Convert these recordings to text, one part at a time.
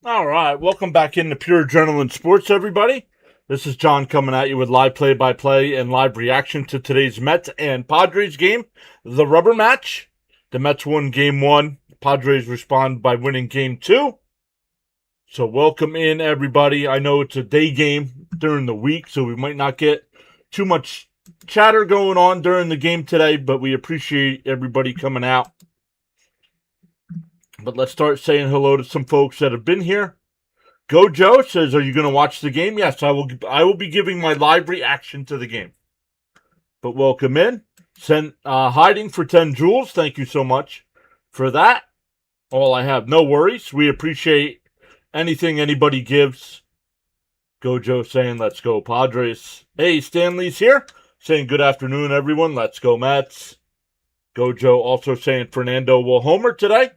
All right, welcome back into Pure Adrenaline Sports, everybody. This is John coming at you with live play-by-play and live reaction to today's Mets and Padres game, the rubber match. The Mets won Game 1. Padres respond by winning Game 2. So welcome in, everybody. I know it's a day game during the week, so we might not get too much chatter going on during the game today, but we appreciate everybody coming out. But let's start saying hello to some folks that have been here. Go Joe says, "Are you going to watch the game?" Yes, I will. I will be giving my live reaction to the game. But welcome in. Hiding for 10 joules. Thank you so much for that. All I have, no worries. We appreciate anything anybody gives. Go Joe saying, "Let's go Padres." Hey, Stanley's here saying, "Good afternoon, everyone. Let's go Mets." Go Joe also saying, "Fernando will homer today."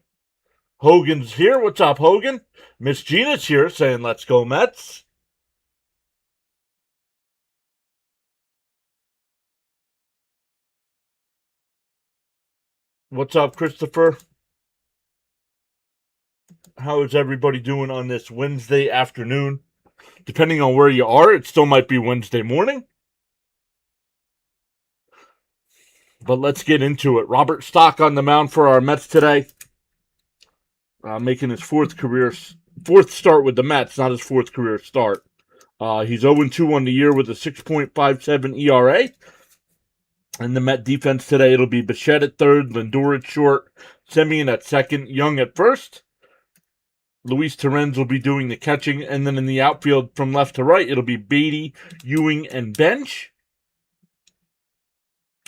Hogan's here. What's up, Hogan? Miss Gina's here saying, "Let's go Mets." What's up, Christopher? How is everybody doing on this Wednesday afternoon? Depending on where you are, it still might be Wednesday morning. But let's get into it. Robert Stock on the mound for our Mets today. Making his fourth start with the Mets, not his fourth career start. He's 0-2 on the year with a 6.57 ERA. And the Met defense today, it'll be Bichette at third, Lindor at short, Semien at second, Young at first. Luis Torrens will be doing the catching. And then in the outfield from left to right, it'll be Beatty, Ewing, and Bench.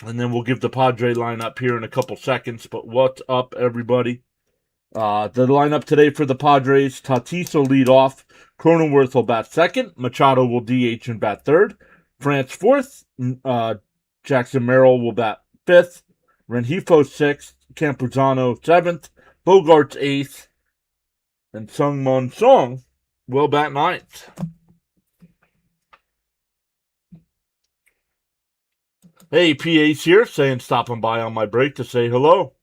And then we'll give the Padre lineup here in a couple seconds. But what's up, everybody? The lineup today for the Padres, Tatis will lead off, Cronenworth will bat second, Machado will DH and bat third, France fourth, Jackson Merrill will bat fifth, Rengifo sixth, Campuzano seventh, Bogarts eighth, and Sung-Mon Song will bat ninth. Hey, PA's here saying stopping by on my break to say hello.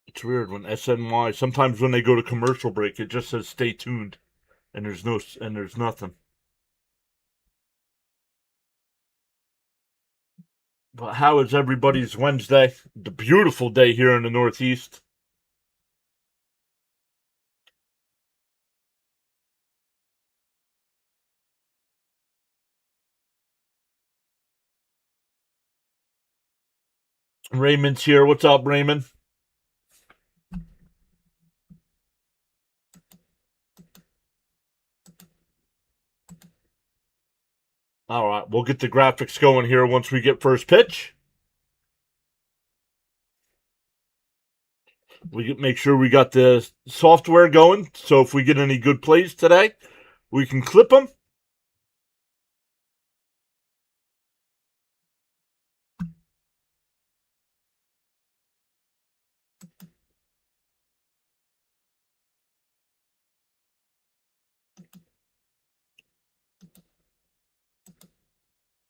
It's weird when SNY, sometimes when they go to commercial break, it just says stay tuned, and there's nothing. But how is everybody's Wednesday? The beautiful day here in the Northeast. Raymond's here. What's up, Raymond? All right, we'll get the graphics going here once we get first pitch. We make sure we got the software going, so if we get any good plays today, we can clip them.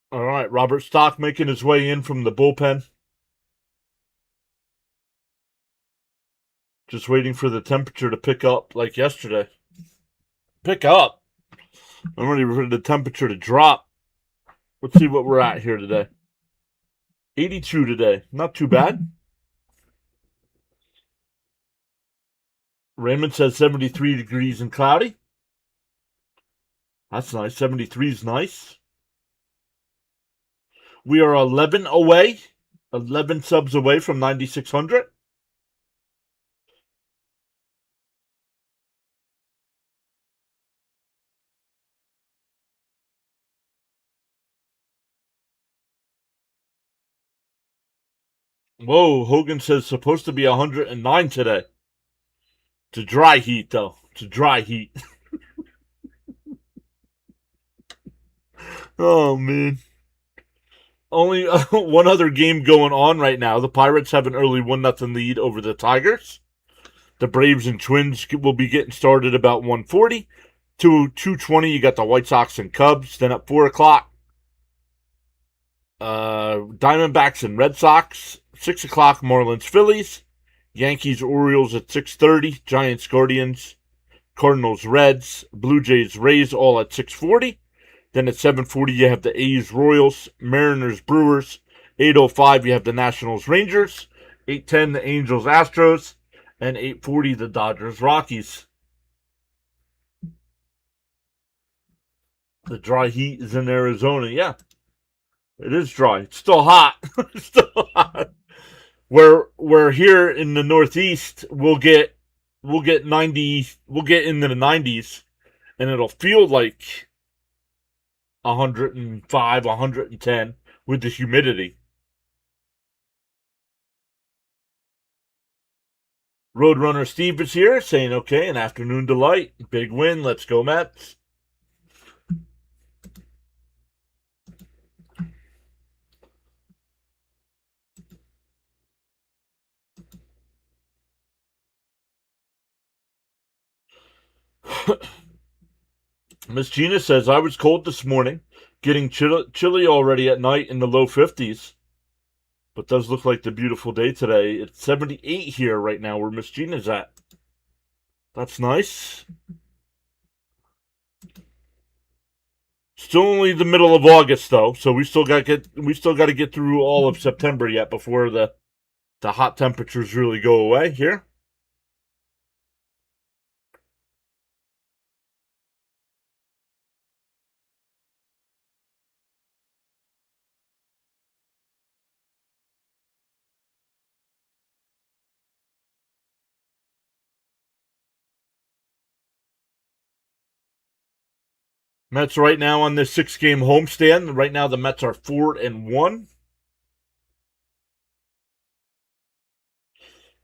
All right, Robert Stock making his way in from the bullpen. Just waiting for the temperature to pick up like yesterday. Pick up? I'm ready for the temperature to drop. Let's see what we're at here today. 82 today. Not too bad. Raymond says 73 degrees and cloudy. That's nice. 73 is nice. We are 11 away. 11 subs away from 9,600. Whoa, Hogan says supposed to be 109 today. It's a dry heat, though. It's a dry heat. Oh, man. Only one other game going on right now. The Pirates have an early 1-0 lead over the Tigers. The Braves and Twins will be getting started about 1:40. 2:20, you got the White Sox and Cubs. Then at 4 o'clock, Diamondbacks and Red Sox. 6 o'clock, Marlins, Phillies. Yankees, Orioles at 6:30. Giants, Guardians. Cardinals, Reds. Blue Jays, Rays, all at 6:40. Then at 7:40, you have the A's, Royals. Mariners, Brewers. 8:05, you have the Nationals, Rangers. 8:10, the Angels, Astros. And 8:40, the Dodgers, Rockies. The dry heat is in Arizona. Yeah, it is dry. It's still hot. It's still hot. Where here in the Northeast, we'll get 90. We'll get into the 90s, and it'll feel like 105, 110 with the humidity. Roadrunner Steve is here saying, okay, an afternoon delight. Big win. Let's go, Mets. Miss Gina says, I was cold this morning, getting chilly already at night in the low 50s. But does look like the beautiful day today. It's 78 here right now where Miss Gina's at. That's nice. Still only the middle of August though, so we still got to get through all of September yet before the hot temperatures really go away here. Mets right now on this 6-game homestand. Right now the Mets are 4-1.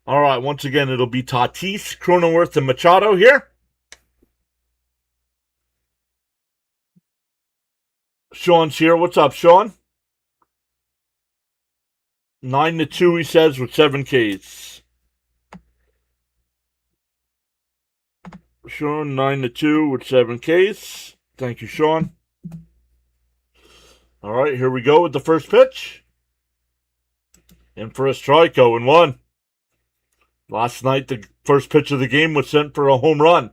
All right, once again it'll be Tatis, Cronenworth, and Machado here. Sean's here. What's up, Sean? 9-2, he says, with 7 Ks. Sean, 9-2 with 7 Ks. Thank you, Sean. All right, here we go with the first pitch. In for a strike, 0-1. Last night, the first pitch of the game was sent for a home run.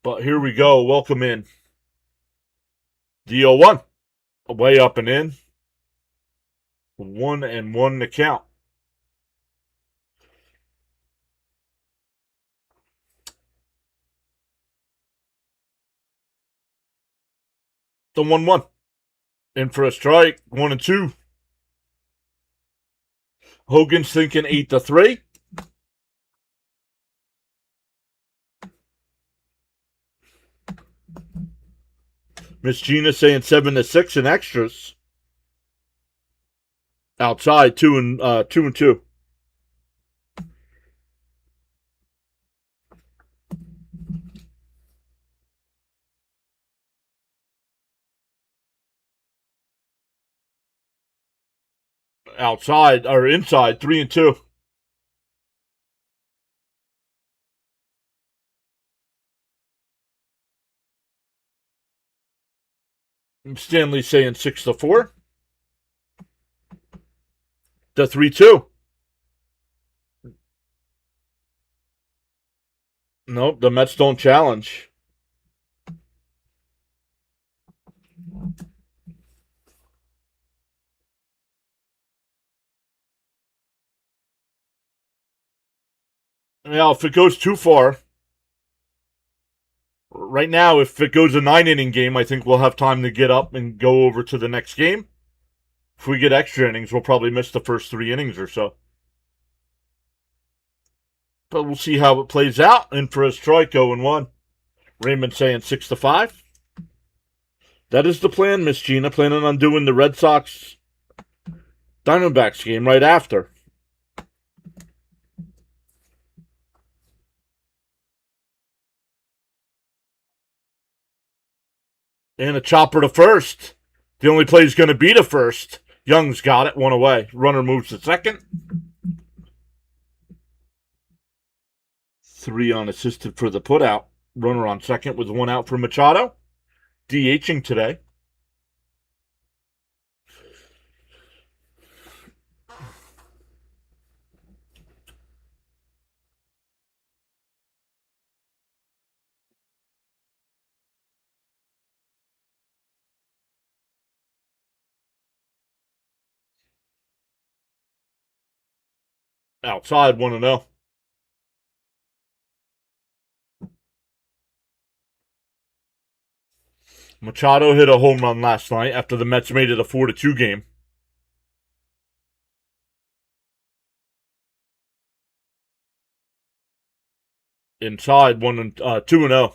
But here we go. Welcome in. The 0-1. Way up and in. 1-1 to count. The 1-1. In for a strike. 1-2. Hogan's thinking 8-3. Miss Gina saying 7-6 in extras. Outside 2-2. Outside or inside 3-2. Stanley saying 6-4. The 3-2. Nope, the Mets don't challenge. Now, if it goes too far, right now, if it goes a 9-inning game, I think we'll have time to get up and go over to the next game. If we get extra innings, we'll probably miss the first 3 innings or so. But we'll see how it plays out. In for a strike, 0-1. Raymond saying 6-5. That is the plan, Miss Gina. Planning on doing the Red Sox Diamondbacks game right after. And a chopper to first. The only play is going to be to first. Young's got it. 1 away. Runner moves to second. 3 unassisted for the putout. Runner on second with 1 out for Machado. DHing today. Outside 1-0. Machado hit a home run last night after the Mets made it a 4-2 game. Inside 2-0.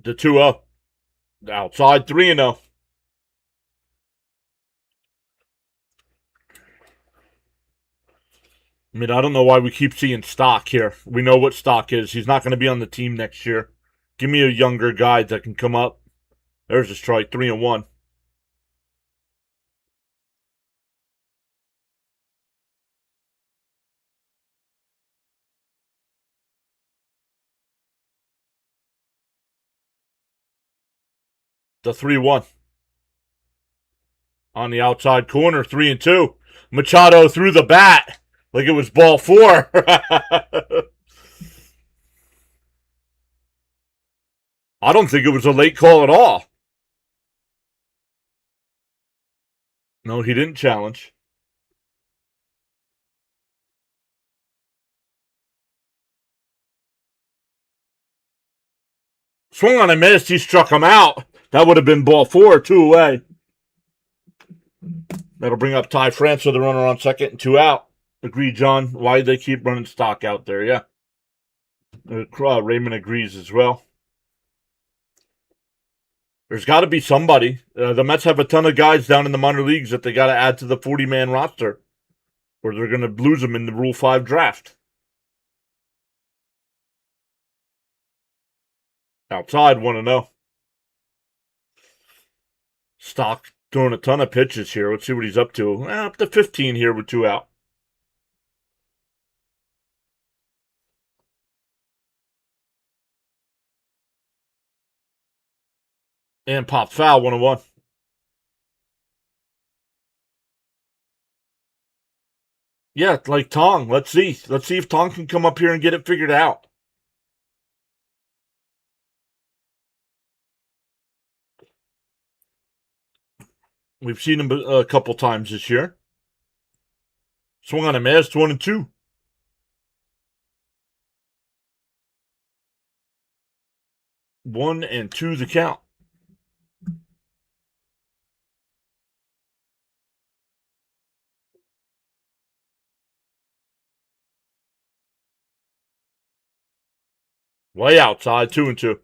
The 2-0. Outside 3-0. I mean, I don't know why we keep seeing Stock here. We know what Stock is. He's not going to be on the team next year. Give me a younger guy that can come up. There's a strike, 3-1. The 3-1. On the outside corner, 3-2. Machado threw the bat like it was ball 4. I don't think it was a late call at all. No, he didn't challenge. Swung on a miss. He struck him out. That would have been ball 4, 2 away. That'll bring up Ty France with a runner on second and 2 out. Agree, John. Why they keep running Stock out there? Yeah. Raymond agrees as well. There's got to be somebody. The Mets have a ton of guys down in the minor leagues that they got to add to the 40-man roster, or they're going to lose them in the Rule 5 draft. Outside 1-0. Stock throwing a ton of pitches here. Let's see what he's up to. Up to 15 here with 2 out. And pop foul, 1-1. Yeah, like Tong. Let's see. Let's see if Tong can come up here and get it figured out. We've seen him a couple times this year. Swung on a miss, 1-2. 1-2 the count. Way outside, 2-2.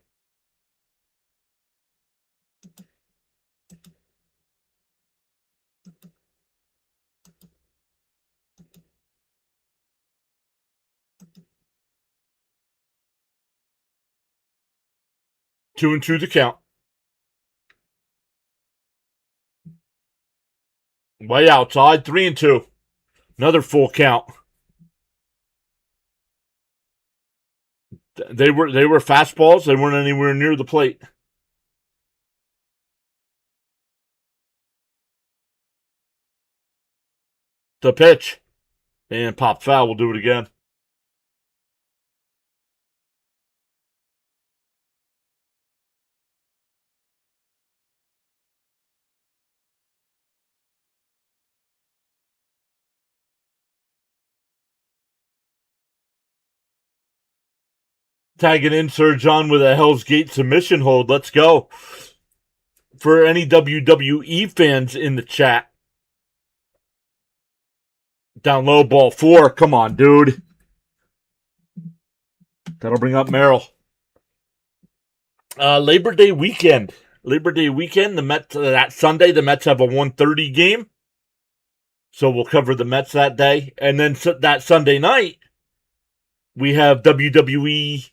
Two and two to count. Way outside, 3-2. Another full count. They were fastballs. They weren't anywhere near the plate. The pitch. And pop foul. We'll do it again. Tagging in Sir John with a Hell's Gate submission hold. Let's go. For any WWE fans in the chat. Down low, ball 4. Come on, dude. That'll bring up Merrill. Labor Day weekend. The Mets, that Sunday, the Mets have a 1:30 game. So we'll cover the Mets that day. And then that Sunday night, we have WWE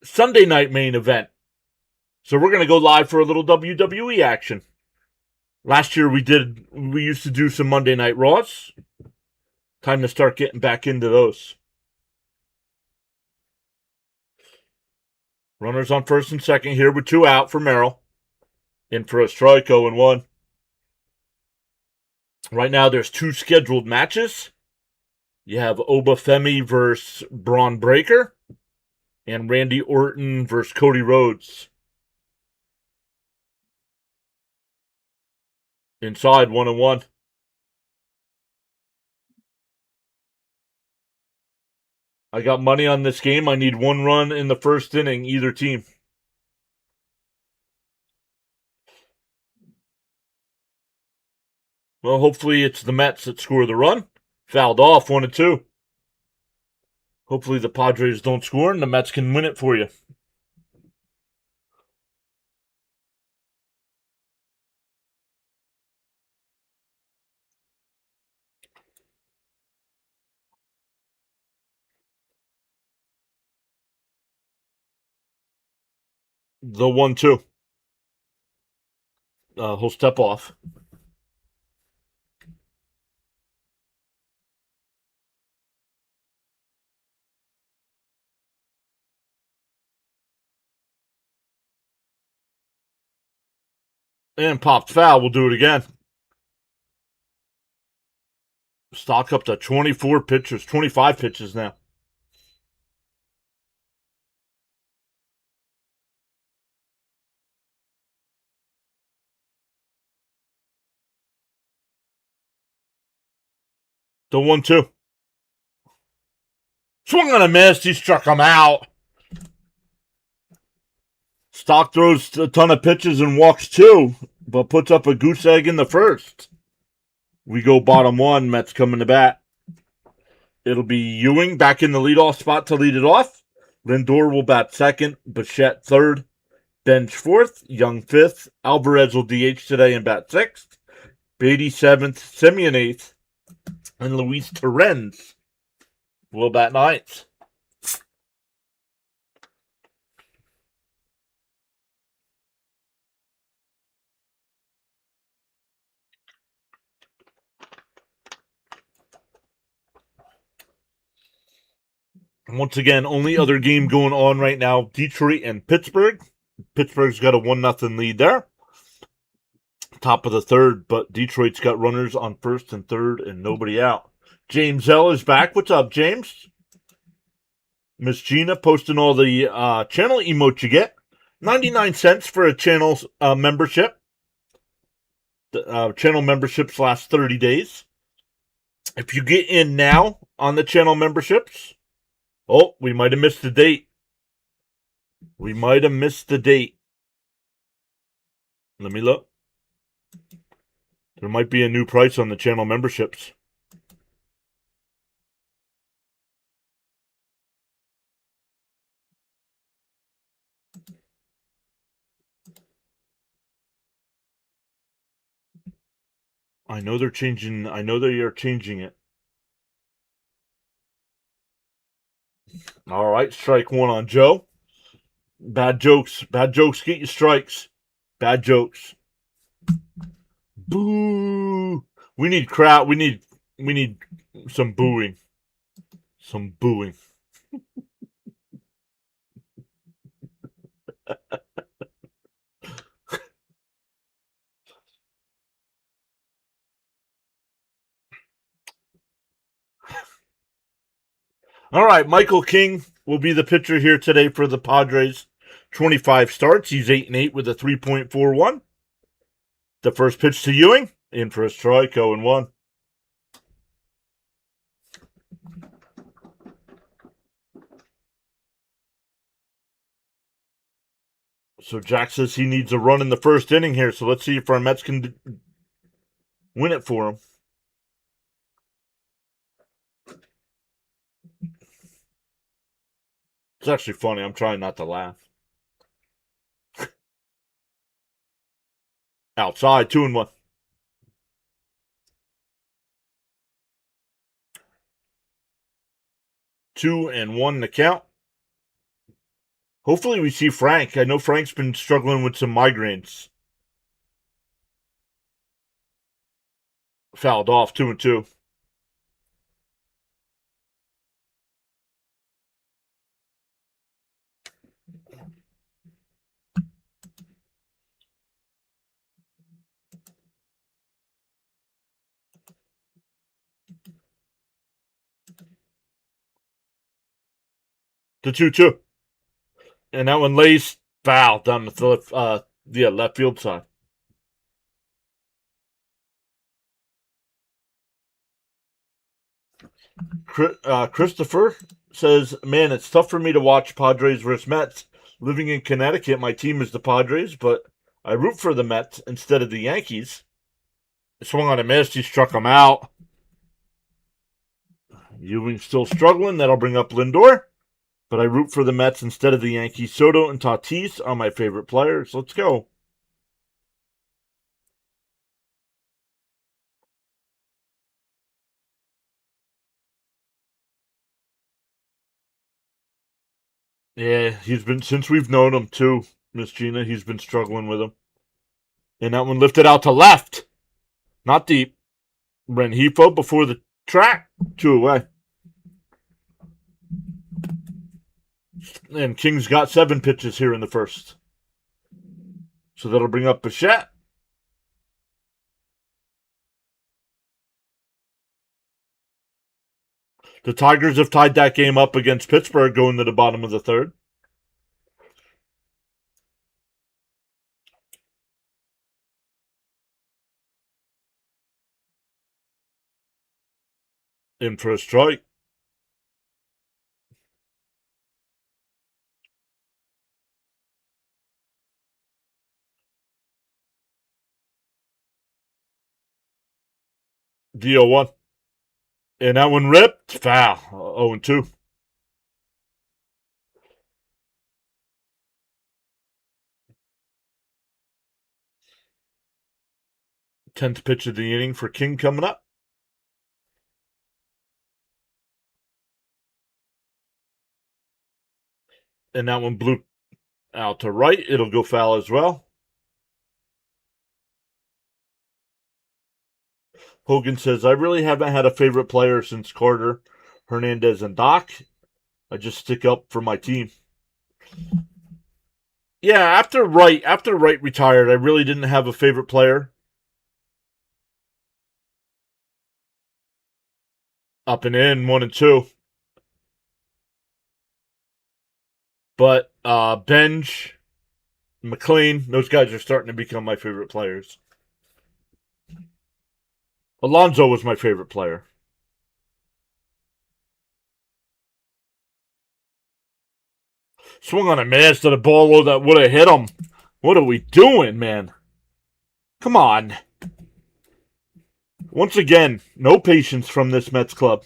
Sunday night main event. So we're going to go live for a little WWE action. Last year we used to do some Monday Night Raws. Time to start getting back into those. Runners on first and second here with 2 out for Merrill. In for a strike, 0-1. Right now there's 2 scheduled matches. You have Obafemi versus Braun Breaker, and Randy Orton versus Cody Rhodes. Inside 1-1. I got money on this game. I need 1 run in the first inning, either team. Well, hopefully it's the Mets that score the run. Fouled off 1-2. Hopefully the Padres don't score and the Mets can win it for you. The 1-2. He'll step off. And popped foul. We'll do it again. Stock up to 24 pitches, 25 pitches now. The 1-2. Swung on a miss. He struck him out. Stock throws a ton of pitches and walks 2, but puts up a goose egg in the first. We go bottom 1. Mets coming to bat. It'll be Ewing back in the leadoff spot to lead it off. Lindor will bat second. Bichette third. Bench fourth. Young fifth. Alvarez will DH today and bat sixth. Beatty seventh. Semien eighth. And Luis Torrens will bat ninth. Once again, only other game going on right now, Detroit and Pittsburgh. Pittsburgh's got a 1-0 lead there. Top of the third, but Detroit's got runners on first and third and nobody out. James L is back. What's up, James? Miss Gina posting all the channel emotes you get. 99 cents for a channel membership. The channel memberships last 30 days. If you get in now on the channel memberships, oh, we might have missed the date. We might have missed the date. Let me look. There might be a new price on the channel memberships. I know they're changing. I know they are changing it. All right, strike 1 on Joe. Bad jokes. Bad jokes get you strikes. Bad jokes. Boo. We need crowd. We need some booing. Some booing. All right, Michael King will be the pitcher here today for the Padres. 25 starts. He's 8-8 with a 3.41. The first pitch to Ewing. In for a strike, 0-1. So Jack says he needs a run in the first inning here. So let's see if our Mets can win it for him. It's actually funny. I'm trying not to laugh. Outside, 2-1. 2-1 to count. Hopefully we see Frank. I know Frank's been struggling with some migraines. Fouled off, 2-2. The 2-2. And that one lays foul down the left field side. Christopher says, man, it's tough for me to watch Padres versus Mets. Living in Connecticut, my team is the Padres, but I root for the Mets instead of the Yankees. Swung on a miss. He struck him out. Ewing's still struggling. That'll bring up Lindor. But I root for the Mets instead of the Yankees. Soto and Tatis are my favorite players. Let's go. Yeah, he's been, since we've known him too, Miss Gina, he's been struggling with him. And that one lifted out to left. Not deep. Renhefo before the track. 2 away. And King's got 7 pitches here in the first. So that'll bring up Bichette. The Tigers have tied that game up against Pittsburgh going to the bottom of the third. In for a strike. DO1. And that one ripped. Foul. 0-2. Tenth pitch of the inning for King coming up. And that one blew out to right. It'll go foul as well. Hogan says, I really haven't had a favorite player since Carter, Hernandez, and Doc. I just stick up for my team. Yeah, after Wright retired, I really didn't have a favorite player. Up and in, 1 and 2. But Benj, McLean, those guys are starting to become my favorite players. Alonso was my favorite player. Swung on a miss to the ball that would have hit him. What are we doing, man? Come on. Once again, no patience from this Mets club.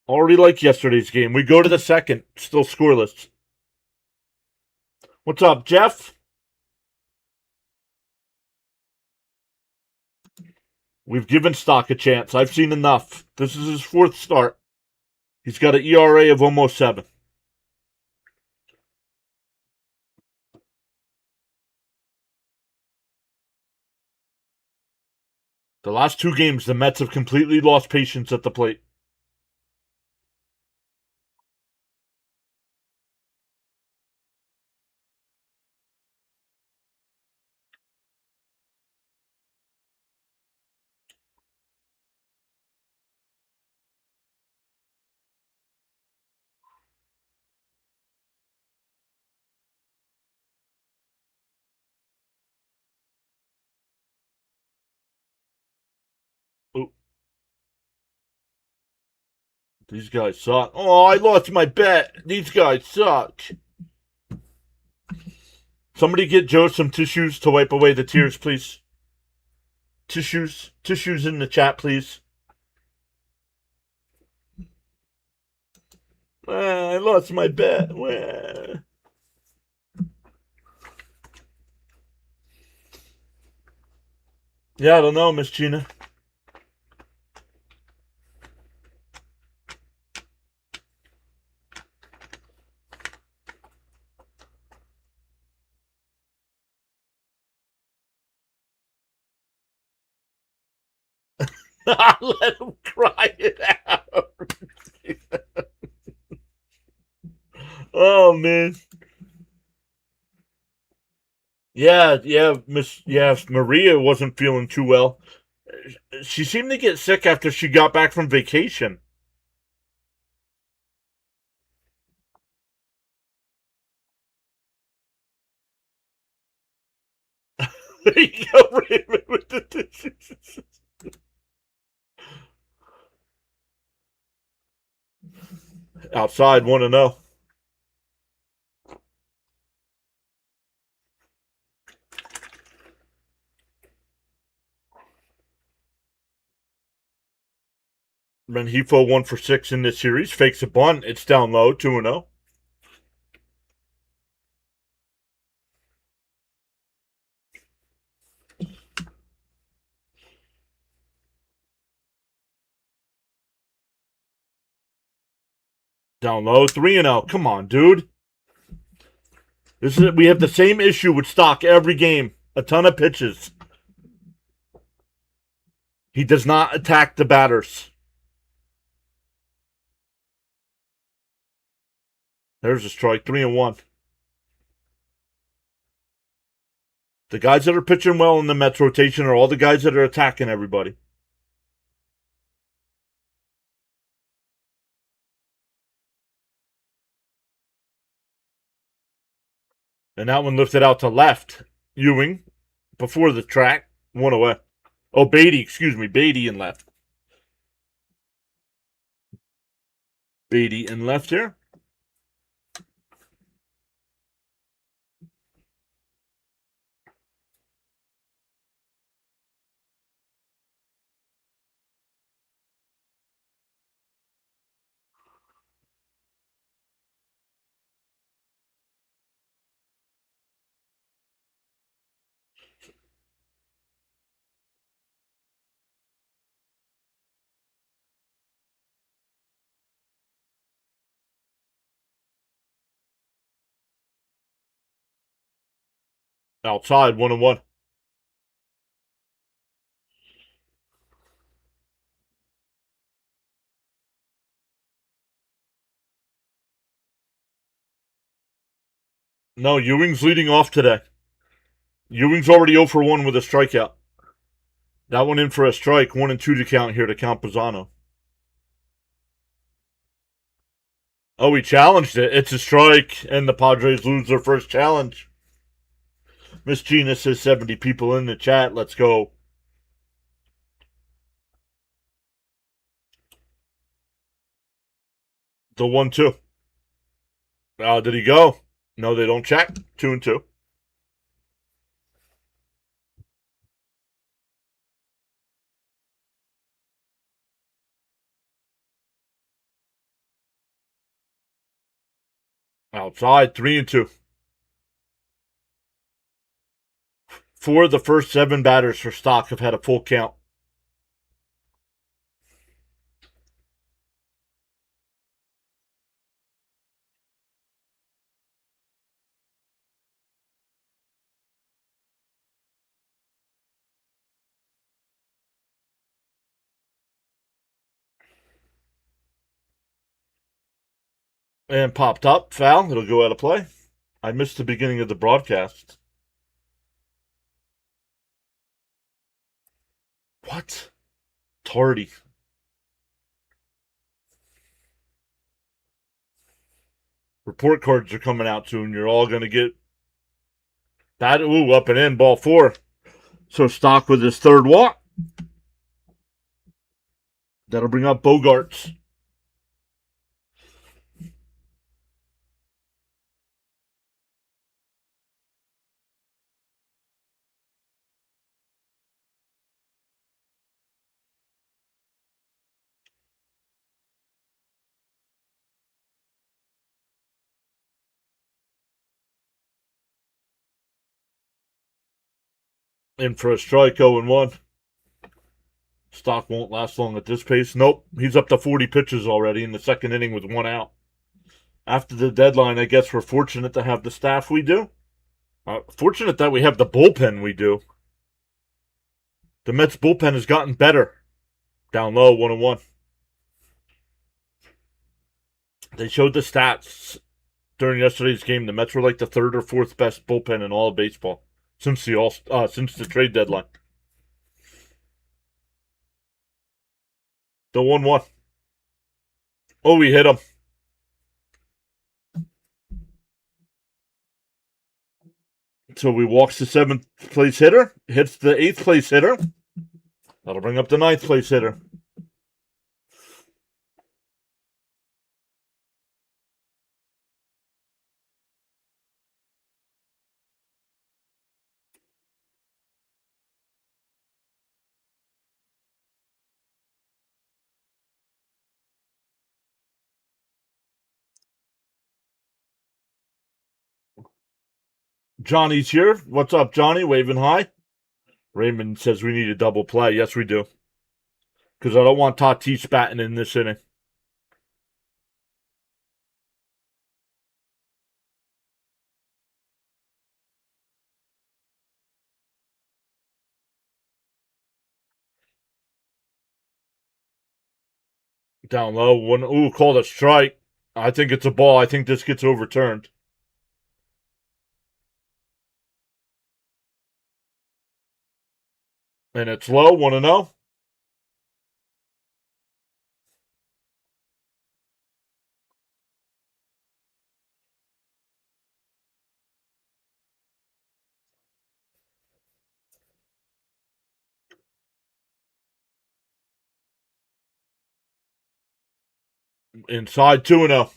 Already like yesterday's game. We go to the second, still scoreless. What's up, Jeff? We've given Stock a chance. I've seen enough. This is his 4th start. He's got an ERA of almost 7. The last 2 games, the Mets have completely lost patience at the plate. Ooh. These guys suck. Oh, I lost my bet. These guys suck. Somebody get Joe some tissues to wipe away the tears, please. Tissues in the chat, please. I lost my bet. Yeah, I don't know, Miss Gina. Let him cry it out. Oh man. Yeah, Maria wasn't feeling too well. She seemed to get sick after she got back from vacation. There you go, Raymond, with the dishes. Outside, 1-0. Renhefo 1 for 6 in this series. Fakes a bunt. It's down low, 2-0. Down low, 3-0. Come on, dude. We have the same issue with Stock every game. A ton of pitches. He does not attack the batters. There's a strike, 3-1. The guys that are pitching well in the Mets rotation are all the guys that are attacking everybody. And that one lifted out to left. Ewing, before the track, 1 away. Oh, Beatty in left. Beatty in left here. Outside, 1-1. No, Ewing's leading off today. Ewing's already 0 for 1 with a strikeout. That one in for a strike. 1 and 2 to count here to count Pisano. Oh, he challenged it. It's a strike, and the Padres lose their first challenge. Miss Gina says 70 people in the chat. Let's go. The 1-2. Did he go? No, they don't check. 2-2. Outside, 3-2. 4 of the first 7 batters for Stock have had a full count. And popped up. Foul. It'll go out of play. I missed the beginning of the broadcast. What? Tardy. Report cards are coming out soon. You're all going to get that. Ooh, up and in. Ball 4. So Stock with his third walk. That'll bring up Bogarts. In for a strike, 0-1. Stock won't last long at this pace. Nope, he's up to 40 pitches already in the second inning with 1 out. After the deadline, I guess we're fortunate to have the staff we do. Fortunate that we have the bullpen we do. The Mets bullpen has gotten better. Down low, 1-1. They showed the stats during yesterday's game. The Mets were like the 3rd or 4th best bullpen in all of baseball since the trade deadline. The 1-1. Oh, we hit him. So we walks the 7th place hitter, hits the 8th place hitter. That'll bring up the 9th place hitter. Johnny's here. What's up, Johnny? Waving hi. Raymond says we need a double play. Yes, we do. Because I don't want Tatis batting in this inning. Down low. One. Ooh, called a strike. I think it's a ball. I think this gets overturned. And it's low. 1-0. Inside 2-0.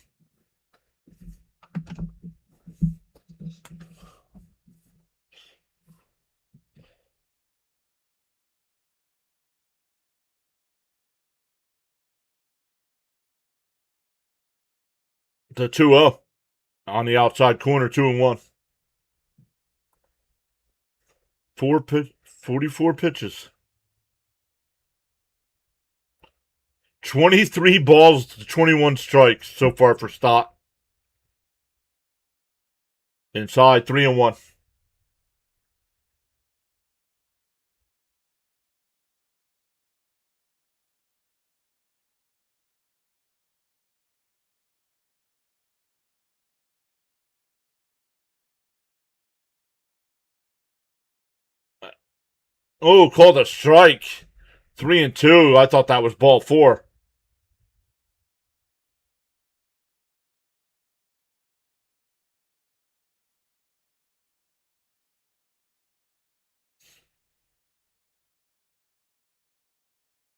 The 2-0. On the outside corner, 2-1. 44 pitches. 23 balls to 21 strikes so far for Stott. Inside 3-1. Oh, called a strike. 3-2. I thought that was ball 4.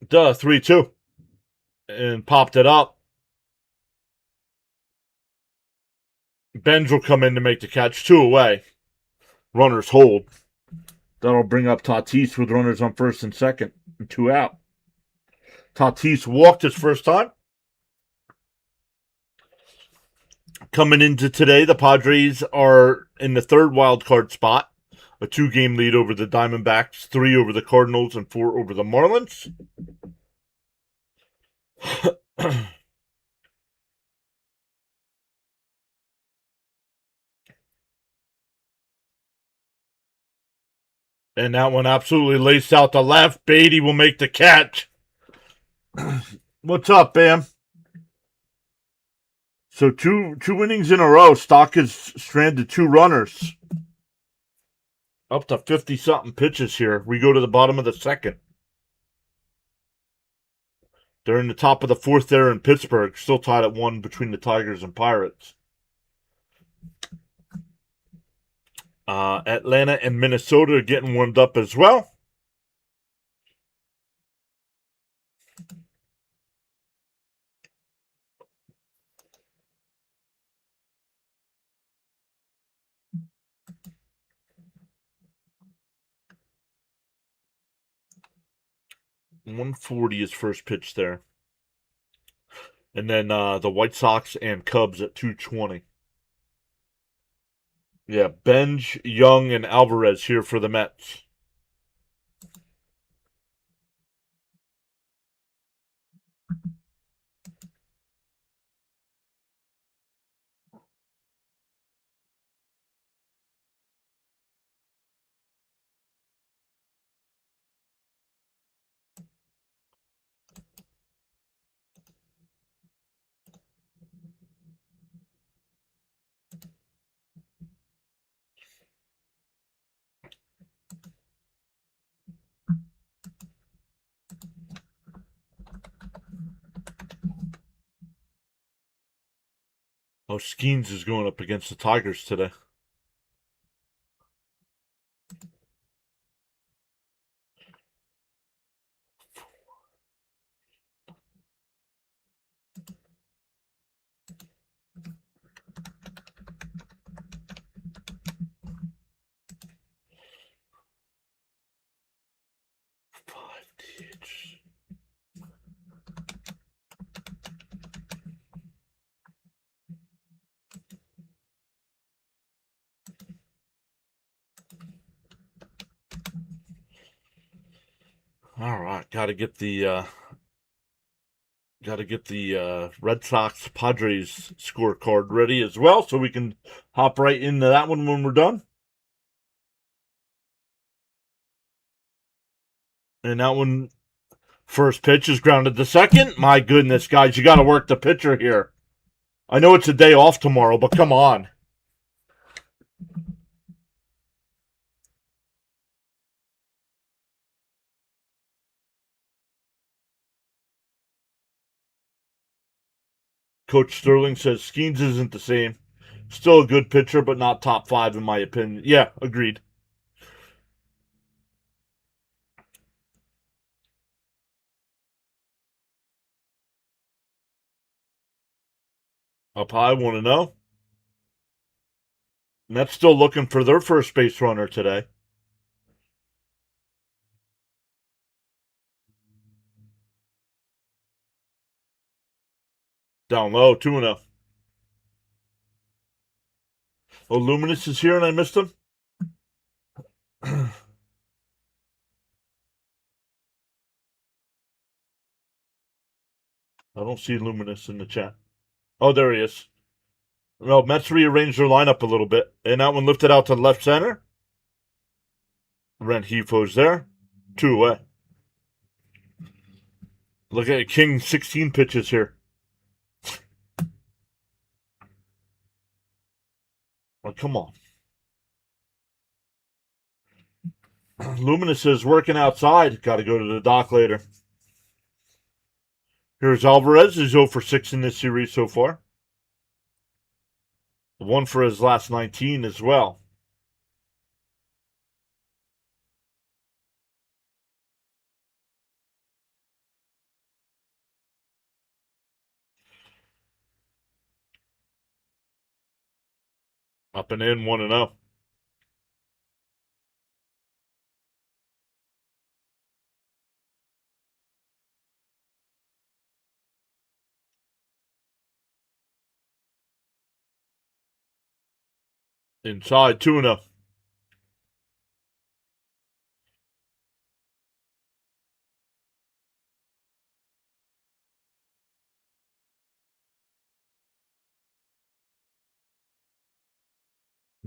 Duh, 3-2. And popped it up. Benj will come in to make the catch. 2 away. Runners hold. That'll bring up Tatis with runners on first and second. And 2 out. Tatis walked his first time. Coming into today, the Padres are in the 3rd wild card spot. A 2-game lead over the Diamondbacks, 3 over the Cardinals, and 4 over the Marlins. And that one absolutely laced out the left. Beatty will make the catch. What's up, Bam? So two innings in a row. Stock has stranded 2 runners. Up to 50-something pitches here. We go to the bottom of the 2nd. They're in the top of the 4th there in Pittsburgh. Still tied at 1 between the Tigers and Pirates. Atlanta and Minnesota are getting warmed up as well. .140 is first pitch there. And then the White Sox and Cubs at 220. Yeah, Benj, Young, and Alvarez here for the Mets. Oh, Skeens is going up against the Tigers today. All right, got to get the Red Sox Padres scorecard ready as well, so we can hop right into that one when we're done. And that one, first pitch is grounded to second. My goodness, guys, you got to work the pitcher here. I know it's a day off tomorrow, but come on. Coach Sterling says Skeens isn't the same. Still a good pitcher, but not top 5 in my opinion. Yeah, agreed. Up high, want to know? Mets still looking for their first base runner today. Down low, 2-0. Oh, Luminous is here and I missed him? I don't see Luminous in the chat. Oh, there he is. No, Mets rearranged their lineup a little bit. And that one lifted out to left center. Renhefo's there. 2 away. Look at King, 16 pitches here. Oh, come on. Luminous is working outside. Got to go to the dock later. Here's Alvarez. He's 0 for 6 in this series so far. 1 for his last 19 as well. Up and in, 1-0. Inside, 2-0.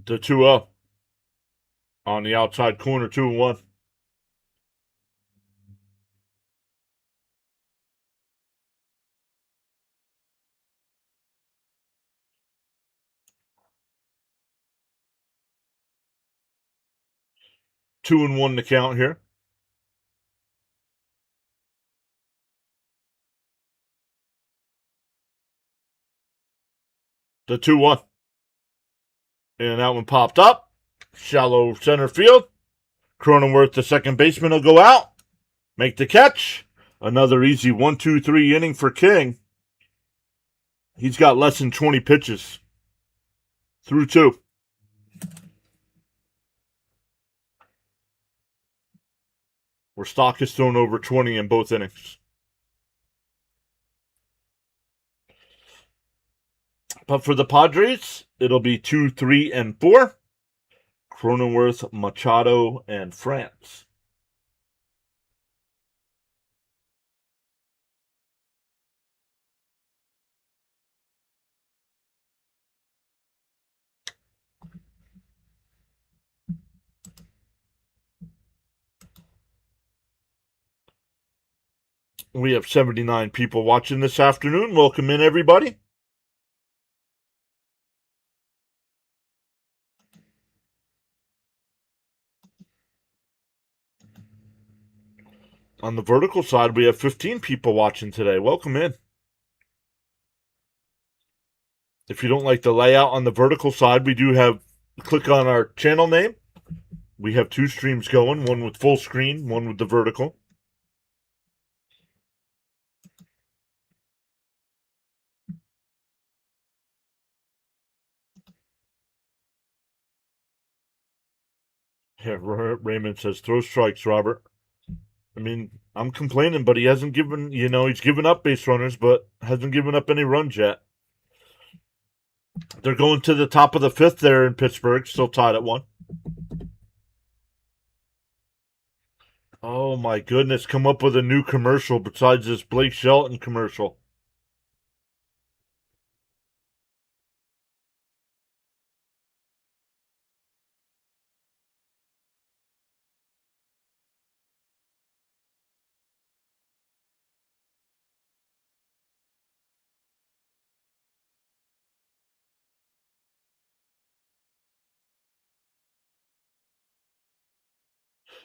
The 2-0. On the outside corner, 2-1. Two and one to count here. The 2-1. And that one popped up. Shallow center field. Cronenworth, the second baseman, will go out. Make the catch. Another easy 1-2-3 inning for King. He's got less than 20 pitches. Through 2. Where Stock is thrown over 20 in both innings. But for the Padres, it'll be 2, 3, and 4. Cronenworth, Machado, and France. We have 79 people watching this afternoon. Welcome in, everybody. On the vertical side, we have 15 people watching today. Welcome in. If you don't like the layout on the vertical side, we do have, click on our channel name. We have 2 streams going, one with full screen, one with the vertical. Yeah, Raymond says, throw strikes, Robert. I mean, I'm complaining, but he hasn't given, he's given up base runners, but hasn't given up any runs yet. They're going to the top of the 5th there in Pittsburgh, still tied at 1. Oh my goodness, come up with a new commercial besides this Blake Shelton commercial.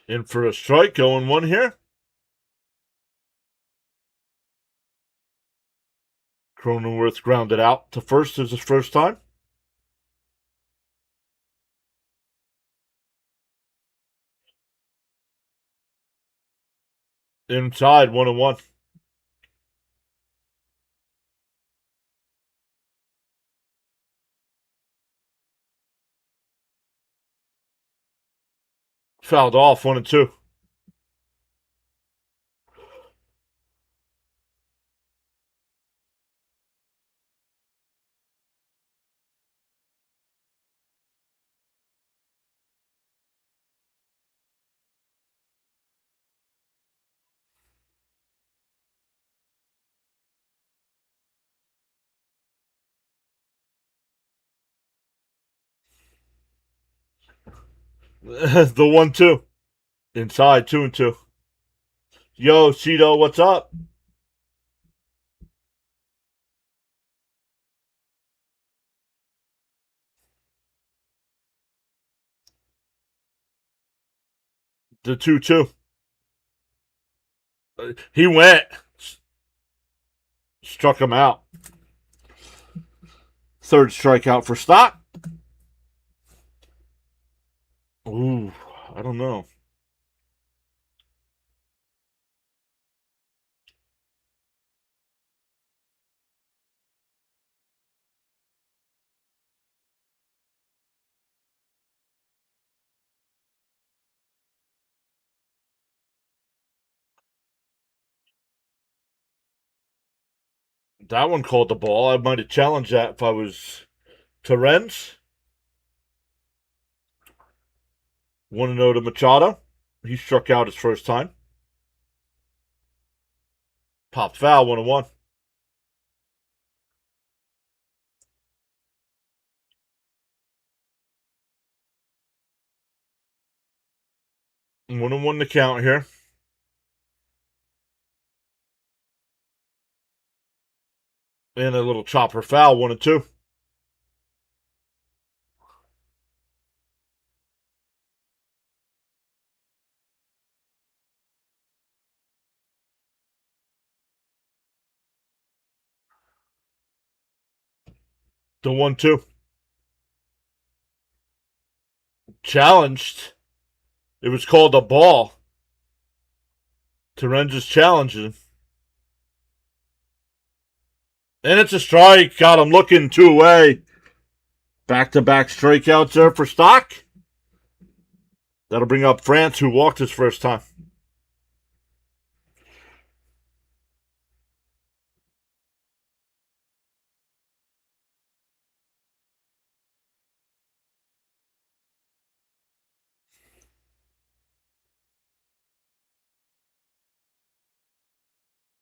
In for a strike, going one here. Cronenworth grounded out to first as his first time. Inside, 1-1. Fouled off, 1-2. The 1-2. Inside, 2-2. Yo, Cheeto, what's up? The 2-2. He went. Struck him out. Third strikeout for Stock. Ooh, I don't know. That one called the ball. I might have challenged that if I was Terens. 1-0 to Machado. He struck out his first time. Popped foul, 1-1. 1-1 to count here. And a little chopper foul, 1-2. The 1-2. Challenged. It was called a ball. Terens is challenging. And it's a strike. Got him looking 2 away. Back-to-back strikeouts there for Stock. That'll bring up France, who walked his first time.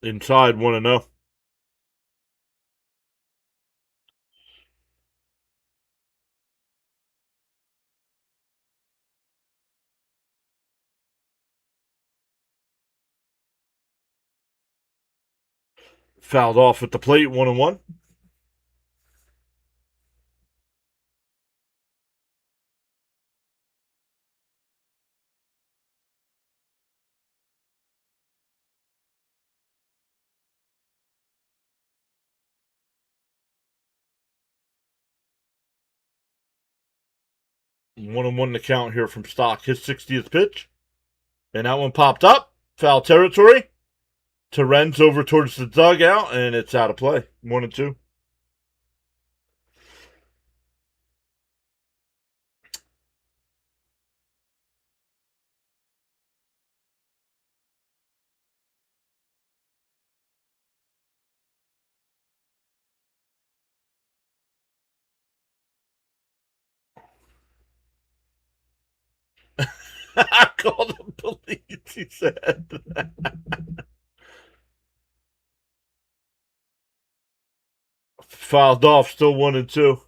Inside, 1-0. Fouled off at the plate, 1-1. One and one to count here from Stock. His 60th pitch. And that one popped up. Foul territory. Terens over towards the dugout, and it's out of play. 1-2. I called the police. he said. Fouled off, still 1-2.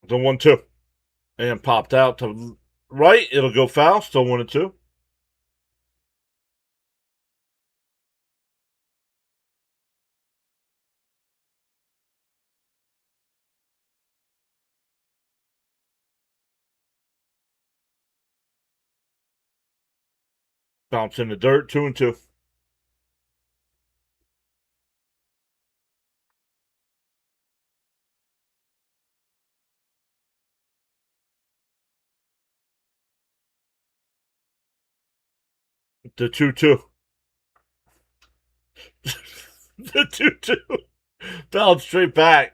The 1-2. And popped out to right. It'll go foul. Still 1-2. Bounce in the dirt. 2-2. The 2-2. The 2-2. Bounced straight back.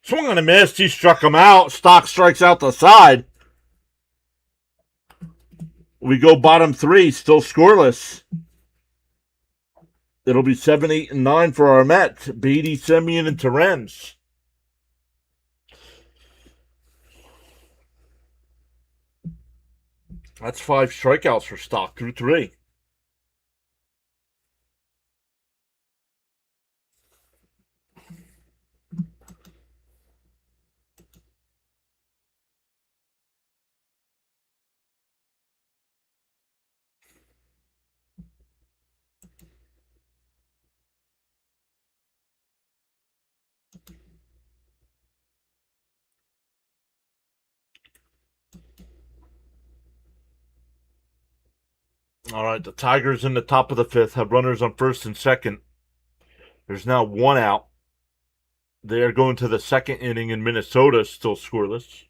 Swung on a miss. He struck him out. Stock strikes out the side. We go bottom 3. Still scoreless. It'll be 7, 8, and 9 for our Mets. Beatty, Semien, and Terens. That's 5 strikeouts for Stock through 3. All right, the Tigers in the top of the 5th have runners on first and second. There's now 1 out. They are going to the second inning in Minnesota, still scoreless.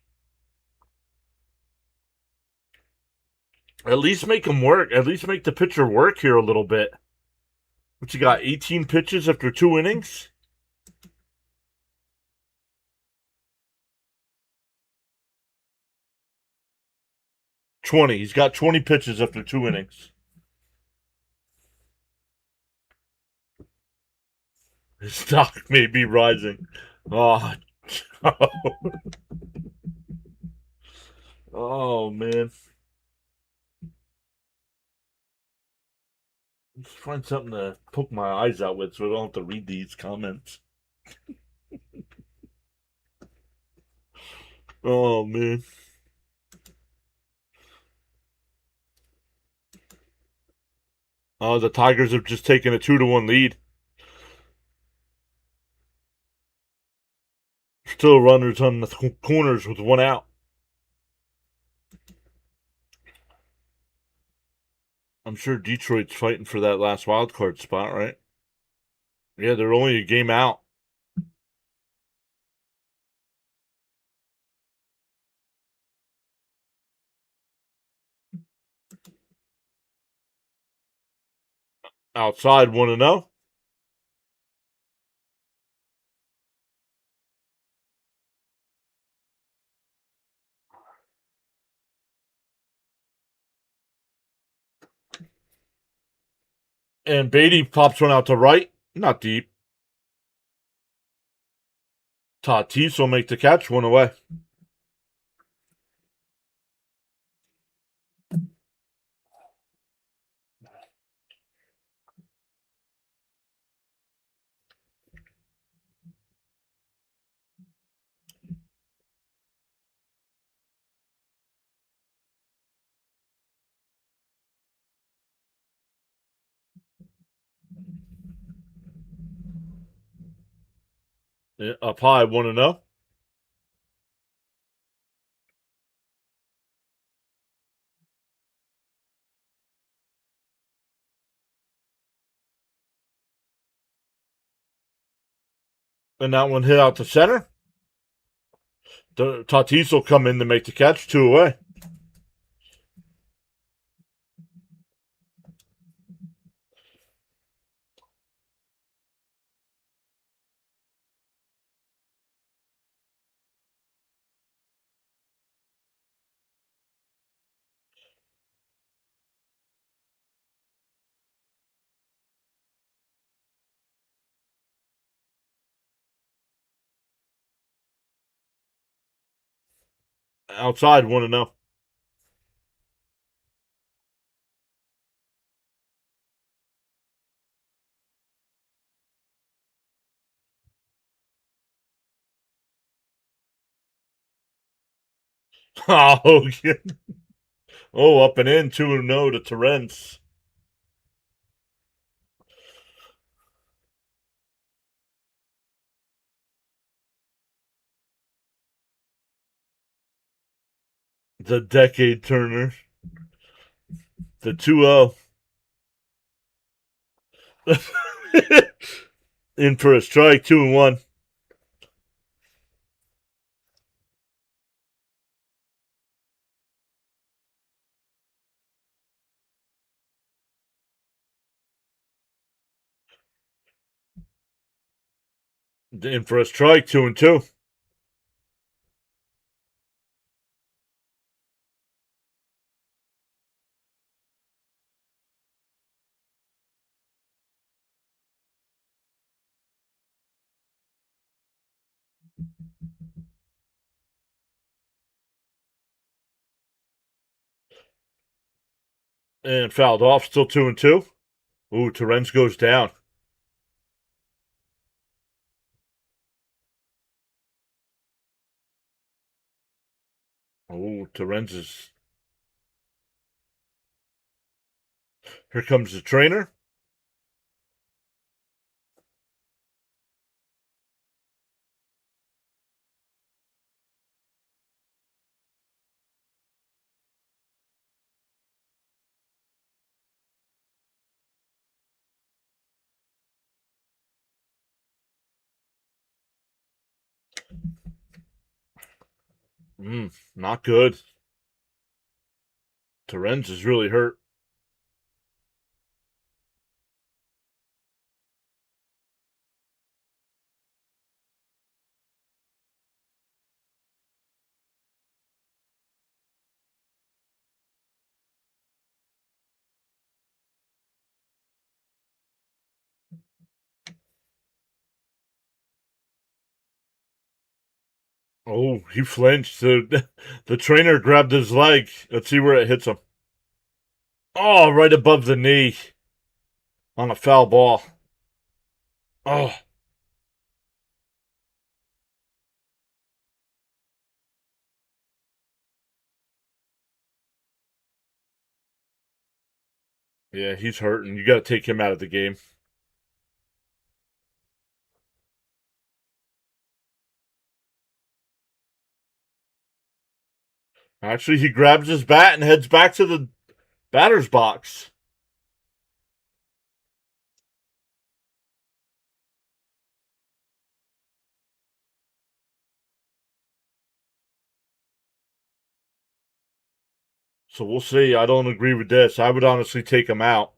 At least make them work. At least make the pitcher work here a little bit. What you got, 18 pitches after 2 innings? $20. He's got 20 pitches after 2 innings. His stock may be rising. Oh, oh man. Let's find something to poke my eyes out with so I don't have to read these comments. Oh man. Oh, the Tigers have just taken a 2-1 lead. Still runners on the corners with 1 out. I'm sure Detroit's fighting for that last wild card spot, right? Yeah, they're only a game out. Outside 1-0. And Beatty pops one out to right. Not deep. Tatis will make the catch, 1 away. Yeah, up high, 1-0. And that one hit out to center. Tatis will come in to make the catch. 2 away. Outside, 1-0. Oh, yeah. Oh, up and in, 2-0 to Torrance. The decade turner. The 2-0. In for a strike, 2-1. In for a strike, 2-2. And fouled off, still 2-2. Ooh, Torrance goes down. Oh, Torrance is. Here comes the trainer. Not good. Torrance is really hurt. Oh, he flinched. The trainer grabbed his leg. Let's see where it hits him. Oh, right above the knee on a foul ball. Oh, yeah, he's hurting. You got to take him out of the game. Actually, he grabs his bat and heads back to the batter's box. So we'll see. I don't agree with this. I would honestly take him out.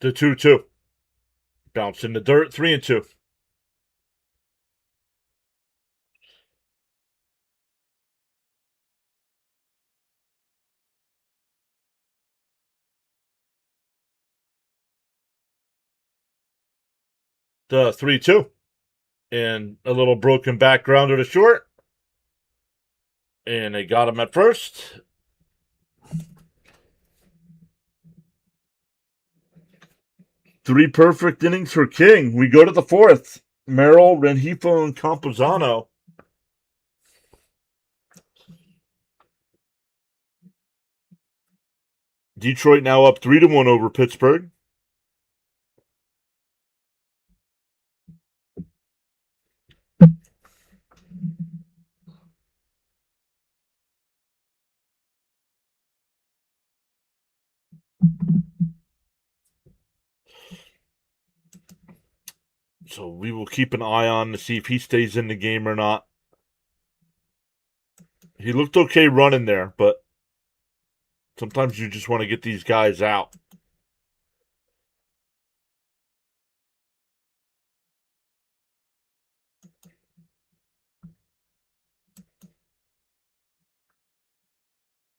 The 2-2. Bounce in the dirt, 3-2. The 3-2. And a little broken back grounder to short. And they got him at first. Three perfect innings for King. We go to the fourth. Merrill, Rengifo, and Campuzano. Detroit now up 3-1 over Pittsburgh. So we will keep an eye on to see if he stays in the game or not. He looked okay running there, but sometimes you just want to get these guys out.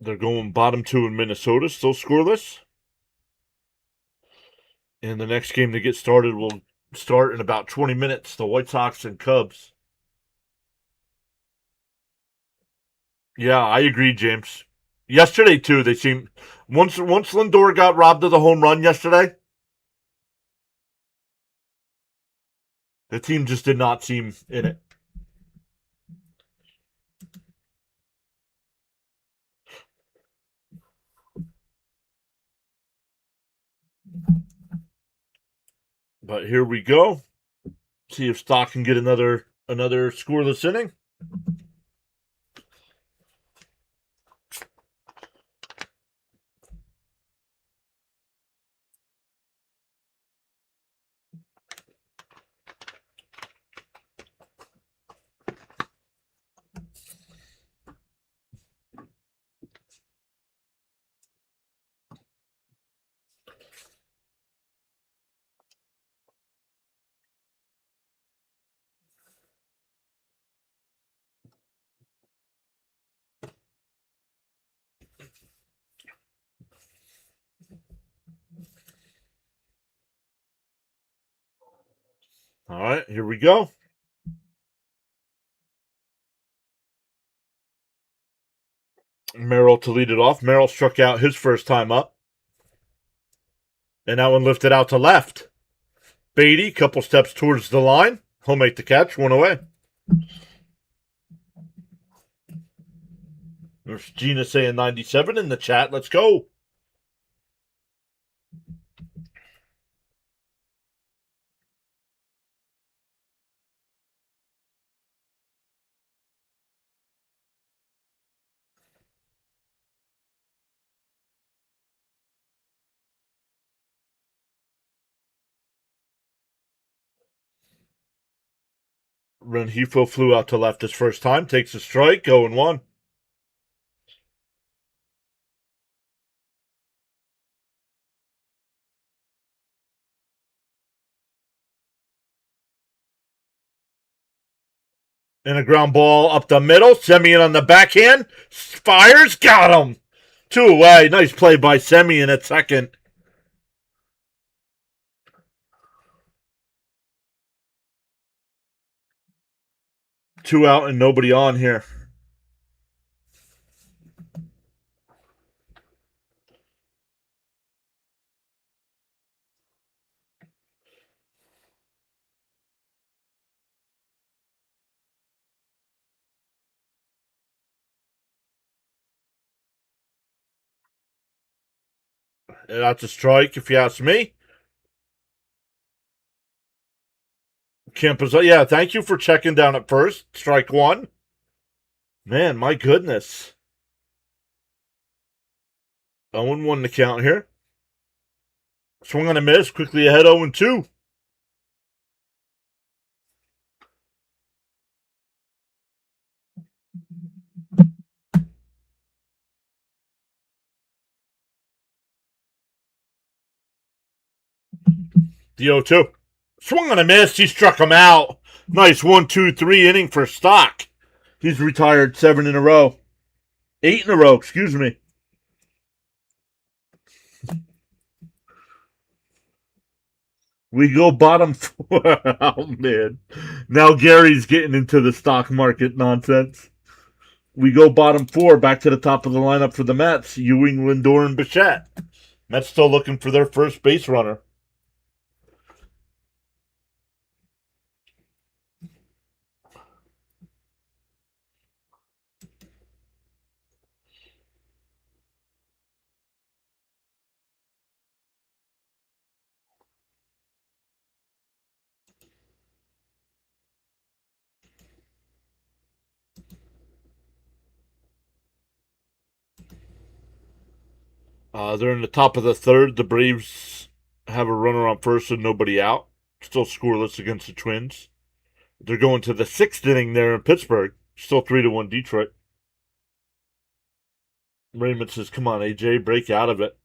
They're going bottom 2 in Minnesota, still scoreless. And the next game to get started will start in about 20 minutes. The White Sox and Cubs. Yeah, I agree, James. Yesterday too, they seemed once Lindor got robbed of the home run yesterday, the team just did not seem in it. But here we go. See if Stock can get another scoreless inning. All right, here we go. Merrill to lead it off. Merrill struck out his first time up. And that one lifted out to left. Beatty, couple steps towards the line. He'll make the catch, one away. There's Gina saying 97 in the chat. Let's go. Rengifo flew out to left his first time. Takes a strike, 0-1. And a ground ball up the middle. Semien on the backhand. Fires. Got him. 2 away. Nice play by Semien at second. Two out and nobody on here. That's a strike, if you ask me. Kemp yeah, thank you for checking down at first. Strike 1. Man, my goodness. 0-1 to count here. Swung on a miss, quickly ahead 0-2. The 0-2. Swung on a miss, he struck him out. Nice 1-2-3 inning for Stock. He's retired 7 in a row. 8 in a row, excuse me. We go bottom 4. Oh, man. Now Gary's getting into the stock market nonsense. We go bottom 4, back to the top of the lineup for the Mets. Ewing, Lindor, and Bichette. Mets still looking for their first base runner. They're in the top of the third. The Braves have a runner on first and nobody out. Still scoreless against the Twins. They're going to the 6th inning there in Pittsburgh. Still 3-1 Detroit. Raymond says, come on, AJ, break out of it.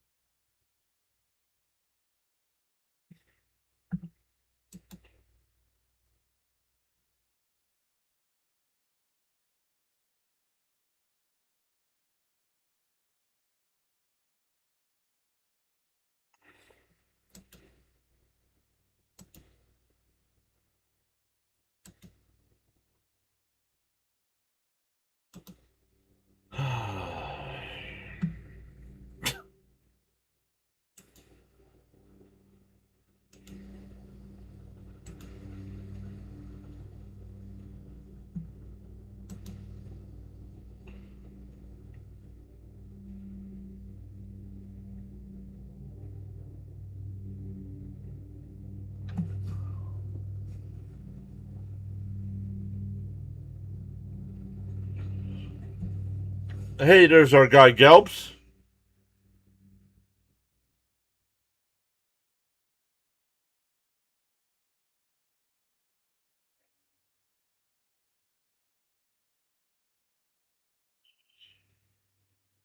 Hey, there's our guy Gelbs.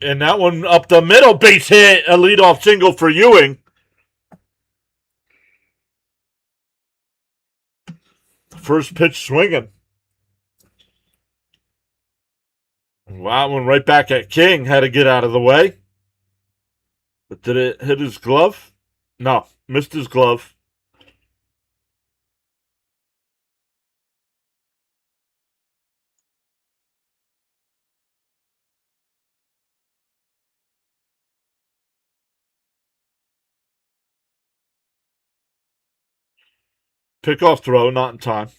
And that one up the middle, base hit, a leadoff single for Ewing. First pitch swinging. Wow, one right back at King. Had to get out of the way. But did it hit his glove? No, missed his glove. Pickoff throw, not in time.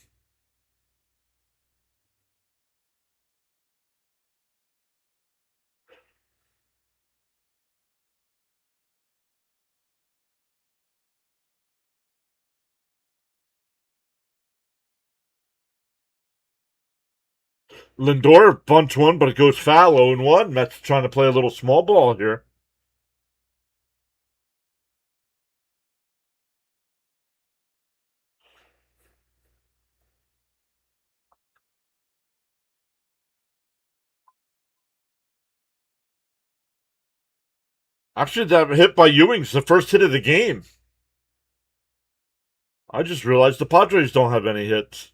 Lindor bunts one, but it goes foul 0-1. Mets trying to play a little small ball here. Actually, that hit by Ewing's the first hit of the game. I just realized the Padres don't have any hits.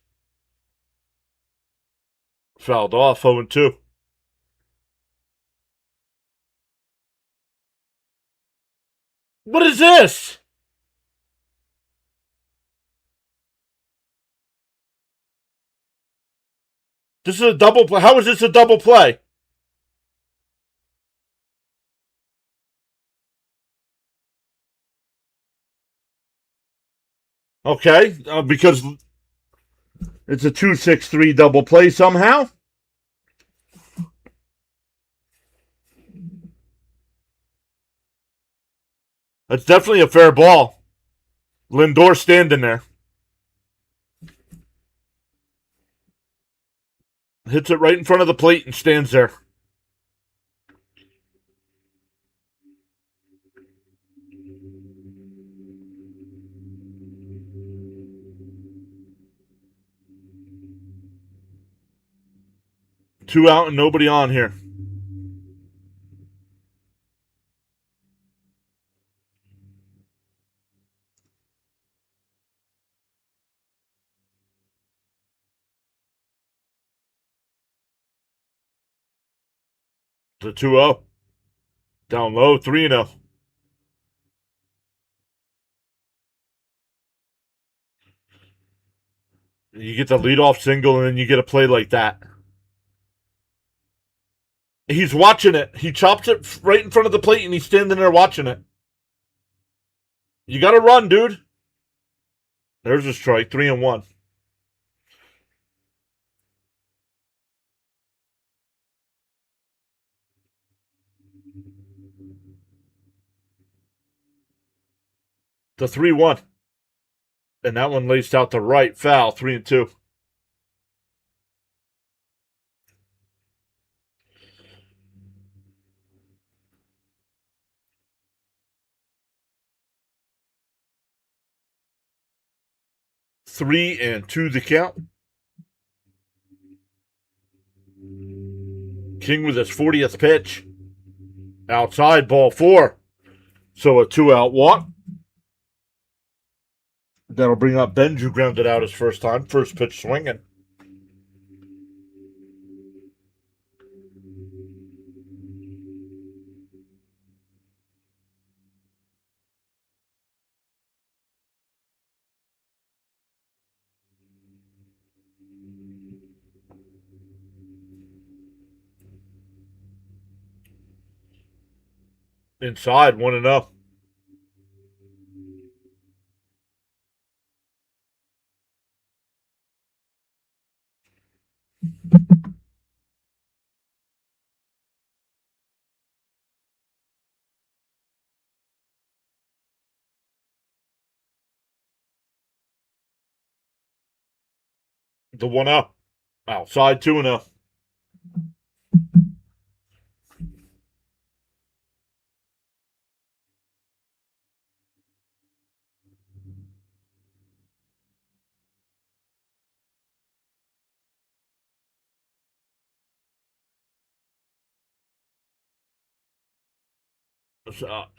Fouled off 0-2. What is this? This is a double play. How is this a double play? Okay, because it's a 2-6-3 double play somehow. That's definitely a fair ball. Lindor standing there. Hits it right in front of the plate and stands there. Two out and nobody on here. It's a 2-0. Down low, 3-0. You get the leadoff single and then you get a play like that. He's watching it. He chops it right in front of the plate and he's standing there watching it. You got to run, dude. There's a strike, 3-1. The 3-1. And that one laced out to right, foul, 3-2. 3-2 the count. King with his 40th pitch. Outside, ball 4. So a 2-out walk. That'll bring up Benj, who grounded out his first time. First pitch swinging. Inside, 1-0. The 1-0. Outside, 2-0.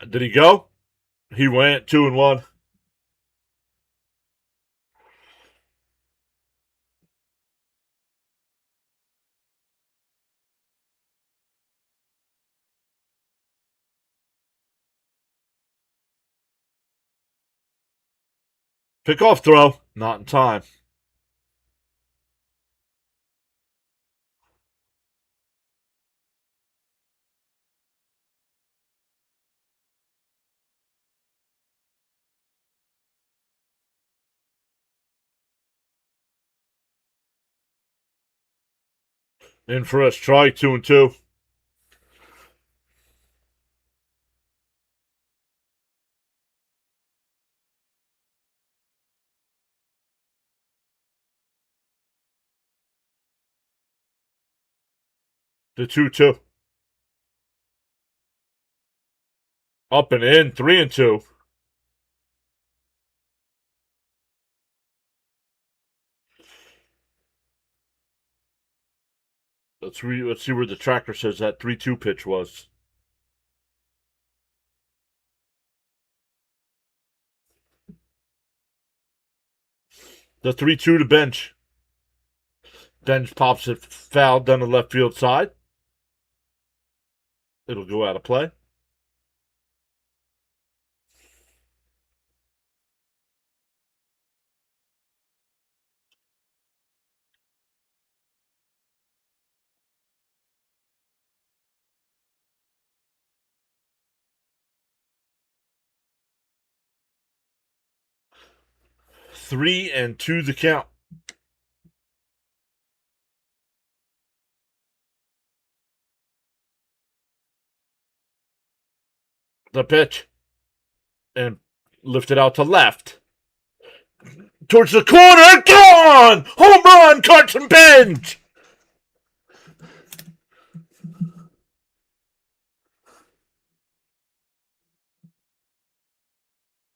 Did he go? He went 2-1. Pickoff throw, not in time. In for a strike, 2-2. The 2-2. Up and in, 3-2. Let's see where the tracker says that 3-2 pitch was. The 3-2 to Bench. Bench pops it foul down the left field side. It'll go out of play. Three and two the count. The pitch. And lifted out to left. Towards the corner. Gone! Home run, Carson Bench!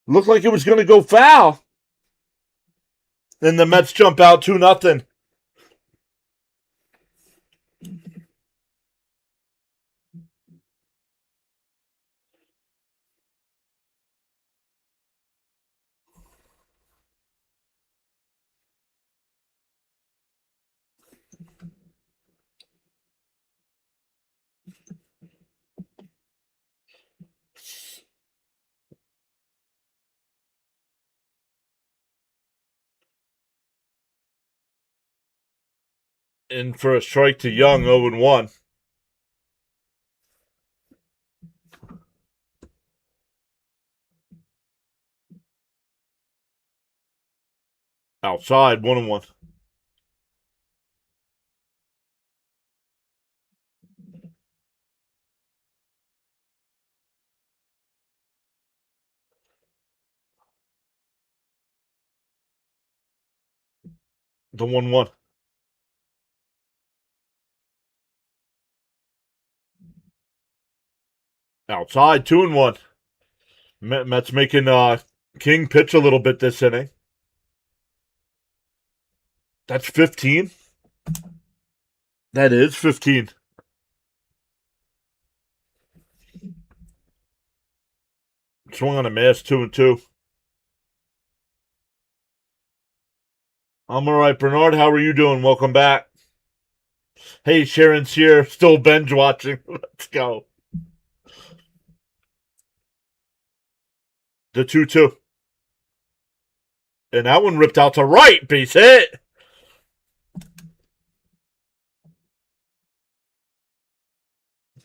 Looked like it was going to go foul. Then the Mets jump out 2-0. In for a strike to Young, 0-1. Outside, 1-1. The 1-1. Outside, 2-1. Mets making King pitch a little bit this inning. That's 15. That is 15. Swung on a miss, 2-2. I'm all right, Bernard. How are you doing? Welcome back. Hey, Sharon's here. Still binge watching. Let's go. The 2-2. And that one ripped out to right. Base hit.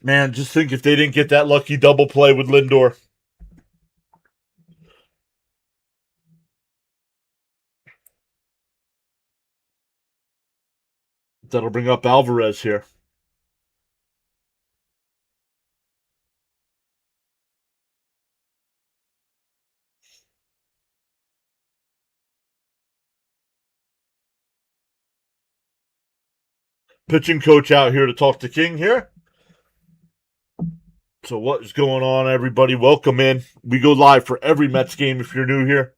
Man, just think if they didn't get that lucky double play with Lindor. That'll bring up Alvarez here. Pitching coach out here to talk to King here. So what is going on, everybody? Welcome in. We go live for every Mets game if you're new here.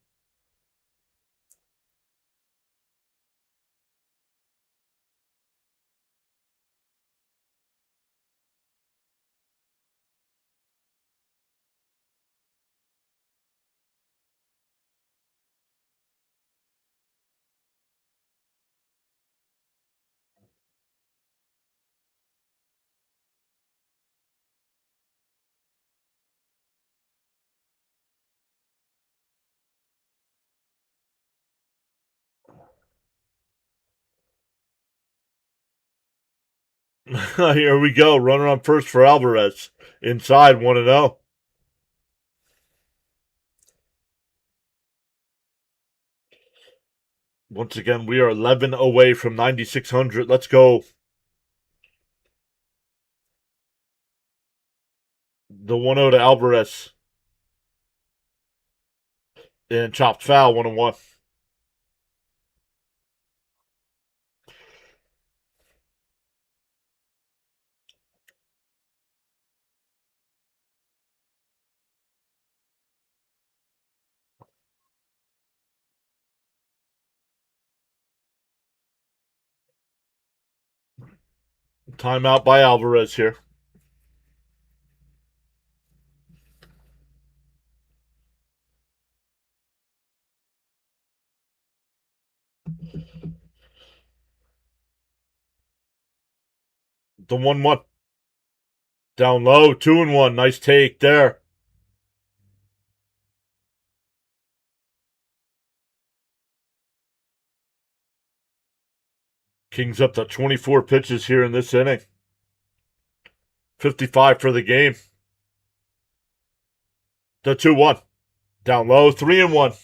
Here we go. Runner on first for Alvarez. Inside 1-0. Once again, we are 11 away from 9,600. Let's go. The 1-0 to Alvarez. And chopped foul, 1-1. Timeout by Alvarez here. The 1-1. Down low, 2-1. Nice take there. Kings up to 24 pitches here in this inning. 55 for the game. The 2-1. Down low, 3-1.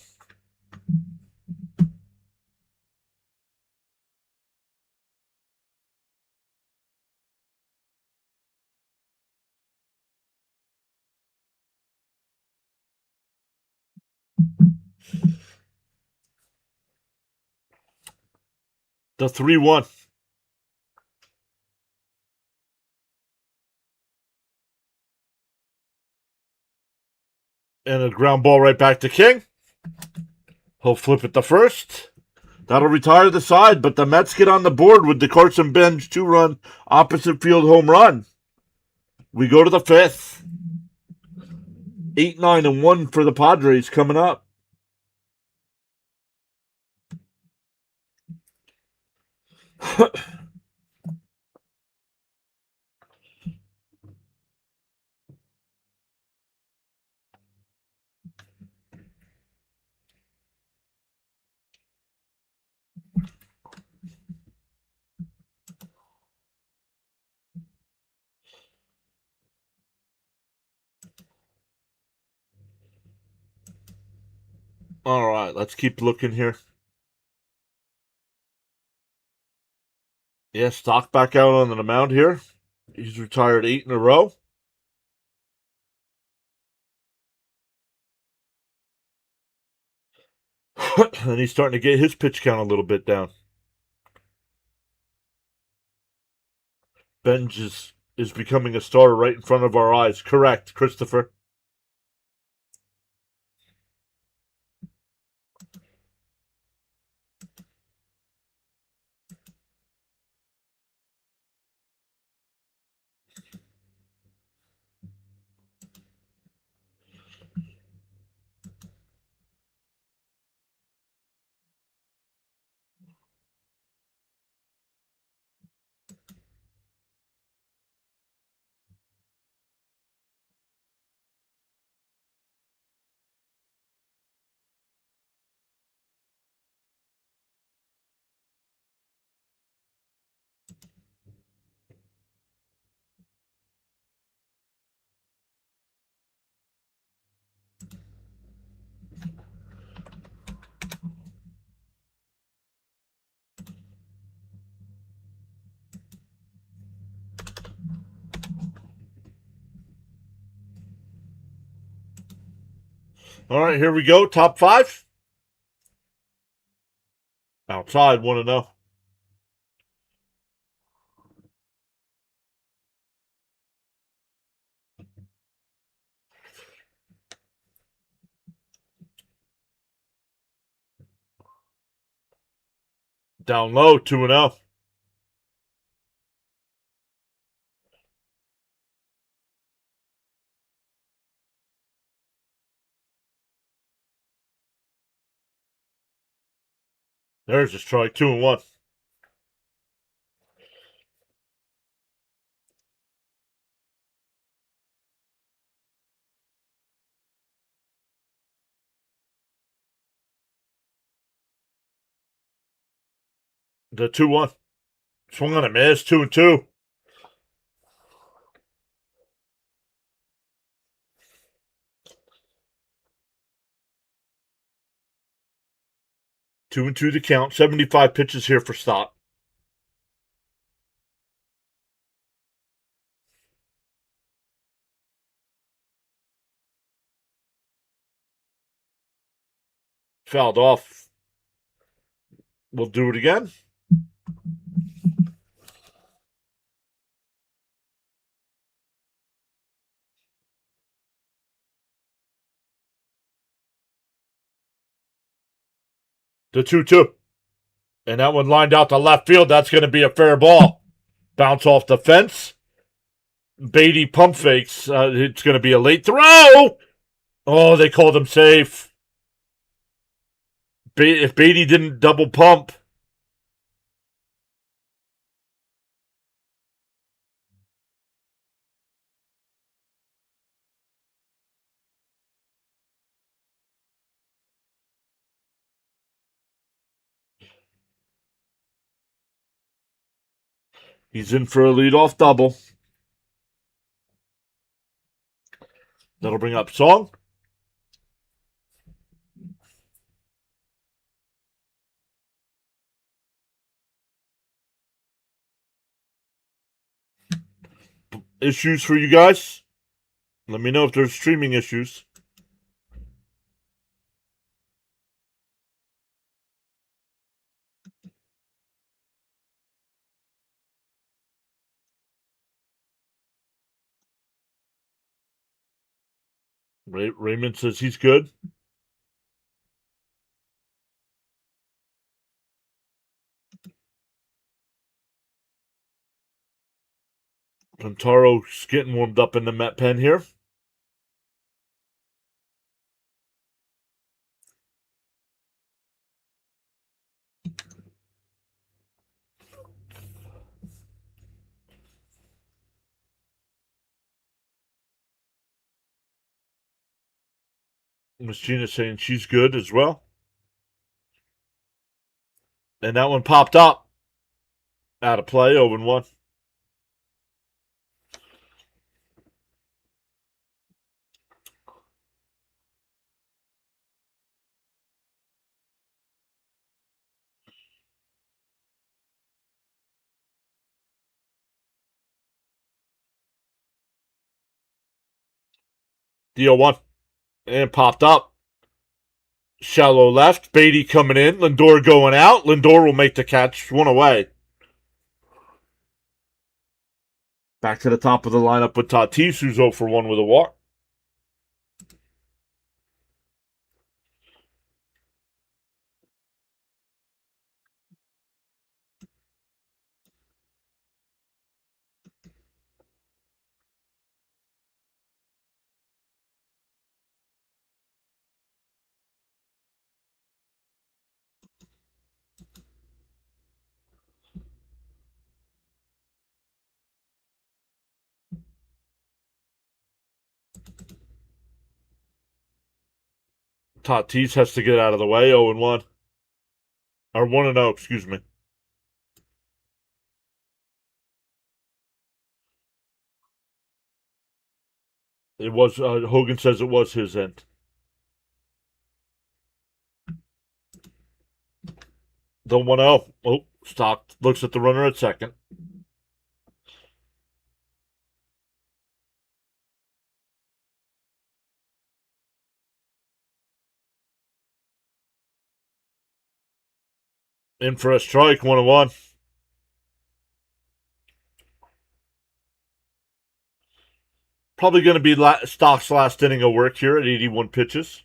The 3-1. And a ground ball right back to King. He'll flip it to first. That'll retire the side, but the Mets get on the board with the Carson Bench 2-run opposite field home run. We go to the fifth. 8-9-1 for the Padres coming up. All right, let's keep looking here. Yeah, Stock back out on the mound here. He's retired 8 in a row. And he's starting to get his pitch count a little bit down. Benj is becoming a star right in front of our eyes. Correct, Christopher. All right, here we go. Top five. Outside, 1-0. Down low, 2-0. There's a strike, 2-1. The 2-1. Swung on a miss, 2-2. 2-2 to count. 75 pitches here for Stott. Fouled off. We'll do it again. The 2-2. And that one lined out to left field. That's going to be a fair ball. Bounce off the fence. Beatty pump fakes. It's going to be a late throw. Oh, they called him safe. If Beatty didn't double pump. He's in for a leadoff double. That'll bring up Song. Issues for you guys? Let me know if there's streaming issues. Raymond says he's good. Pantaro's getting warmed up in the Met pen here. Miss Gina saying she's good as well. And that one popped up. Out of play, 0-1. The 0-1. And popped up. Shallow left. Beatty coming in. Lindor going out. Lindor will make the catch. One away. Back to the top of the lineup with Tatis, who's 0-1 with a walk. Tatis has to get out of the way. 0-1. Or 1-0, excuse me. It was, Hogan says it was his end. The 1-0. Oh, stopped. Looks at the runner at second. In for a strike, 1-1. Probably going to be Stock's last inning of work here at 81 pitches.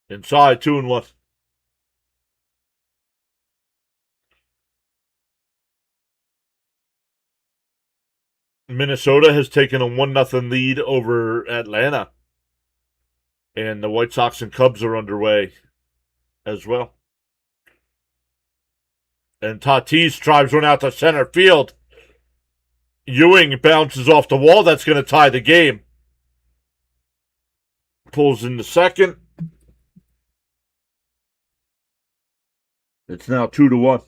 Inside, 2-1. Minnesota has taken a 1-0 lead over Atlanta. And the White Sox and Cubs are underway as well. And Tatis drives one out to center field. Ewing bounces off the wall. That's going to tie the game. Pulls into second. It's now 2-1.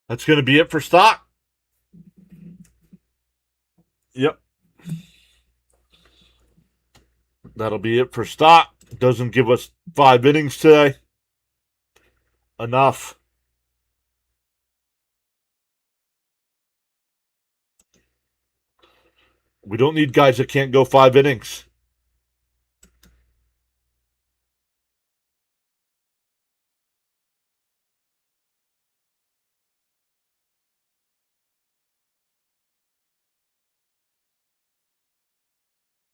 That's going to be it for Stock. Yep. That'll be it for Stock. Doesn't give us 5 innings today. Enough. We don't need guys that can't go 5 innings.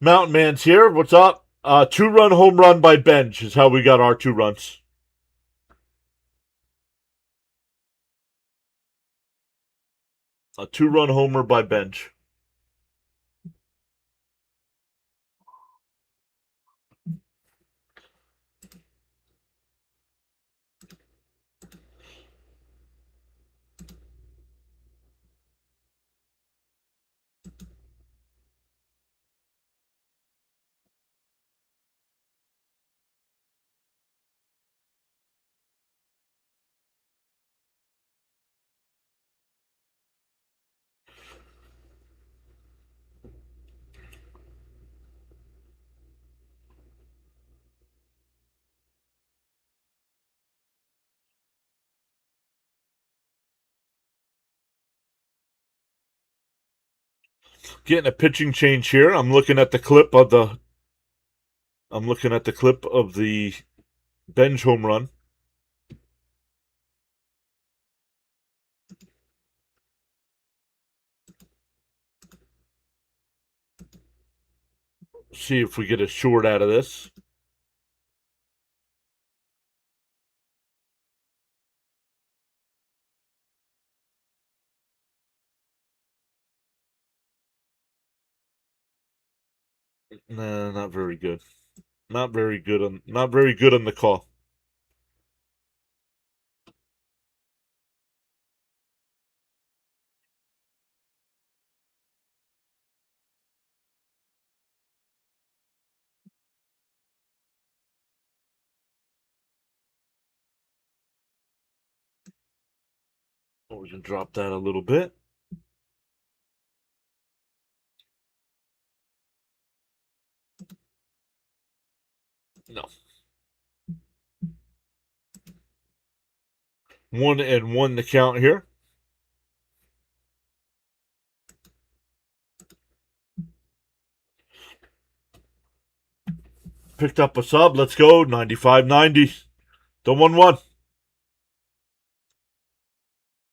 Mountain Man's here. What's up? 2-run home run by Benj is how we got our 2 runs. A 2-run homer by Benj. Getting a pitching change here. I'm looking at the clip of the Benj home run. See if we get a short out of this. Nah, not very good. Not very good on the call. Oh, we can drop that a little bit. No. 1-1 the count here. Picked up a sub. Let's go. 95-90. The 1-1.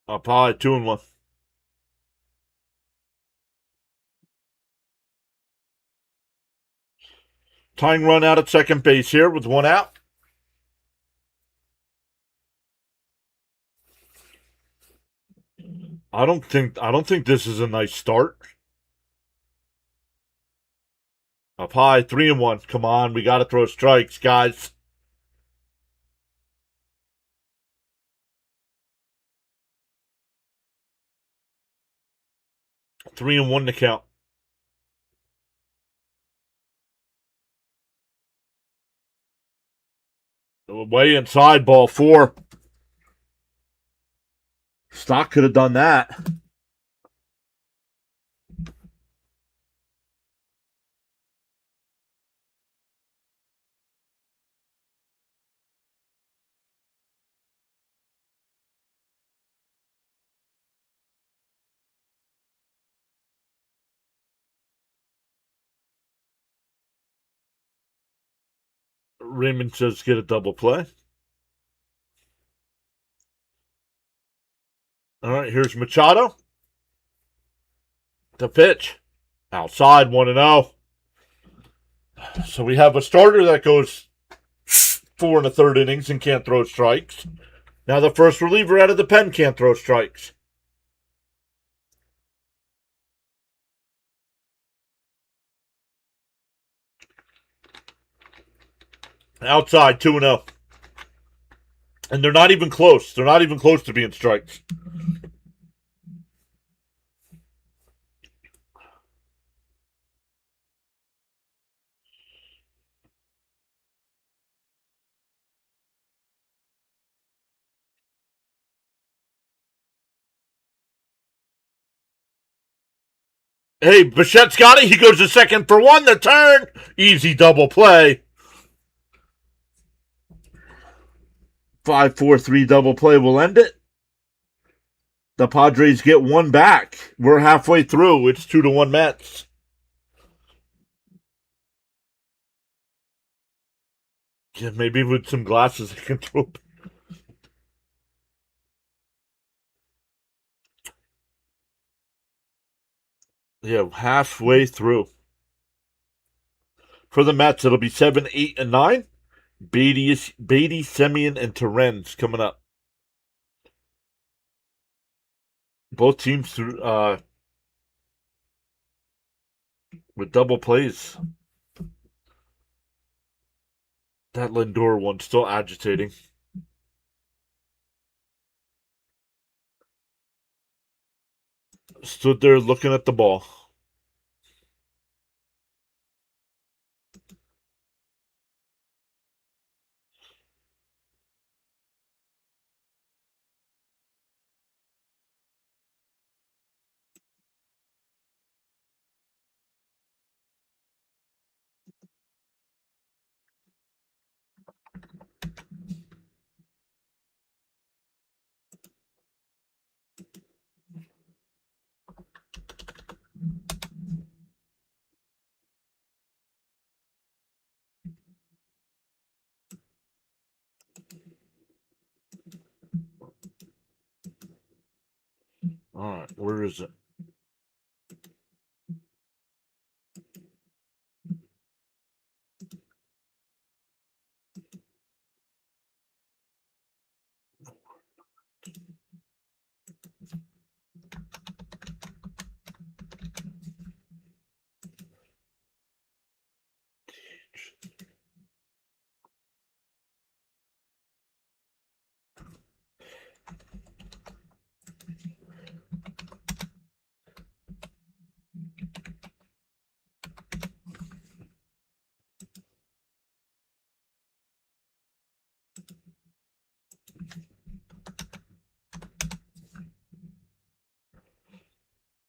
Up high. 2-1. Tying run out at second base here with 1 out. I don't think this is a nice start. Up high, 3-1. Come on, we got to throw strikes, guys. 3-1 to count. Way inside, ball 4. Stock could have done that. Raymond says get a double play. All right, here's Machado. The pitch. Outside, 1-0. So we have a starter that goes 4 1/3 innings and can't throw strikes. Now the first reliever out of the pen can't throw strikes. Outside, 2-0. And they're not even close. They're not even close to being strikes. Hey, Bichette's got it. He goes to second for 1. The turn. Easy double play. 5-4-3 double play will end it. The Padres get 1 back. We're halfway through. It's 2-1 Mets. Yeah, maybe with some glasses I can throw. Yeah, halfway through. For the Mets, it'll be 7, 8, and 9. Beatty, Semien, and Terens coming up. Both teams with double plays. That Lindor one still agitating. Stood there looking at the ball. All right, where is it?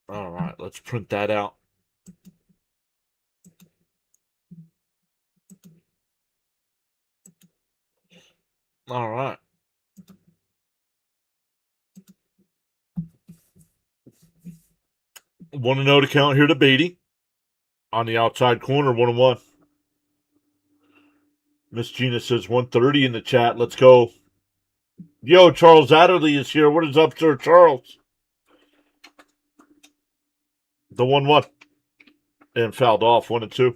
All right, let's print that out. All right. 1-0 to count here to Beatty. On the outside corner, 1-1. Miss Gina says 130 in the chat. Let's go. Yo, Charles Adderley is here. What is up, Sir Charles? The 1-1. And fouled off, 1-2.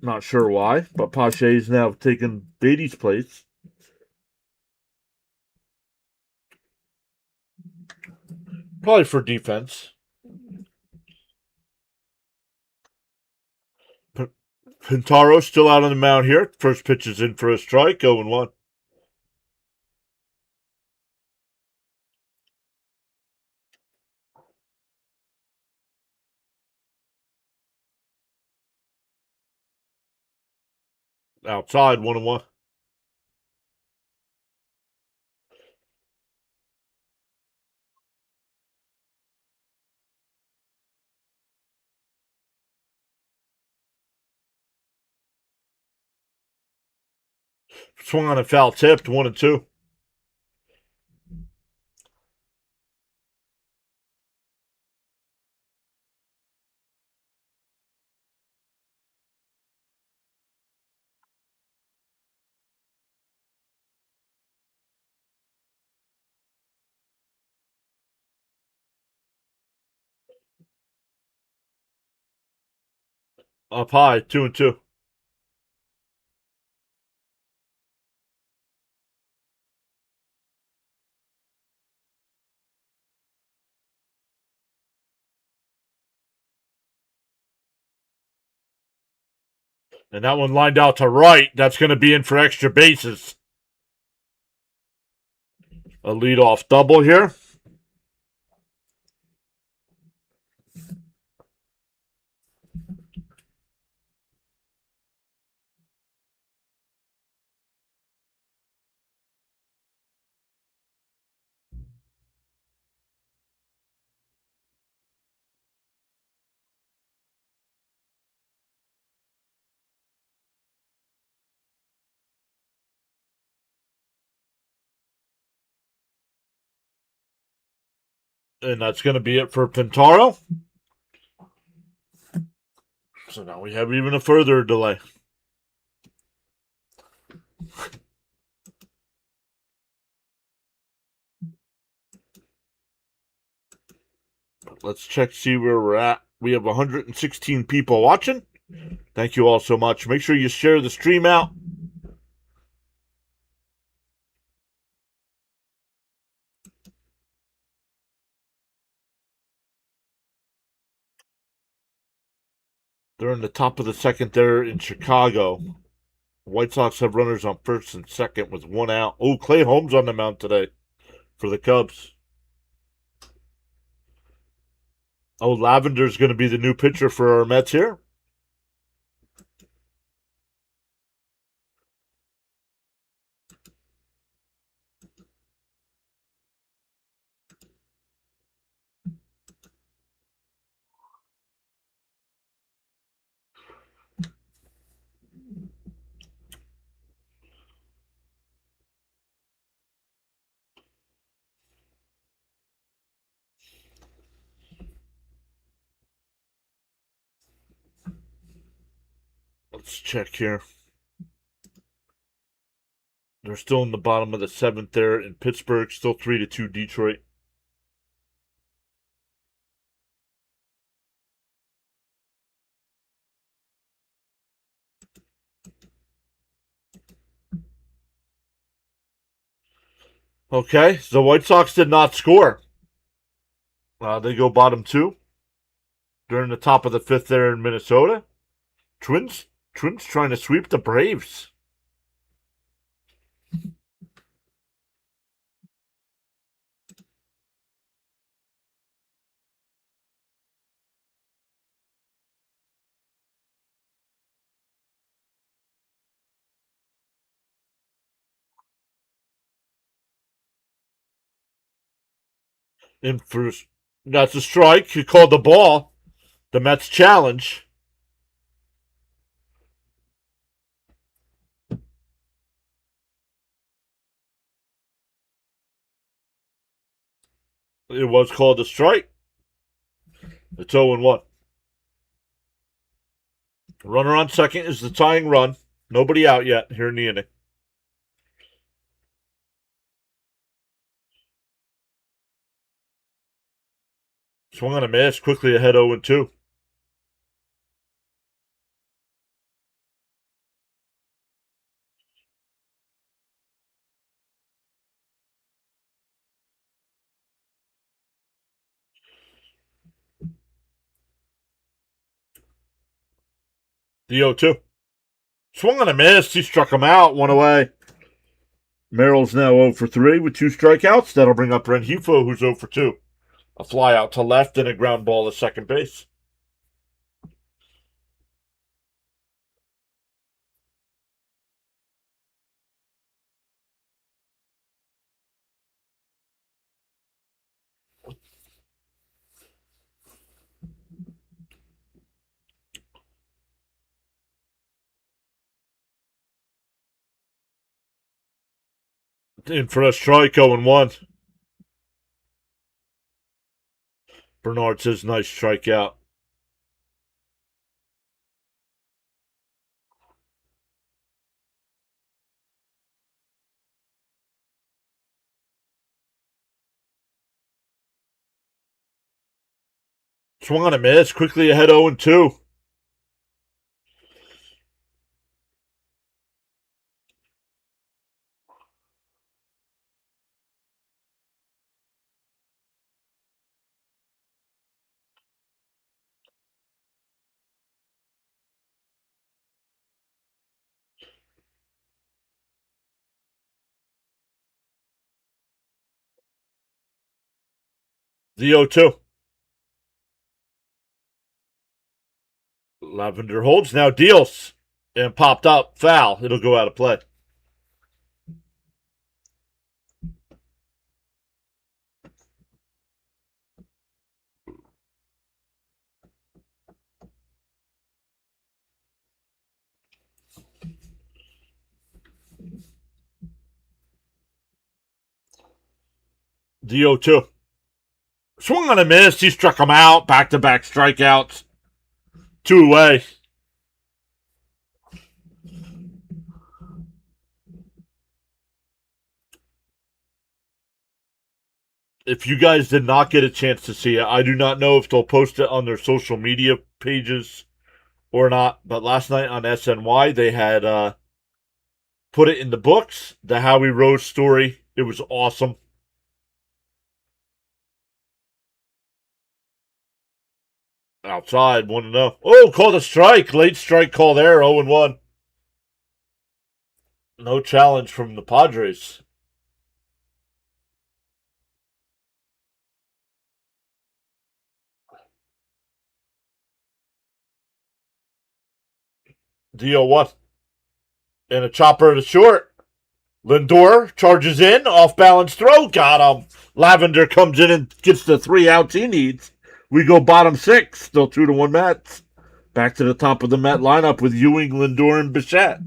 Not sure why, but Pache's now taken Beatty's place. Probably for defense. Pintaro still out on the mound here. First pitch is in for a strike, 0-1. Outside, 1-1. Swung on a foul tipped, 1-2. Up high, 2-2. And that one lined out to right. That's going to be in for extra bases. A leadoff double here. And that's going to be it for Pintaro. So now we have even a further delay. Let's check, see where we're at. We have 116 people watching. Thank you all so much. Make sure you share the stream out. They're in the top of the second there in Chicago. White Sox have runners on first and second with one out. Oh, Clay Holmes on the mound today for the Cubs. Oh, Lavender's going to be the new pitcher for our Mets here. Let's check here. They're still in the bottom of the seventh there in Pittsburgh. Still 3-2 Detroit. Okay, the White Sox did not score. They go bottom two. They're in the top of the fifth there in Minnesota. Twins trying to sweep the Braves. In first, that's a strike. He called the ball. The Mets challenge. It was called a strike. It's 0-1. Runner on second is the tying run. Nobody out yet here in the inning. Swung on a miss, quickly ahead 0-2. The 0-2. Swung on a miss. He struck him out. One away. Merrill's now 0 for 3 with 2 strikeouts. That'll bring up Rengifo, who's 0 for 2. A fly out to left and a ground ball to second base. In for a strike, 0-1. Bernard says nice strikeout. Swung on a miss. Quickly ahead 0-2. The 0-2. Lavender holds, now deals. And popped up. Foul. It'll go out of play. The 0-2. Swung on a miss. He struck him out. Back-to-back strikeouts. 2 away. If you guys did not get a chance to see it, I do not know if they'll post it on their social media pages or not. But last night on SNY, they had put it in the books, the Howie Rose story. It was awesome. Outside, 1-0. Oh, called a strike. Late strike call there, 0-1. No challenge from the Padres. The 0-1. And a chopper to short. Lindor charges in, off balance throw, got him. Lavender comes in and gets the 3 outs he needs. We go bottom 6, still 2-1 Mets. Back to the top of the Met lineup with Ewing, Lindor, and Bichette.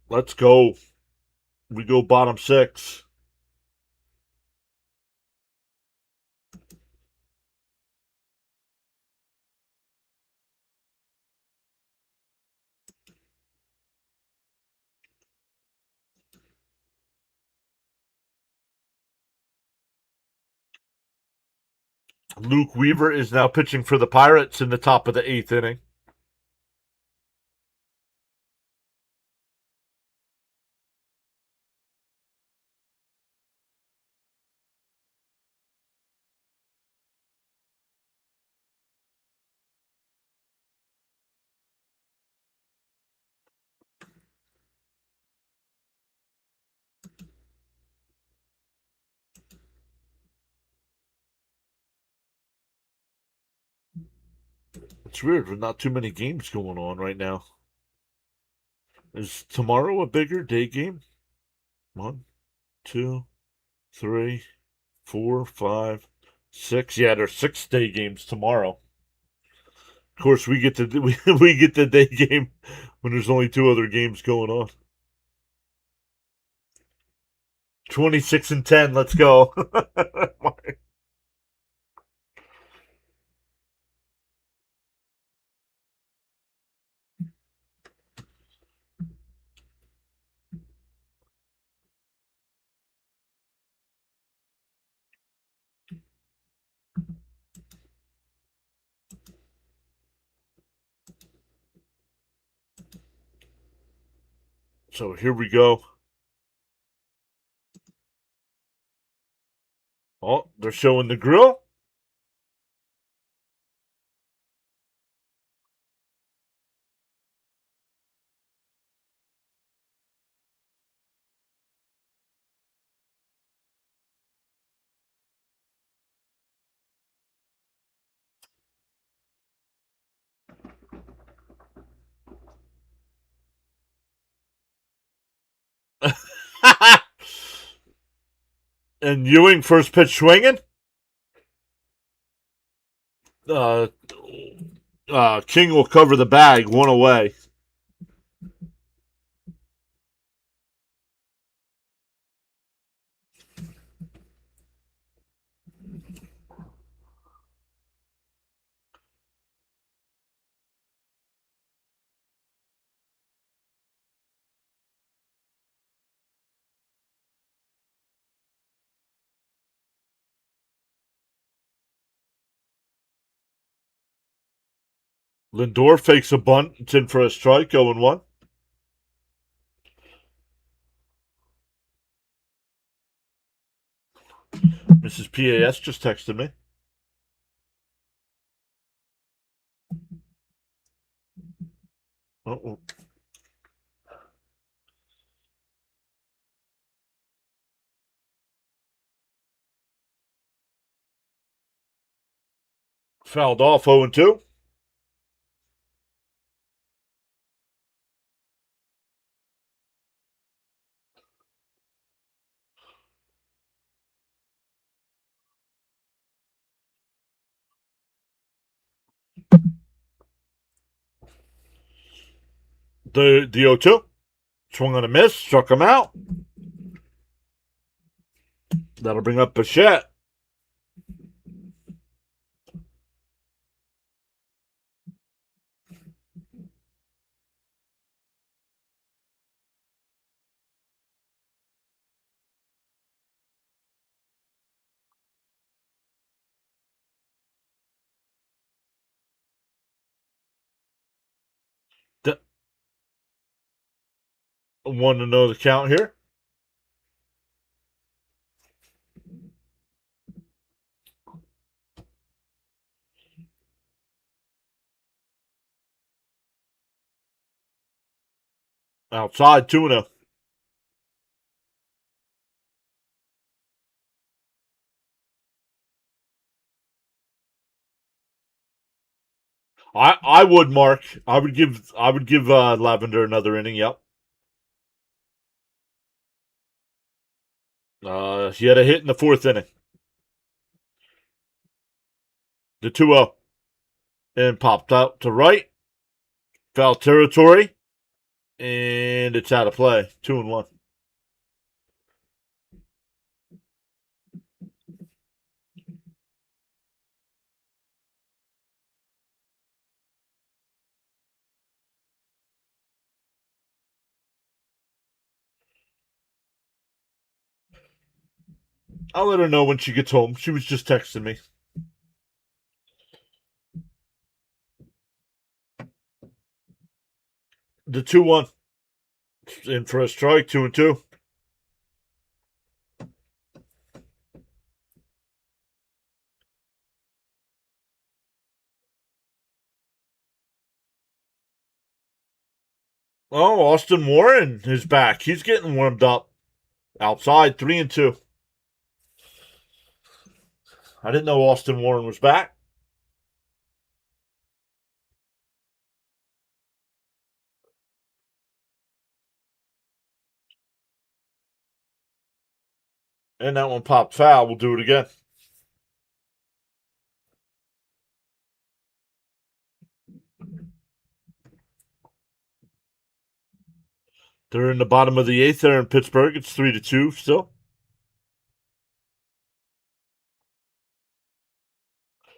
Let's go. We go bottom 6. Luke Weaver is now pitching for the Pirates in the top of the 8th inning. It's weird. There's not too many games going on right now. Is tomorrow a bigger day game? 1, 2, 3, 4, 5, 6. Yeah, there's 6 day games tomorrow. Of course, we get we get the day game when there's only 2 other games going on. 26-10. Let's go. So here we go. Oh, they're showing the grill. And Ewing first pitch swinging. Uh, King will cover the bag, one away. Lindor fakes a bunt. It's in for a strike, 0-1. Mrs. PAS just texted me. Uh-oh. Fouled off, 0-2. The 0-2. Swung on a miss, struck him out. That'll bring up Bichette. Want to know the count here? Outside, 2-0. I would, Mark. I would give Lavender another inning. Yep. He had a hit in the fourth inning. The 2-0. And popped out to right. Foul territory. And it's out of play. 2-1. I'll let her know when she gets home. She was just texting me. The 2-1. In for a strike, 2-2. Oh, Austin Warren is back. He's getting warmed up. Outside, 3-2. I didn't know Austin Warren was back. And that one popped foul. We'll do it again. They're in the bottom of the eighth there in Pittsburgh. It's 3-2 still.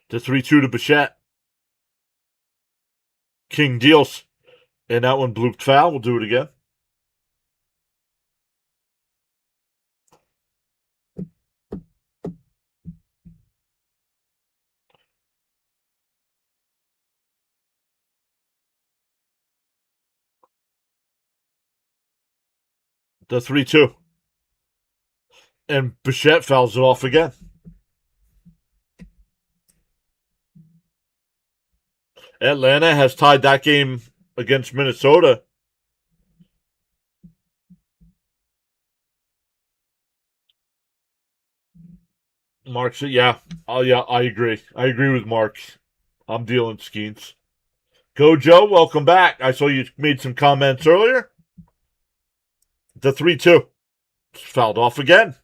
The 3-2 to Bichette. King deals. And that one blooped foul. We'll do it again. The 3-2. And Bichette fouls it off again. Atlanta has tied that game against Minnesota. Mark said, yeah. Oh, yeah, I agree. I agree with Mark. I'm dealing Skeens. Go, Joe. Welcome back. I saw you made some comments earlier. The 3-2. Fouled off again.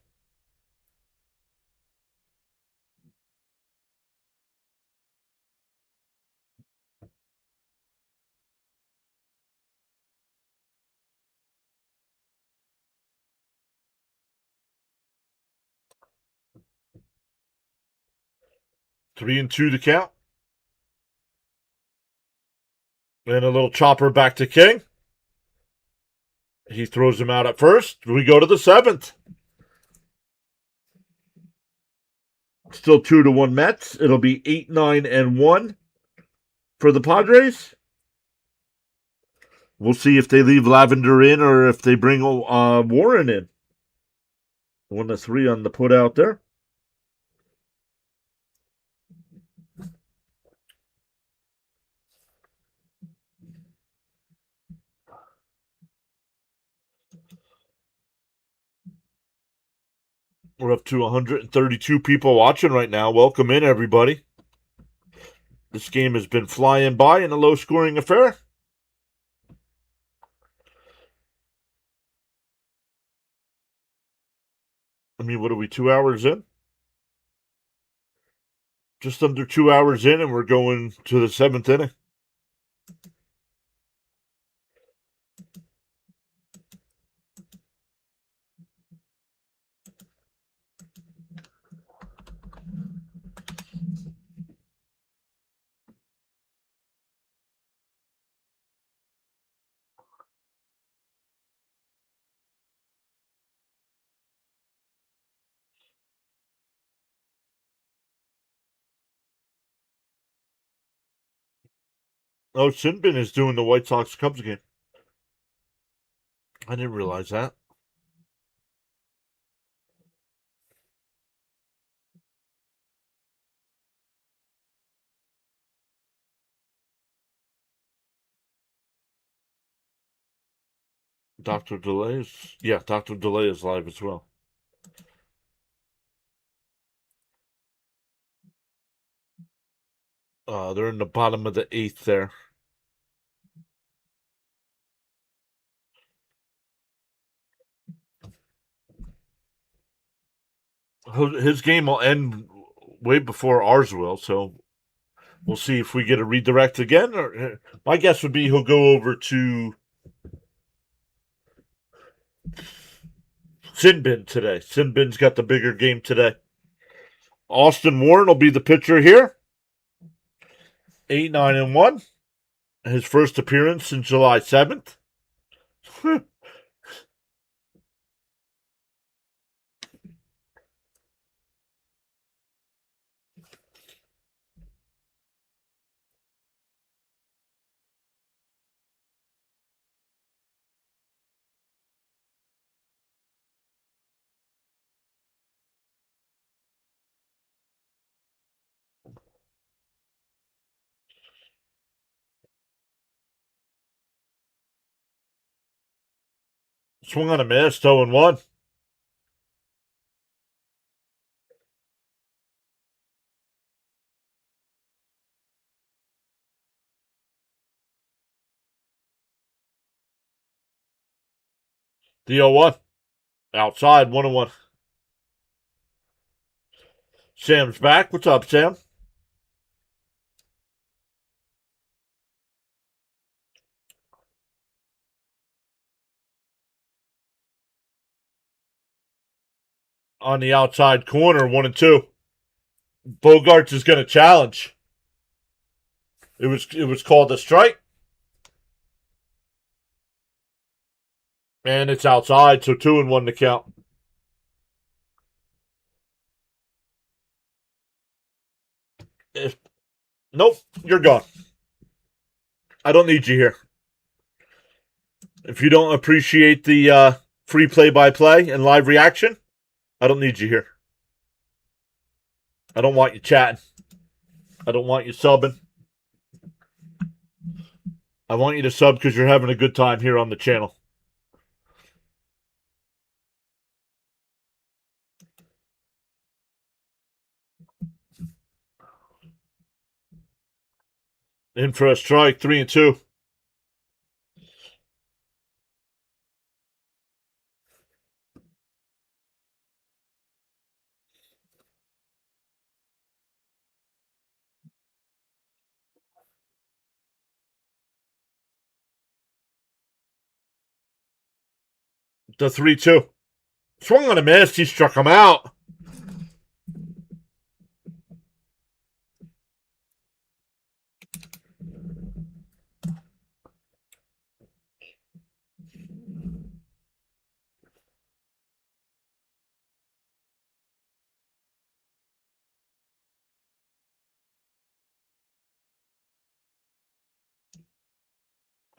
Three and two to count. And a little chopper back to King. He throws him out at first. We go to the seventh. Still 2-1 Mets. It'll be 8-9-1 for the Padres. We'll see if they leave Lavender in or if they bring Warren in. 1-3 on the put out there. We're up to 132 people watching right now. Welcome in, everybody. This game has been flying by in a low-scoring affair. I mean, what are we, 2 hours in? Just under 2 hours in, and we're going to the seventh inning. Oh, Sinbin is doing the White Sox Cubs game. I didn't realize that. Dr. Delay is... Yeah, Dr. Delay is live as well. They're in the bottom of the eighth there. His game will end way before ours will, so we'll see if we get a redirect again. Or my guess would be he'll go over to Sinbin today. Sinbin's got the bigger game today. Austin Warren will be the pitcher here. 8-9-1. His first appearance since July 7th. Swung on a miss, 0-1. The 0-1. Outside, 1-1. Sam's back. What's up, Sam? On the outside corner, 1-2. Bogarts is going to challenge. It was called a strike. And it's outside, so 2-1 to count. Nope, you're gone. I don't need you here. If you don't appreciate the free play-by-play and live reaction, I don't need you here. I don't want you chatting. I don't want you subbing. I want you to sub because you're having a good time here on the channel. In for a strike, 3-2. The 3-2. Swung on a miss. He struck him out.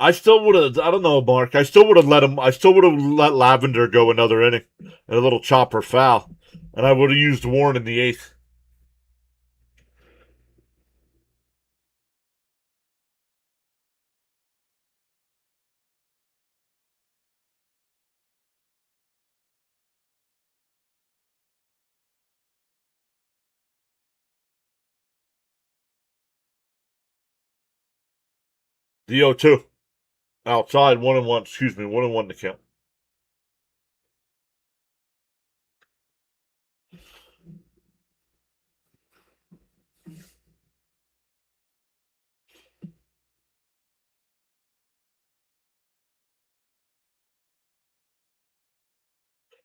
I still would have, I don't know, Mark. I still would have let Lavender go another inning. And a little chopper foul. And I would have used Warren in the 8th. The 0-2. Outside, 1-1. Excuse me, 1-1 to count.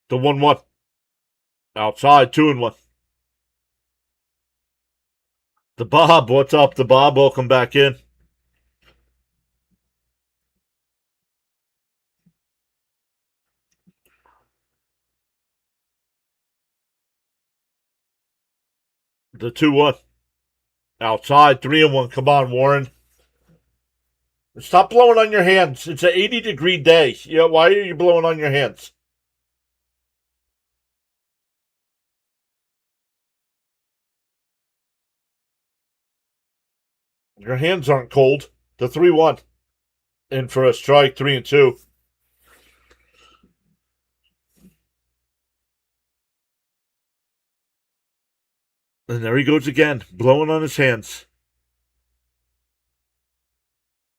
The 1-1. Outside, 2-1. The Bob, what's up? The Bob, welcome back in. The 2-1. Outside, 3-1. Come on, Warren. Stop blowing on your hands. It's an 80-degree day. Why are you blowing on your hands? Your hands aren't cold. The 3-1. In for a strike, 3-2. And there he goes again, blowing on his hands.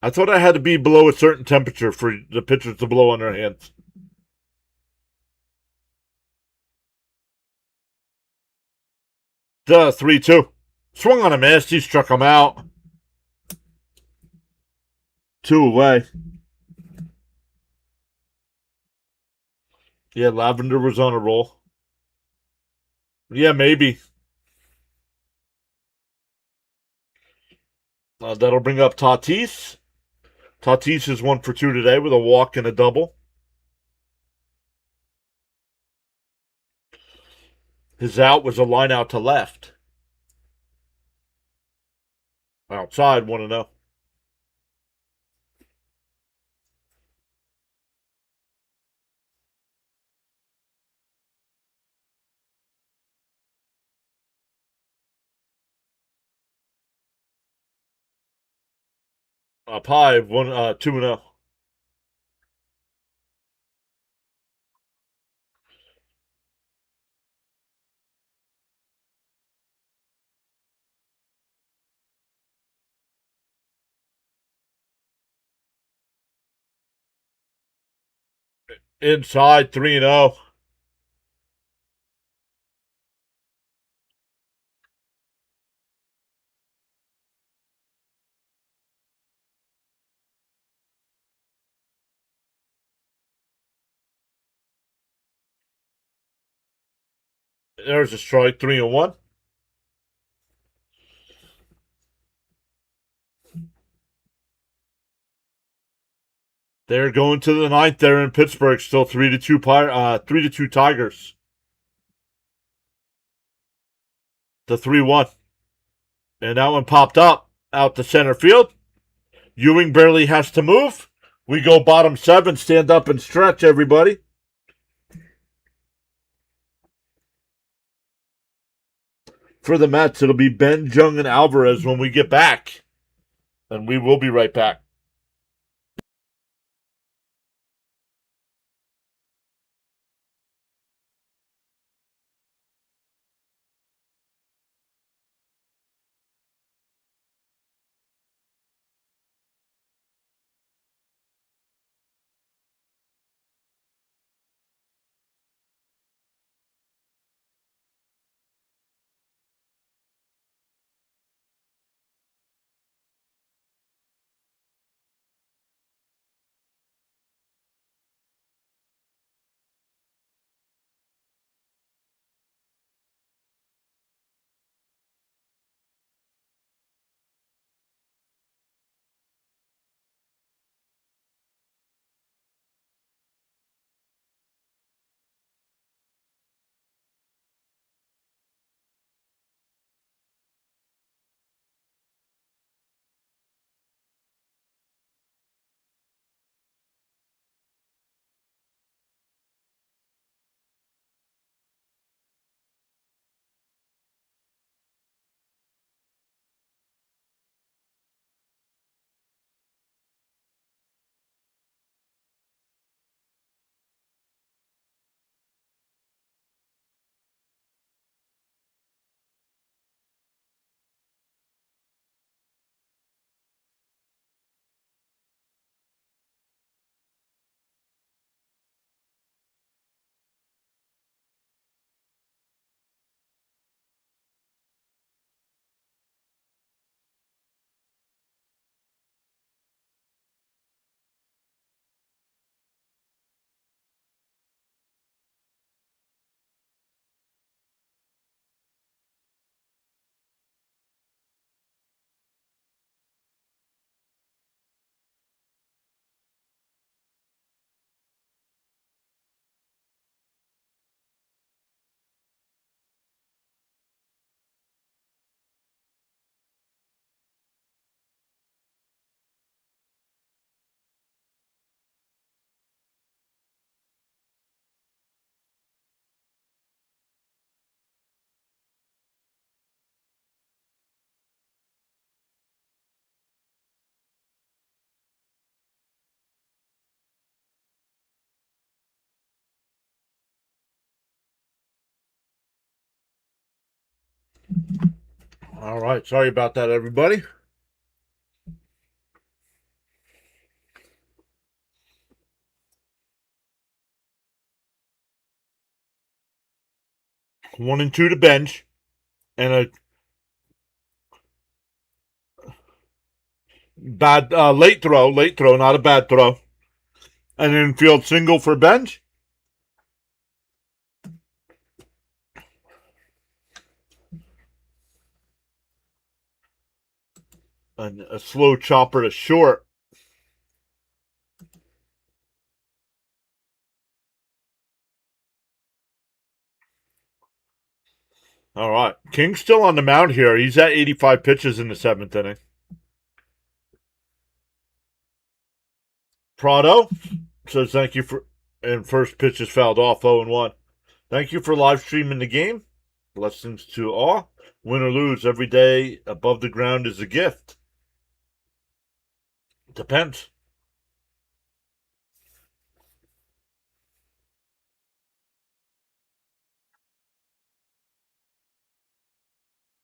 I thought I had to be below a certain temperature for the pitchers to blow on their hands. The 3-2. Swung on a miss. He struck him out. 2 away. Yeah, Lavender was on a roll. Yeah, maybe. That'll bring up Tatis. Tatis is 1 for 2 today with a walk and a double. His out was a line out to left. Outside, 1-0. Up high, 2-0. Inside, 3-0. There's a strike, 3-1. They're going to the 9th there in Pittsburgh. Still 3-2 3-2 Tigers. The 3-1. And that one popped up out to center field. Ewing barely has to move. We go bottom 7. Stand up and stretch, everybody. For the Mets, it'll be Ben, Jung, and Alvarez when we get back. And we will be right back. All right. Sorry about that, everybody. One and two to bench, and a bad late throw, not a bad throw. An infield single for bench. And a slow chopper to short. All right. King's still on the mound here. He's at 85 pitches in the seventh inning. Prado says thank you for, and first pitch is fouled off 0-1. Thank you for live streaming the game. Blessings to all. Win or lose, every day above the ground is a gift. Depends.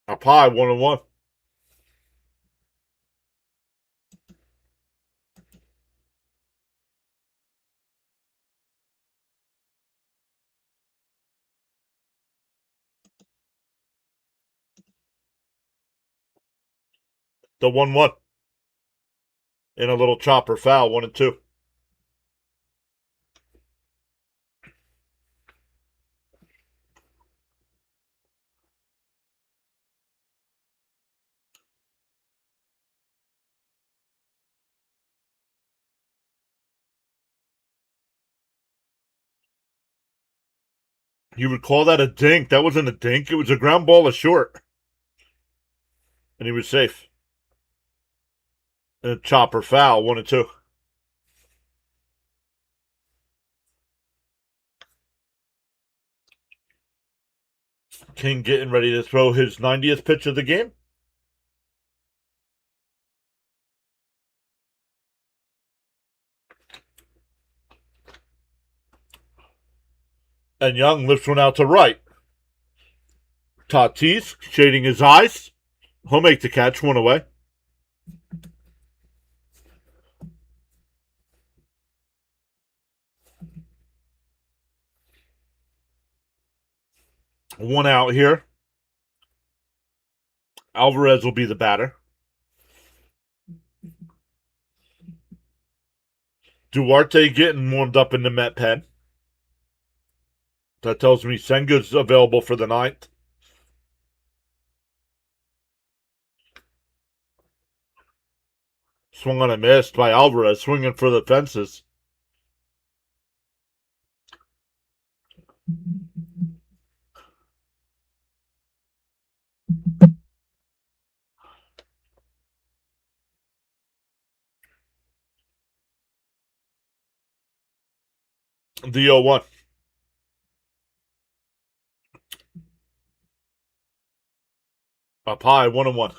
A pie 1-1. The 1-1. In a little chopper foul 1-2. You would call that a dink. That wasn't a dink. It was a ground ball a short. And he was safe. And a chopper foul 1-2. King getting ready to throw his 90th pitch of the game. And Young lifts one out to right. Tatis shading his eyes. He'll make the catch, one away. One out here. Alvarez will be the batter. Duarte getting warmed up in the Met pen. That tells me Senga's available for the ninth. Swung on a miss by Alvarez, swinging for the fences. The 0-1. Up high, 1-1.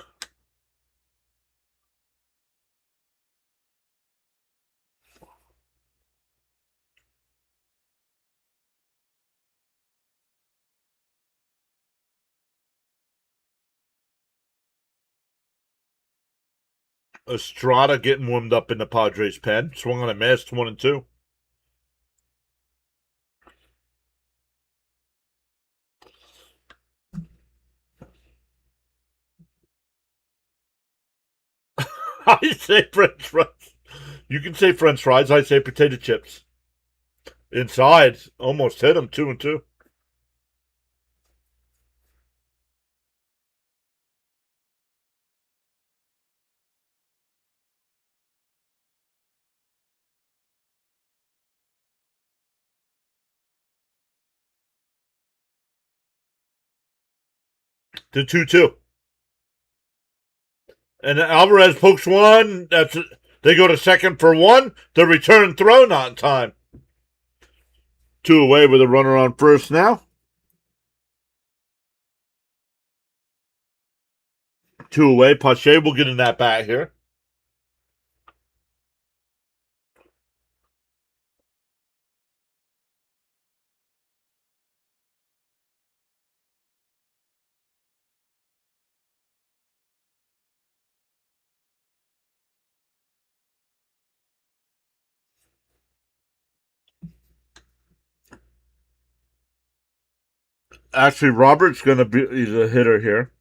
Estrada getting warmed up in the Padres pen. Swung on a miss, 1-2. I say French fries. You can say French fries. I say potato chips. Inside, almost hit him, 2-2. To 2-2. And Alvarez pokes one. They go to second for one. The return throw not in time. Two away with a runner on first now. Two away. Pache will get in that bat here. Actually, Robert's going to be he's a hitter here.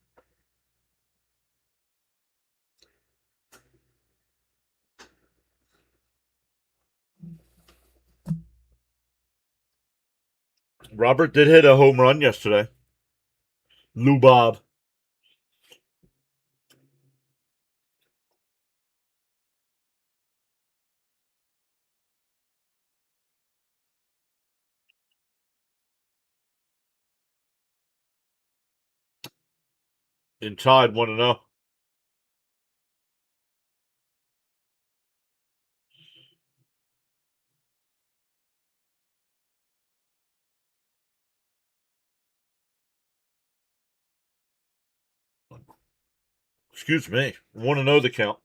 Robert did hit a home run yesterday. Lou Bob. Inside 1-0. Excuse me. 1-0 the count.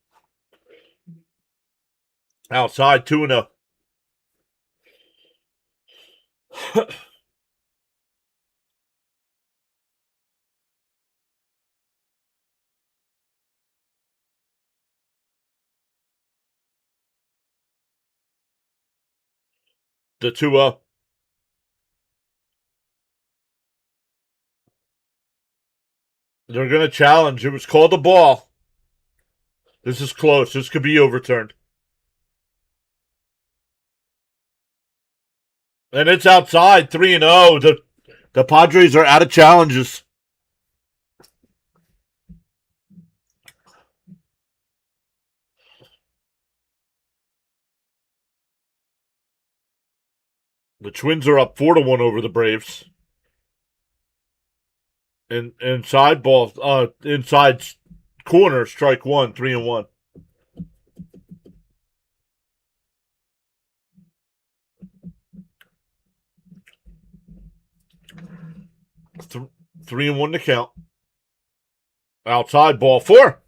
Outside 2-0. The 2-0. They're going to challenge. It was called a ball. This is close. This could be overturned. And it's outside 3-0. The Padres are out of challenges. The Twins are up 4-1 over the Braves. And inside ball, inside corner, strike one, 3-1. Th- 3-1 to count. Outside ball 4.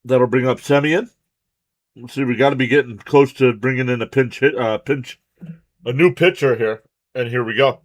That'll bring up Semien. Let's see, we got to be getting close to bringing in a a new pitcher here. And here we go.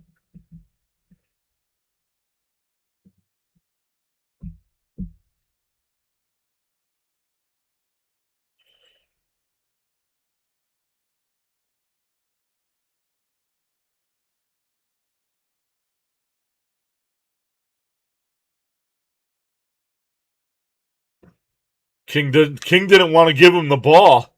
King didn't want to give him the ball.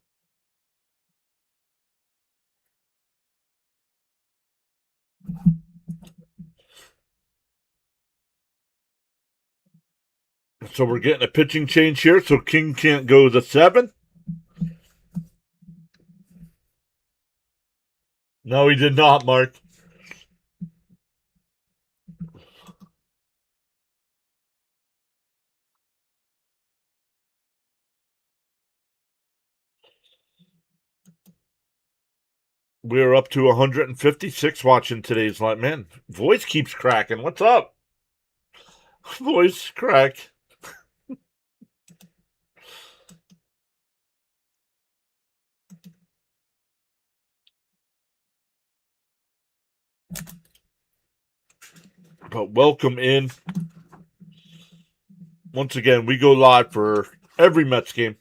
So we're getting a pitching change here, so King can't go to 7. No, he did not, Mark. We're up to 156 watching today's live. Man, voice keeps cracking. What's up? Voice crack. But welcome in. Once again, we go live for every Mets game.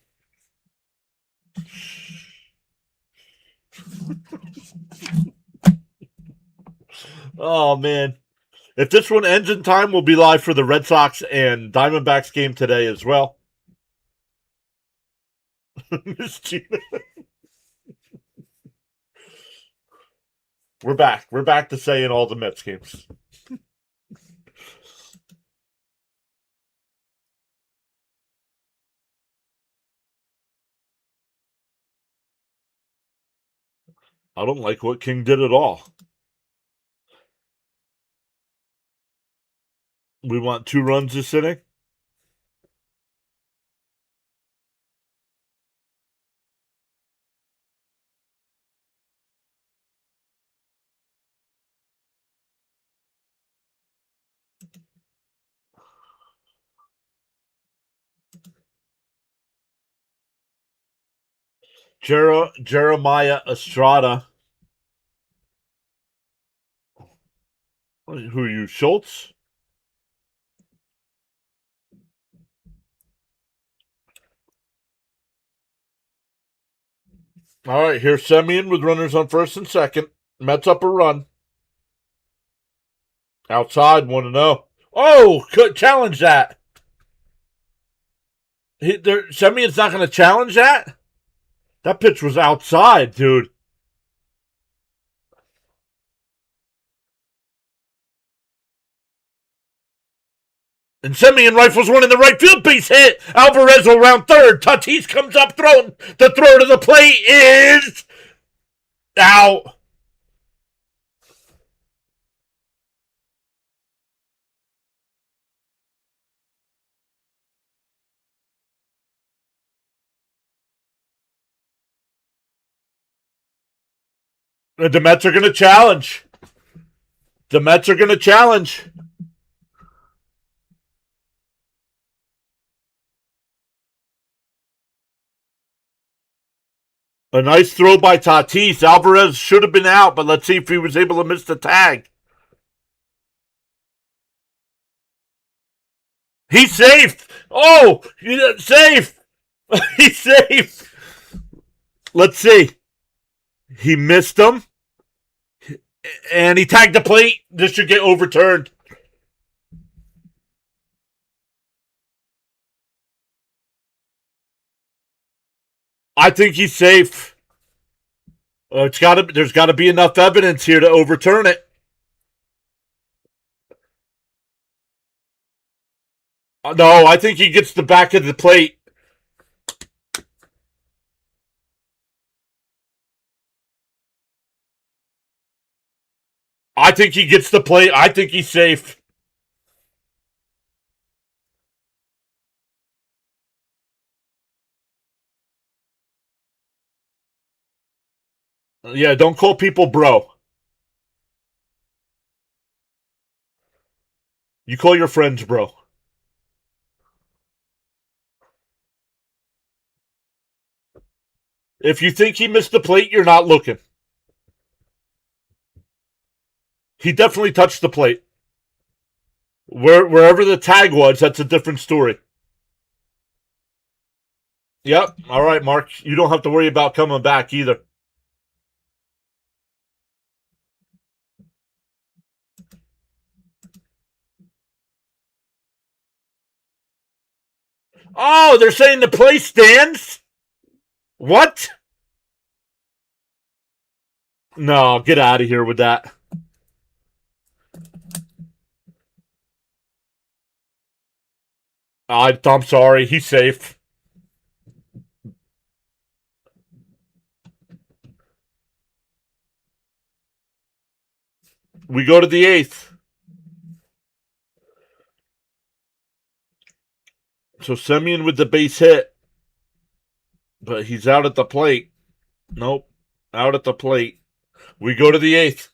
Oh, man. If this one ends in time, we'll be live for the Red Sox and Diamondbacks game today as well. Miss Gina. We're back. We're back to saying all the Mets games. I don't like what King did at all. We want 2 runs this inning. Jeremiah Estrada. Who are you, Schultz? All right, here's Semien with runners on first and second. Mets up a run. Outside, 1-0. Oh, could challenge that. Semion's not going to challenge that? That pitch was outside, dude. And Semyon rifles one in the right field, base hit. Alvarez will round third. Tatis comes up throwing. The throw to the plate is out. The Mets are going to challenge. The Mets are going to challenge. A nice throw by Tatis. Alvarez should have been out, but let's see if he was able to miss the tag. He's safe. Oh, he's safe. He's safe. Let's see. He missed him. And he tagged the plate. This should get overturned. I think he's safe. There's got to be enough evidence here to overturn it. No, I think he gets the back of the plate. I think he gets the plate. I think he's safe. Yeah, don't call people bro. You call your friends bro. If you think he missed the plate, you're not looking. He definitely touched the plate. Wherever the tag was, that's a different story. Yep. All right, Mark. You don't have to worry about coming back either. Oh, they're saying the play stands? What? No, get out of here with that. I'm sorry. He's safe. We go to the eighth. So Semyon with the base hit. But he's out at the plate. Nope. Out at the plate. We go to the eighth.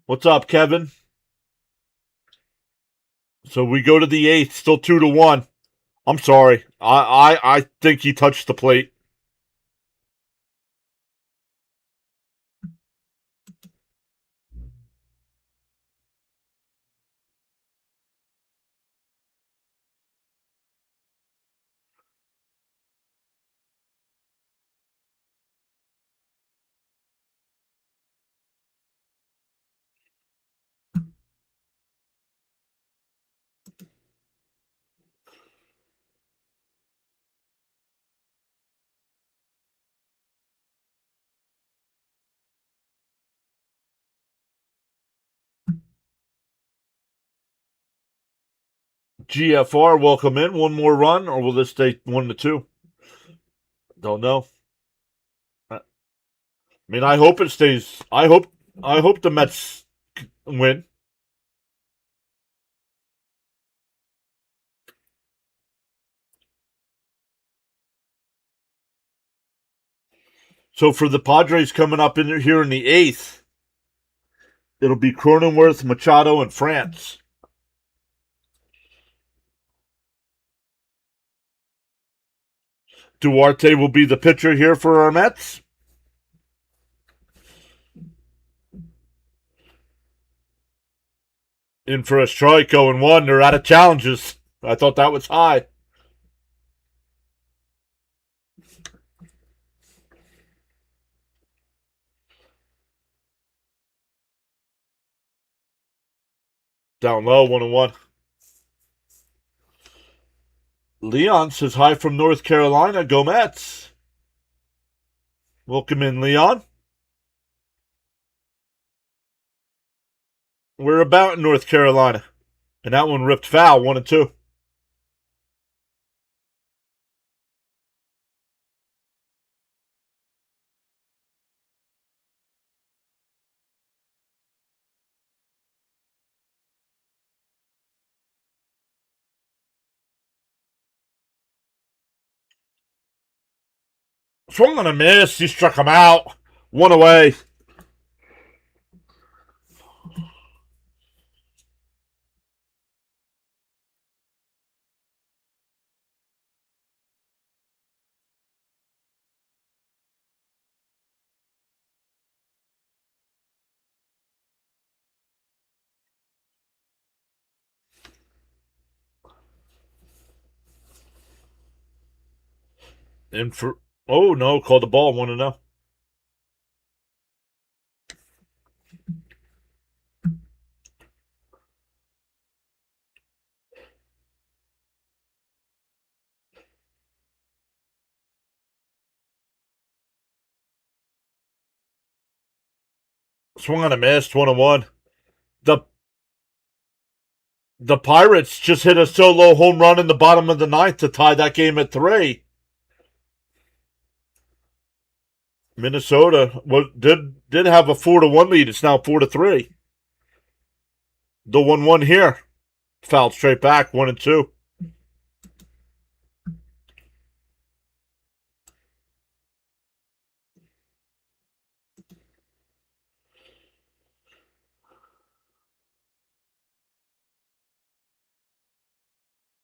What's up, Kevin? So we go to the eighth, still 2-1. I'm sorry. I think he touched the plate. GFR, welcome in. One more run, or will this stay 1-2? Don't know. I mean, I hope it stays. I hope the Mets win. So for the Padres coming up in here in the eighth, it'll be Cronenworth, Machado, and France. Duarte will be the pitcher here for our Mets. In for a strike, 0-1. They're out of challenges. I thought that was high. Down low, 1-1. Leon says hi from North Carolina. Go Mets. Welcome in, Leon. We're about in North Carolina. And that one ripped foul, 1-2. Swung on a miss. He struck him out. One away. In for. Oh, no. Called the ball. 1-0. Swung on a miss. 1-1. The Pirates just hit a solo home run in the bottom of the ninth to tie that game at 3. Minnesota did have a 4-1 lead. It's now 4-3. The 1-1 here. Fouled straight back, 1-2.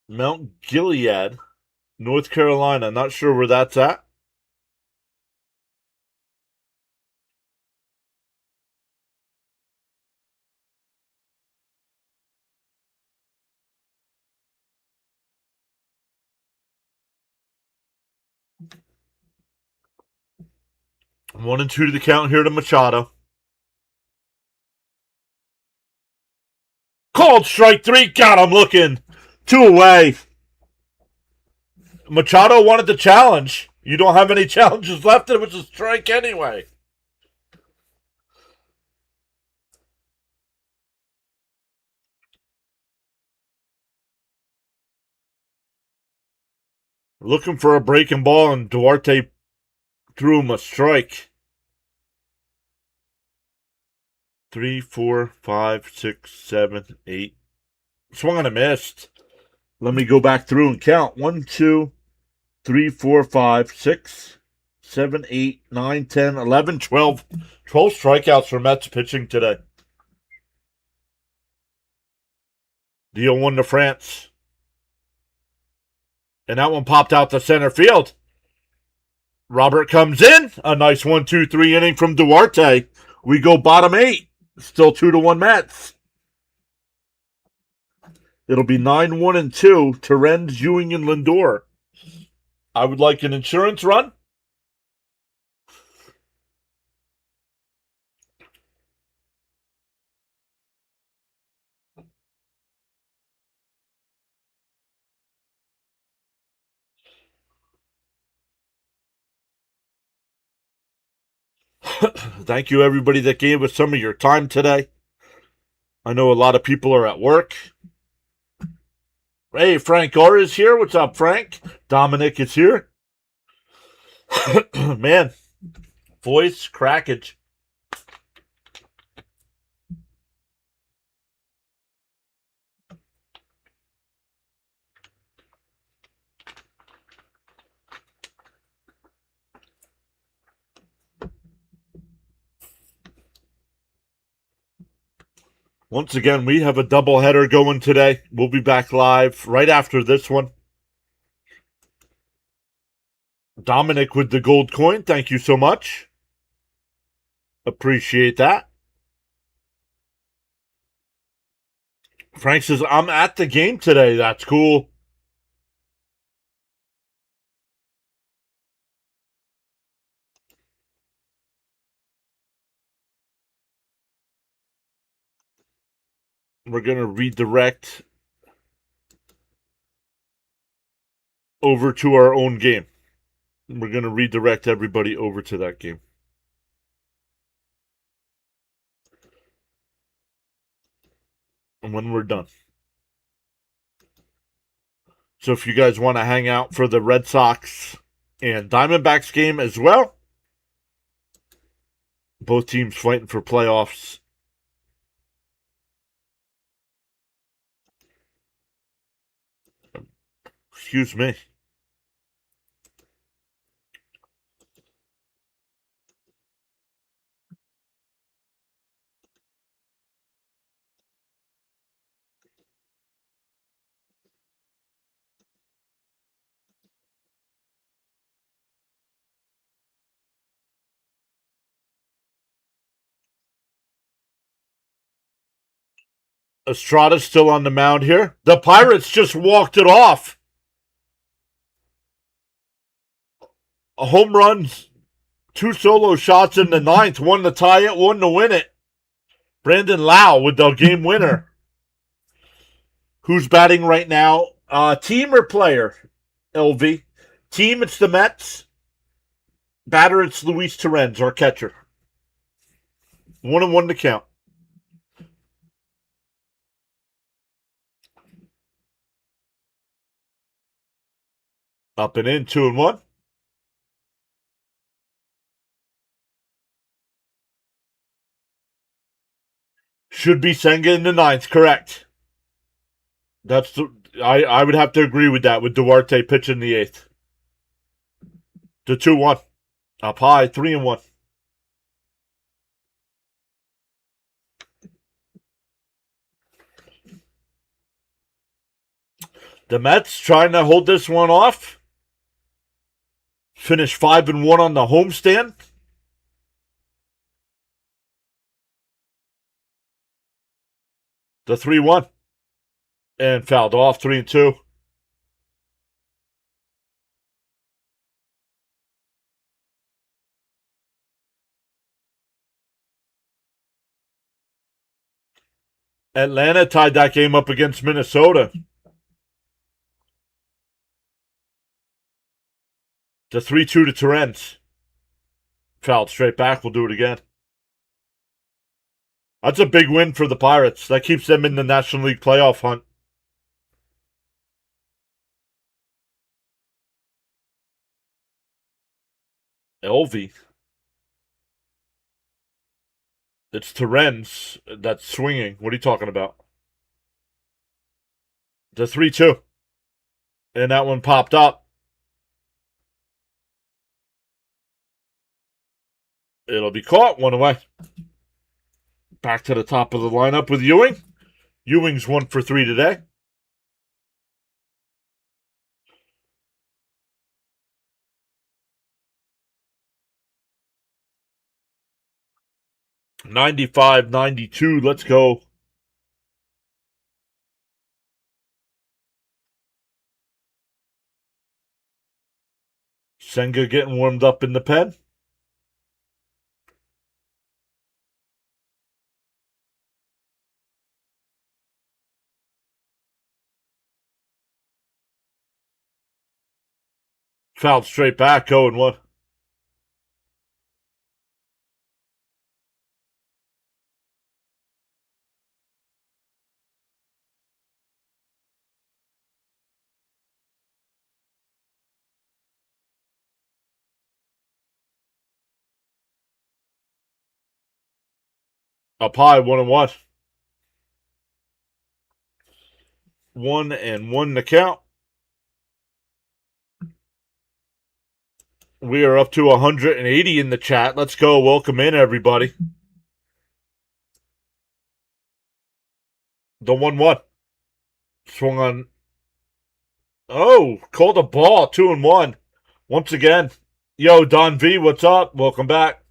Mount Gilead, North Carolina. Not sure where that's at. One and two to the count here to Machado. Called strike 3. Got him looking. 2 away. Machado wanted the challenge. You don't have any challenges left. It was a strike anyway. Looking for a breaking ball, and Duarte threw him a strike. 3, 4, 5, 6, 7, 8. Swung and a missed. Let me go back through and count. 1, 2, 3, 4, 5, 6, 7, 8, 9, 10, 11, 12. 12 strikeouts for Mets pitching today. The 0-1 to France. And that one popped out to center field. Robert comes in. A nice 1-2-3 inning from Duarte. We go bottom 8. Still 2-1 Mets. It'll be 9-1-2. Terrens, Ewing, and Lindor. I would like an insurance run. Thank you, everybody that gave us some of your time today. I know a lot of people are at work. Hey, Frank R is here. What's up, Frank? Dominic is here. Man, voice crackage. Once again, we have a doubleheader going today. We'll be back live right after this one. Dominic with the gold coin. Thank you so much. Appreciate that. Frank says, I'm at the game today. That's cool. We're going to redirect over to our own game. We're going to redirect everybody over to that game. And when we're done. So if you guys want to hang out for the Red Sox and Diamondbacks game as well, both teams fighting for playoffs. Excuse me. Estrada's still on the mound here. The Pirates just walked it off. A home runs, 2 solo shots in the ninth, one to tie it, one to win it. Brandon Lau with the game winner. Who's batting right now? Team or player? LV. Team, it's the Mets. Batter, it's Luis Torrens, our catcher. 1-1 to count. Up and in, 2-1. Should be Senga in the ninth, correct. I would have to agree with that, with Duarte pitching the eighth. The 2-1. Up high, 3-1. The Mets trying to hold this one off. Finish 5-1 on the homestand. The 3-1. And fouled off, 3-2. Atlanta tied that game up against Minnesota. The 3-2 to Torrens. Fouled straight back. We'll do it again. That's a big win for the Pirates. That keeps them in the National League playoff hunt. LV. It's Torrens that's swinging. What are you talking about? The 3-2. And that one popped up. It'll be caught. 1 away. Back to the top of the lineup with Ewing. Ewing's 1 for 3 today. $95-92. Let's go. Senga getting warmed up in the pen. Fouled straight back, 0-1. Up high, 1-1. 1-1 to count. We are up to 180 in the chat. Let's go. Welcome in, everybody. The 1-1. Swung on. Oh, called a ball. 2-1. Once again. Yo, Don V, what's up? Welcome back.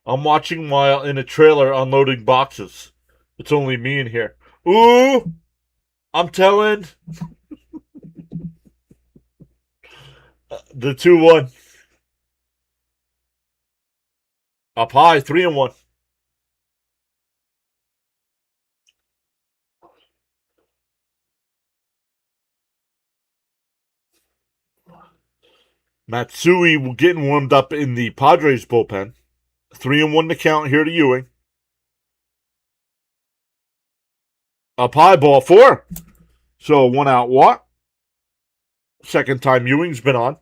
I'm watching while in a trailer unloading boxes. It's only me in here. Ooh, I'm telling the 2-1 up high, 3-1. Matsui getting warmed up in the Padres bullpen. 3-1 to count here to Ewing. Up high, ball 4. So 1 out walk. Second time Ewing's been on.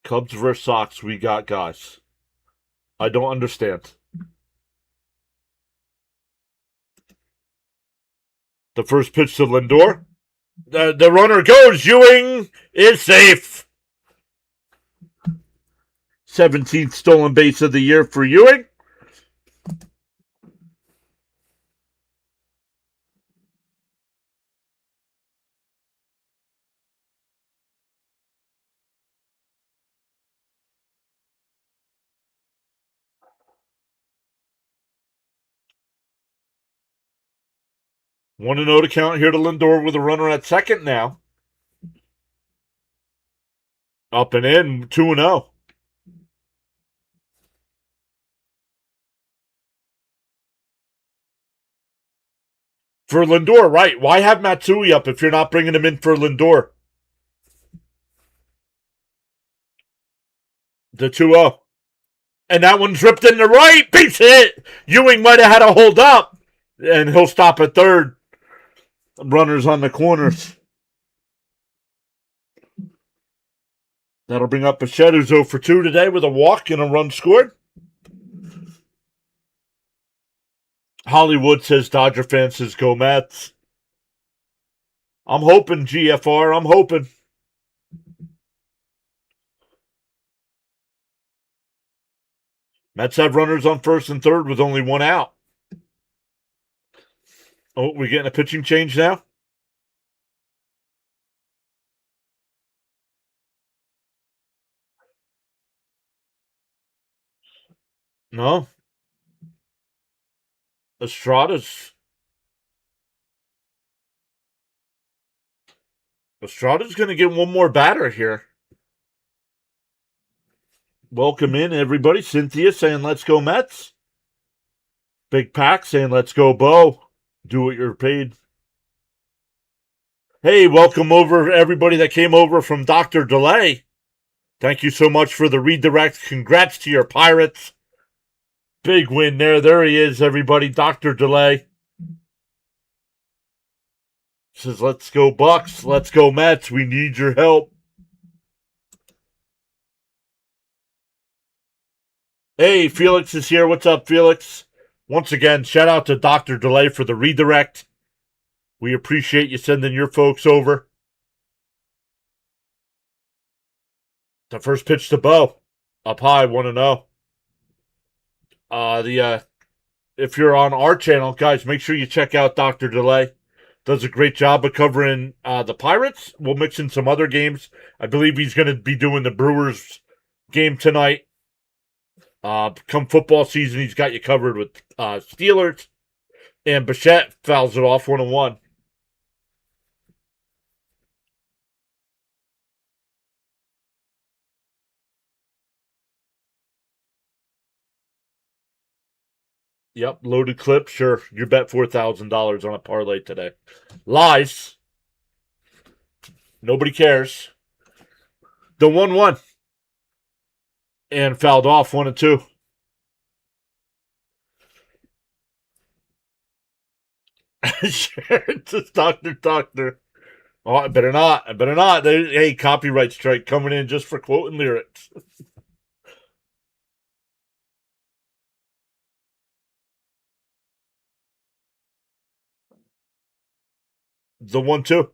Cubs versus Sox, we got guys. I don't understand. The first pitch to Lindor. The runner goes. Ewing is safe. 17th stolen base of the year for Ewing. One to 0 to count here to Lindor with a runner at second now. Up and in, 2-0. For Lindor, right. Why have Matsui up if you're not bringing him in for Lindor? The 2-0. And that one's ripped in the right. Base hit. Ewing might have had a hold up. And he'll stop at third. Runners on the corners. That'll bring up Bichette, who's 0 for 2 today with a walk and a run scored. Hollywood says Dodger fan says go Mets. I'm hoping, GFR. I'm hoping. Mets have runners on first and third with only 1 out. Oh, we're getting a pitching change now? No. Estrada's going to get one more batter here. Welcome in, everybody. Cynthia saying, let's go Mets. Big Pack saying, let's go Bo. Do what you're paid. Hey, welcome over everybody that came over from Dr. Delay. Thank you so much for the redirect. Congrats to your Pirates. Big win there. There he is, everybody. Dr. Delay says, let's go Bucks. Let's go Mets. We need your help. Hey, Felix is here. What's up, Felix? Once again, shout out to Dr. Delay for the redirect. We appreciate you sending your folks over. The first pitch to Bo. Up high, 1-0. If you're on our channel, guys, make sure you check out Dr. Delay. Does a great job of covering the Pirates. We'll mix in some other games. I believe he's going to be doing the Brewers game tonight. Come football season, he's got you covered with Steelers. And Bichette fouls it off 1-1. Yep, loaded clip. Sure, you bet $4,000 on a parlay today. Lies. Nobody cares. The 1-1. And fouled off 1-2. Sure, just Doctor. Oh, I better not. Hey, copyright strike coming in just for quoting lyrics. The 1-2.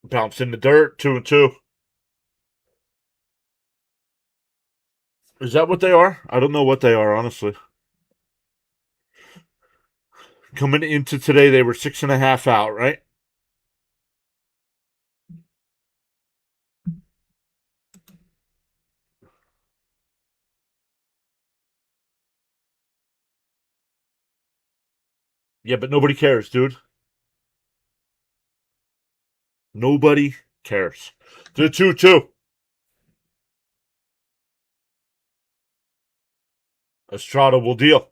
Bounce in the dirt, 2-2. Is that what they are? I don't know what they are, honestly. Coming into today, they were 6.5 out, right? Yeah, but nobody cares, dude. Nobody cares. The 2-2. Estrada will deal.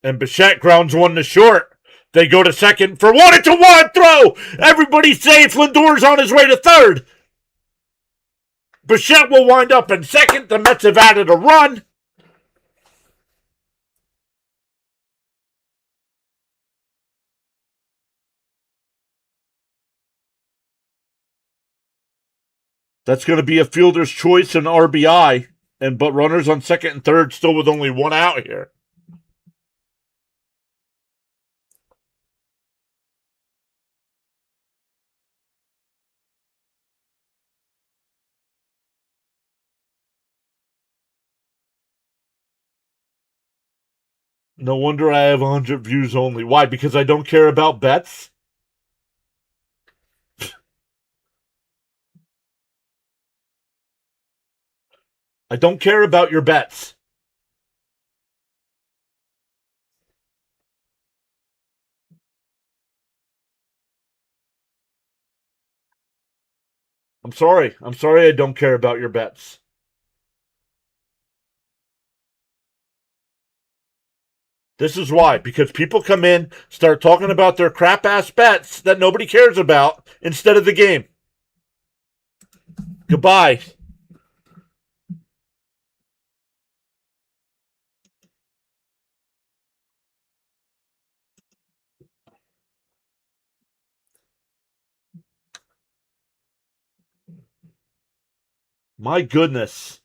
And Bichette grounds one to short. They go to second for 1-1 throw. Everybody's safe. Lindor's on his way to third. Bichette will wind up in second. The Mets have added a run. That's going to be a fielder's choice and RBI. But runners on second and third still with only one out here. No wonder I have 100 views only. Why? Because I don't care about bets? I don't care about your bets. I'm sorry. I'm sorry I don't care about your bets. This is why. Because people come in, start talking about their crap ass bets that nobody cares about instead of the game. Goodbye. My goodness.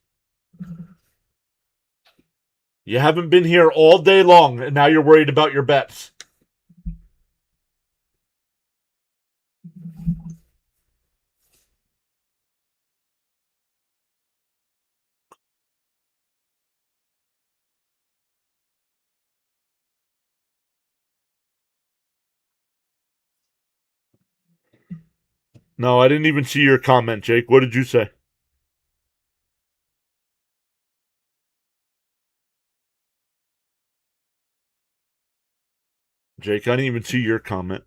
You haven't been here all day long, and now you're worried about your bets. No, I didn't even see your comment, Jake. What did you say? Jake, I didn't even see your comment.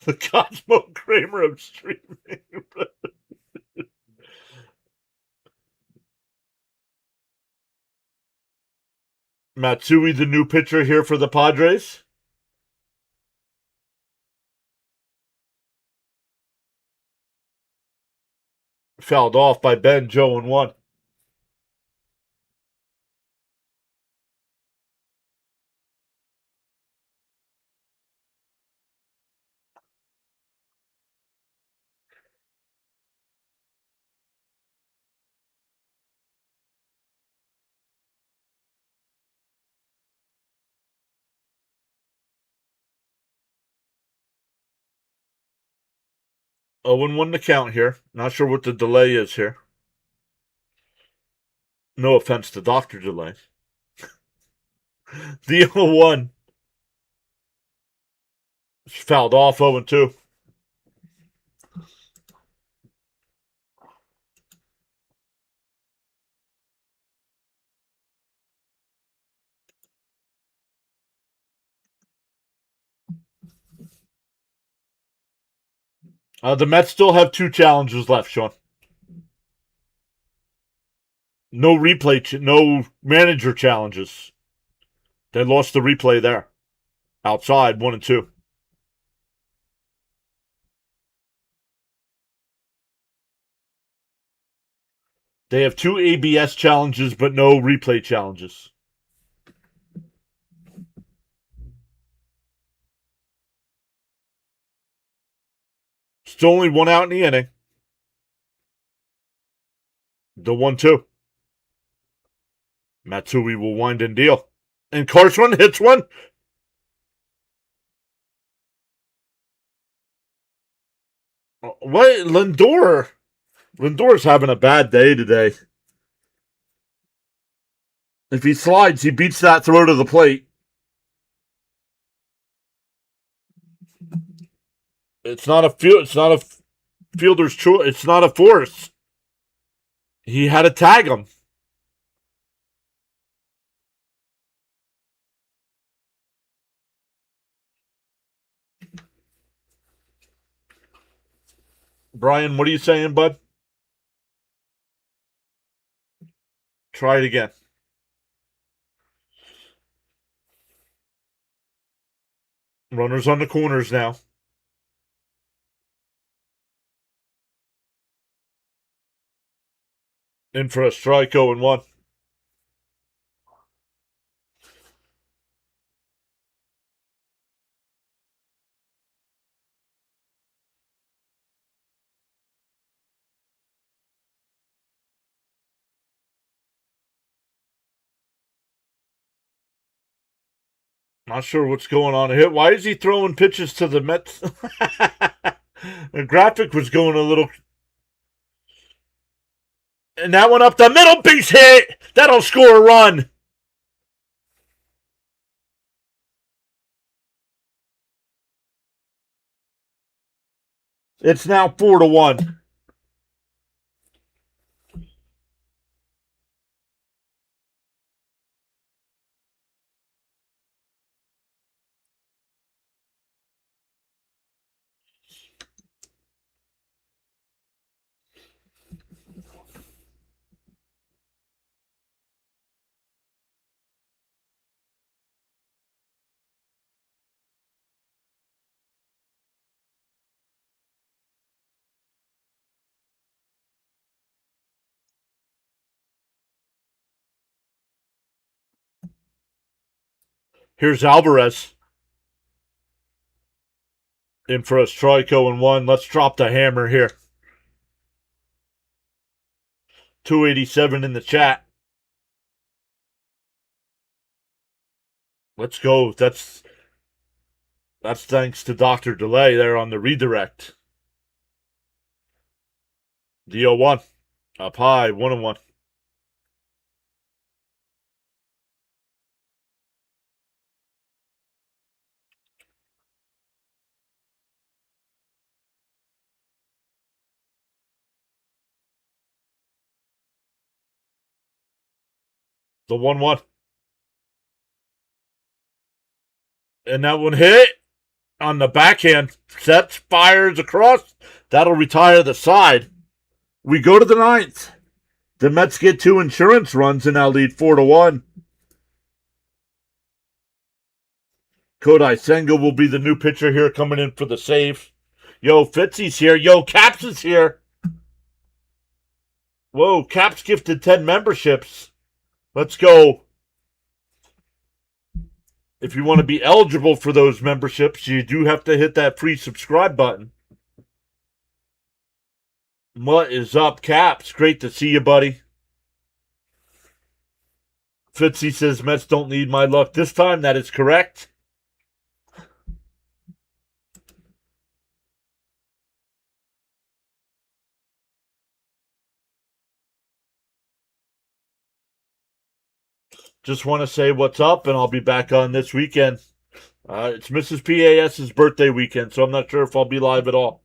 The Cosmo Kramer of streaming. Matsui, the new pitcher here for the Padres. Fouled off by Ben, Joe, and 1. Oh, and 1 to count here. Not sure what the delay is here. No offense to Dr. Delay. The 0-1. Fouled off 0-2. The Mets still have 2 challenges left, Sean. No replay, no manager challenges. They lost the replay there. Outside, 1-2. They have 2 ABS challenges, but no replay challenges. Still only 1 out in the inning. The 1-2. Matsui will wind and deal. And Carson hits one. What? Lindor? Lindor's having a bad day today. If he slides, he beats that throw to the plate. It's not a field. It's not a fielder's choice. It's not a force. He had to tag him. Brian, what are you saying, bud? Try it again. Runners on the corners now. In for a strike, 0-1. Not sure what's going on here. Why is he throwing pitches to the Mets? The graphic was going a little. And that one up the middle, base hit. That'll score a run. It's now 4-1. Here's Alvarez. In for a strike, 0-1. Let's drop the hammer here. 287 in the chat. Let's go. That's thanks to Dr. Delay there on the redirect. The 0-1. Up high, 1-1. The 1-1. And that one hit on the backhand. Sets, fires across. That'll retire the side. We go to the ninth. The Mets get 2 insurance runs and now lead 4-1. Kodai Senga will be the new pitcher here coming in for the save. Yo, Fitzy's here. Yo, Caps is here. Whoa, Caps gifted 10 memberships. Let's go. If you want to be eligible for those memberships, you do have to hit that free subscribe button. What is up, Caps? Great to see you, buddy. Fitzy says Mets don't need my luck this time. That is correct. Just want to say what's up, and I'll be back on this weekend. It's Mrs. PAS's birthday weekend, so I'm not sure if I'll be live at all.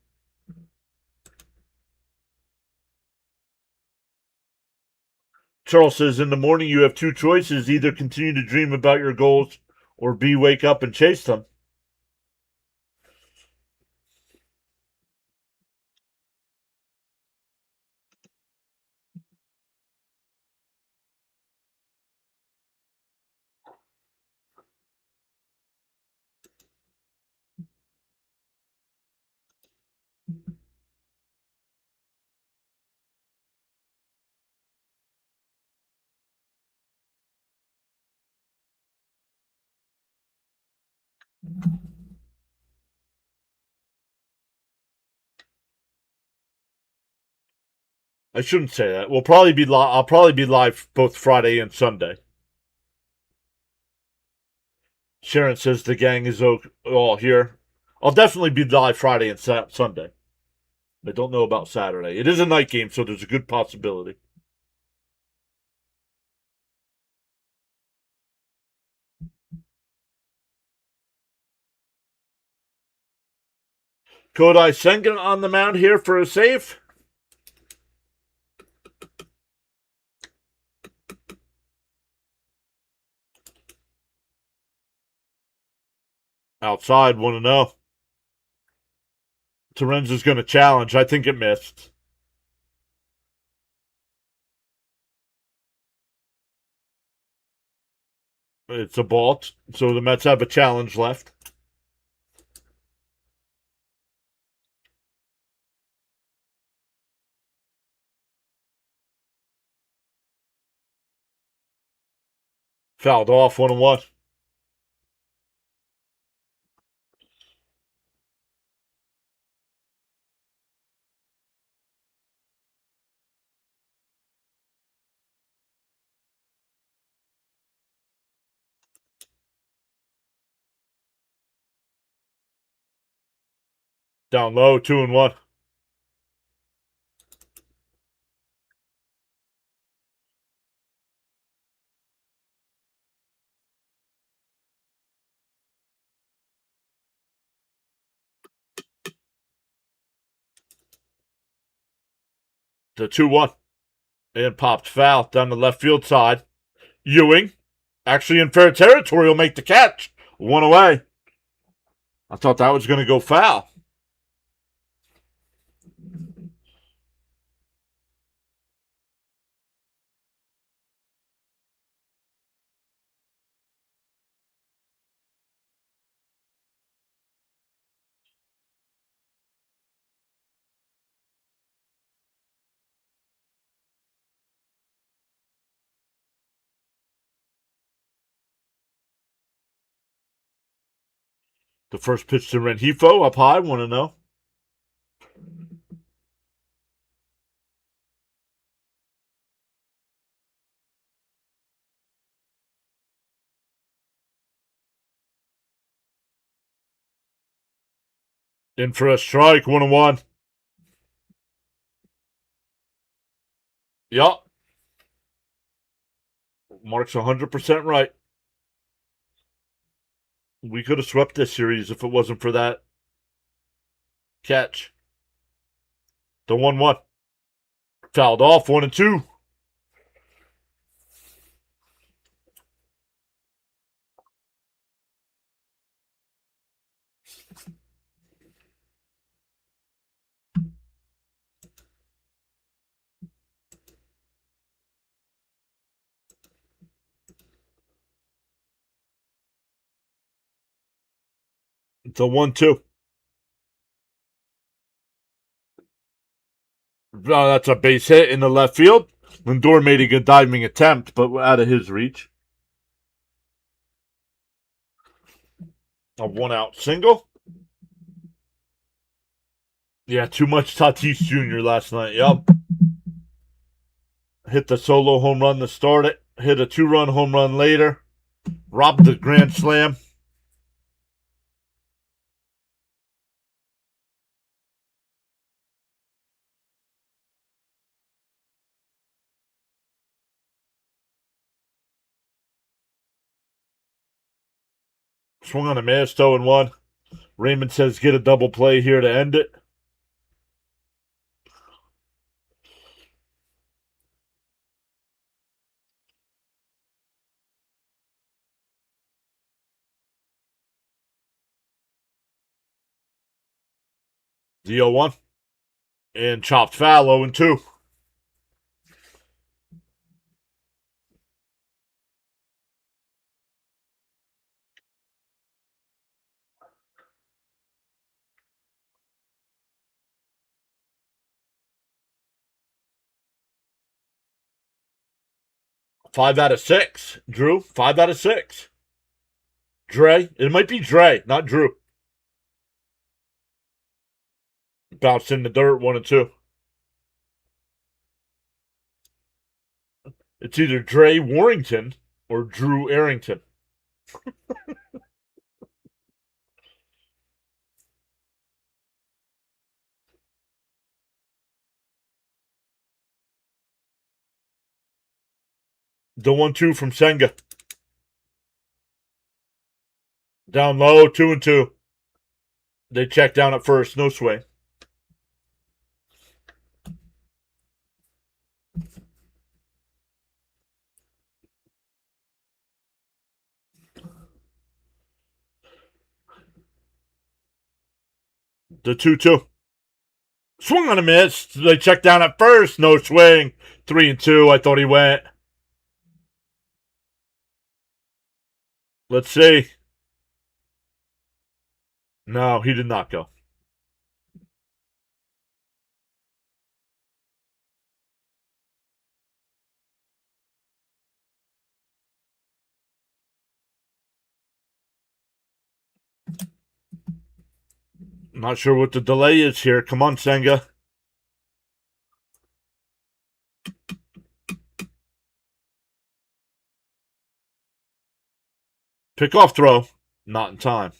Charles says, in the morning you have 2 choices. Either continue to dream about your goals or B, wake up and chase them. I shouldn't say that. We'll probably be I'll probably be live both Friday and Sunday. Sharon says the gang is all here. I'll definitely be live Friday and Sunday. I don't know about Saturday. It is a night game, so there's a good possibility. Kodai Sengen on the mound here for a save. Outside, 1-0. Terenza's going to challenge. I think it missed. It's a ball, so the Mets have a challenge left. Fouled off, 1-1. Down low, 2-1. The 2-1. And popped foul down the left field side. Ewing, actually in fair territory, will make the catch. 1 away. I thought that was going to go foul. The first pitch to Rengifo up high, 1-0. In for a strike, 1-1. Yup. Mark's 100% right. We could have swept this series if it wasn't for that catch. The 1-1. Fouled off, 1-2. It's a 1-2. That's a base hit in the left field. Lindor made a good diving attempt, but out of his reach. A 1-out single. Yeah, too much Tatis Jr. last night. Yep. Hit the solo home run to start it. Hit a 2-run home run later. Robbed the grand slam. Swung on a miss, 0-1. Raymond says get a double play here to end it. The 0-1. And chopped foul, 0-2. Five out of six. Drew, 5 out of 6. Dre, it might be Dre, not Drew. Bounced in the dirt, 1-2. It's either Dre Warrington or Drew Arrington. The 1-2 from Senga. Down low, 2-2. They check down at first, no swing. The 2-2. Swung on a miss. They check down at first, no swing. 3-2. I thought he went. Let's see. No, he did not go. Not sure what the delay is here. Come on, Senga. Pick-off throw. Not in time.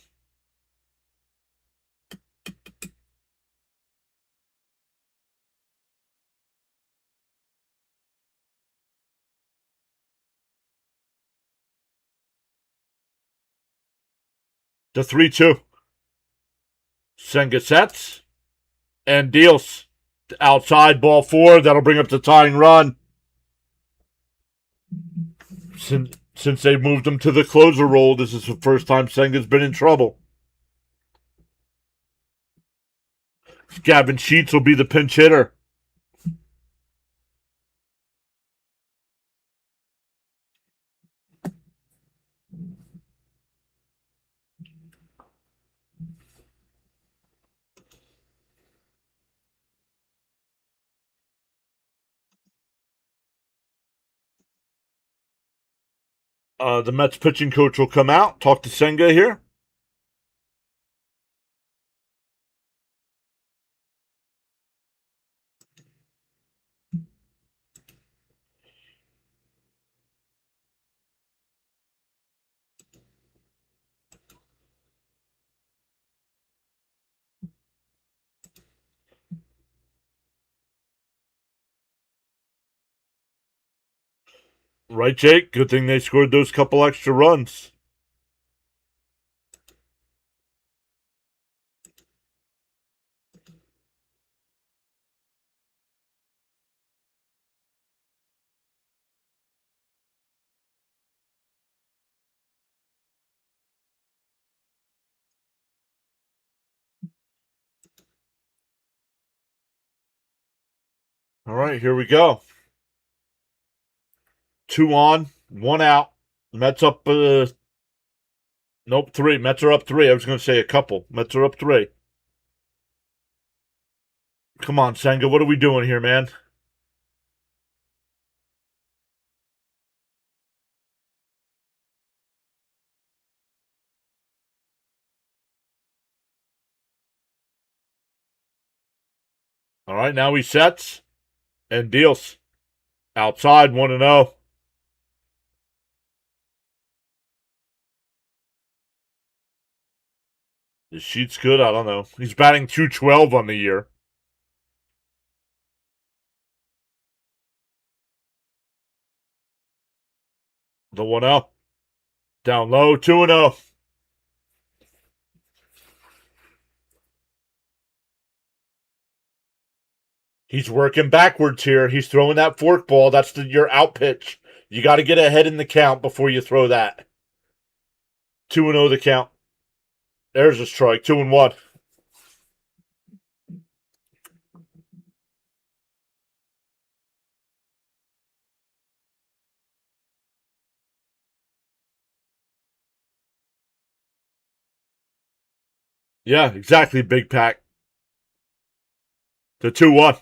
The 3-2. Senga sets and deals. Outside, ball 4. That'll bring up the tying run. Since they moved him to the closer role, this is the first time Senga's been in trouble. Gavin Sheets will be the pinch hitter. The Mets pitching coach will come out, talk to Senga here. Right, Jake? Good thing they scored those couple extra runs. All right, here we go. 2 on, 1 out. Mets up, nope, 3. Mets are up 3. I was going to say a couple. Mets are up 3. Come on, Senga. What are we doing here, man? All right, now he sets and deals. Outside, 1-0. His sheet's good. I don't know. He's batting .212 on the year. The 1-0. Down low, 2-0. He's working backwards here. He's throwing that forkball. That's your out pitch. You got to get ahead in the count before you throw that. 2-0 the count. There's a strike. 2-1. Yeah, exactly, Big Pack. The 2-1.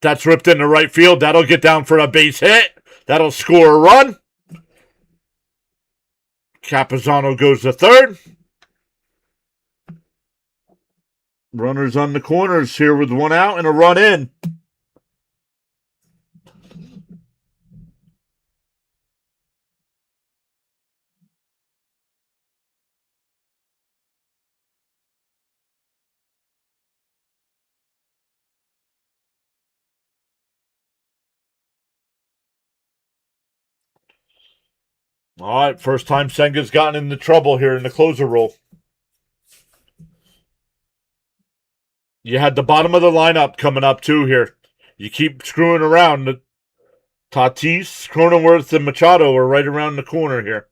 That's ripped into right field. That'll get down for a base hit. That'll score a run. Capizano goes to third. Runners on the corners here with 1 out and a run in. All right, first time Senga's gotten into trouble here in the closer role. You had the bottom of the lineup coming up too here. You keep screwing around. Tatis, Cronenworth, and Machado are right around the corner here.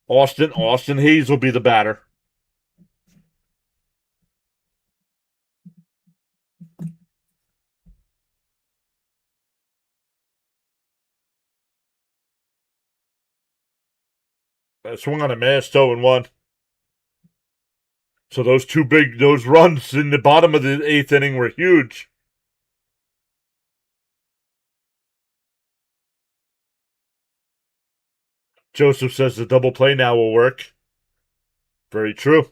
Austin Hayes will be the batter. Swung on a miss, 0-1. So those runs in the bottom of the eighth inning were huge. Joseph says the double play now will work. Very true.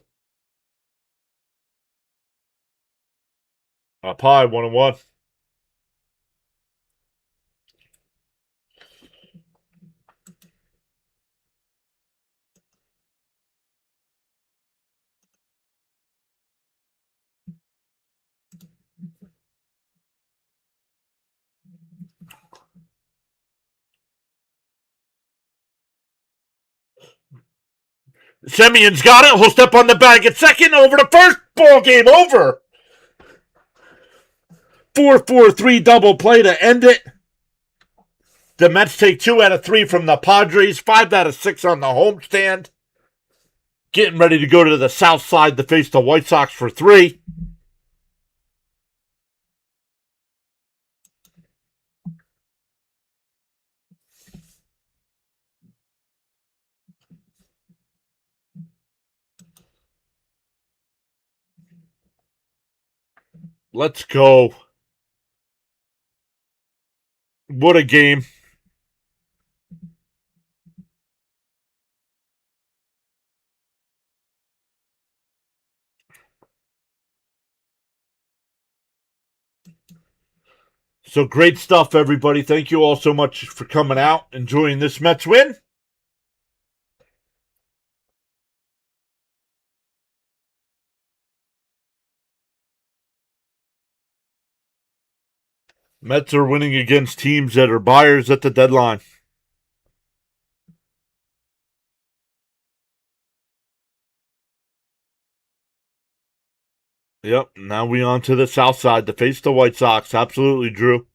Up high, 1-1. Semion's got it. He'll step on the bag at second. Over to first. Ball game over. 4-4-3 double play to end it. The Mets take 2 out of 3 from the Padres. 5 out of 6 on the homestand. Getting ready to go to the south side to face the White Sox for 3. Let's go. What a game. So great stuff, everybody. Thank you all so much for coming out, enjoying this Mets win. Mets are winning against teams that are buyers at the deadline. Yep, now we on to the south side to face the White Sox. Absolutely, Drew.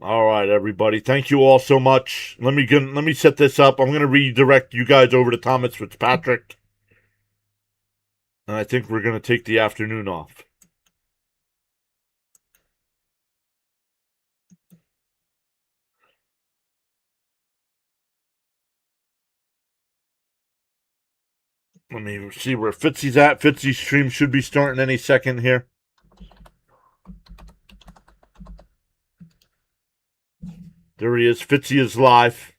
All right, everybody. Thank you all so much. Let me set this up. I'm going to redirect you guys over to Thomas Fitzpatrick. And I think we're going to take the afternoon off. Let me see where Fitzy's at. Fitzy's stream should be starting any second here. There he is. Fitzy is live.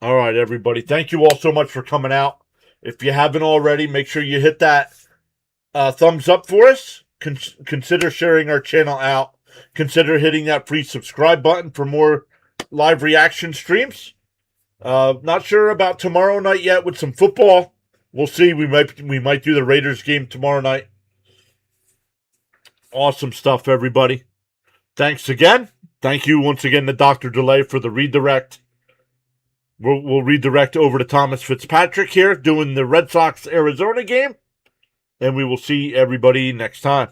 All right, everybody. Thank you all so much for coming out. If you haven't already, make sure you hit that thumbs up for us. Consider sharing our channel out. Consider hitting that free subscribe button for more live reaction streams. Not sure about tomorrow night yet with some football. We'll see. We might do the Raiders game tomorrow night. Awesome stuff, everybody. Thanks again. Thank you once again to Dr. Delay for the redirect. We'll redirect over to Thomas Fitzpatrick here doing the Red Sox-Arizona game. And we will see everybody next time.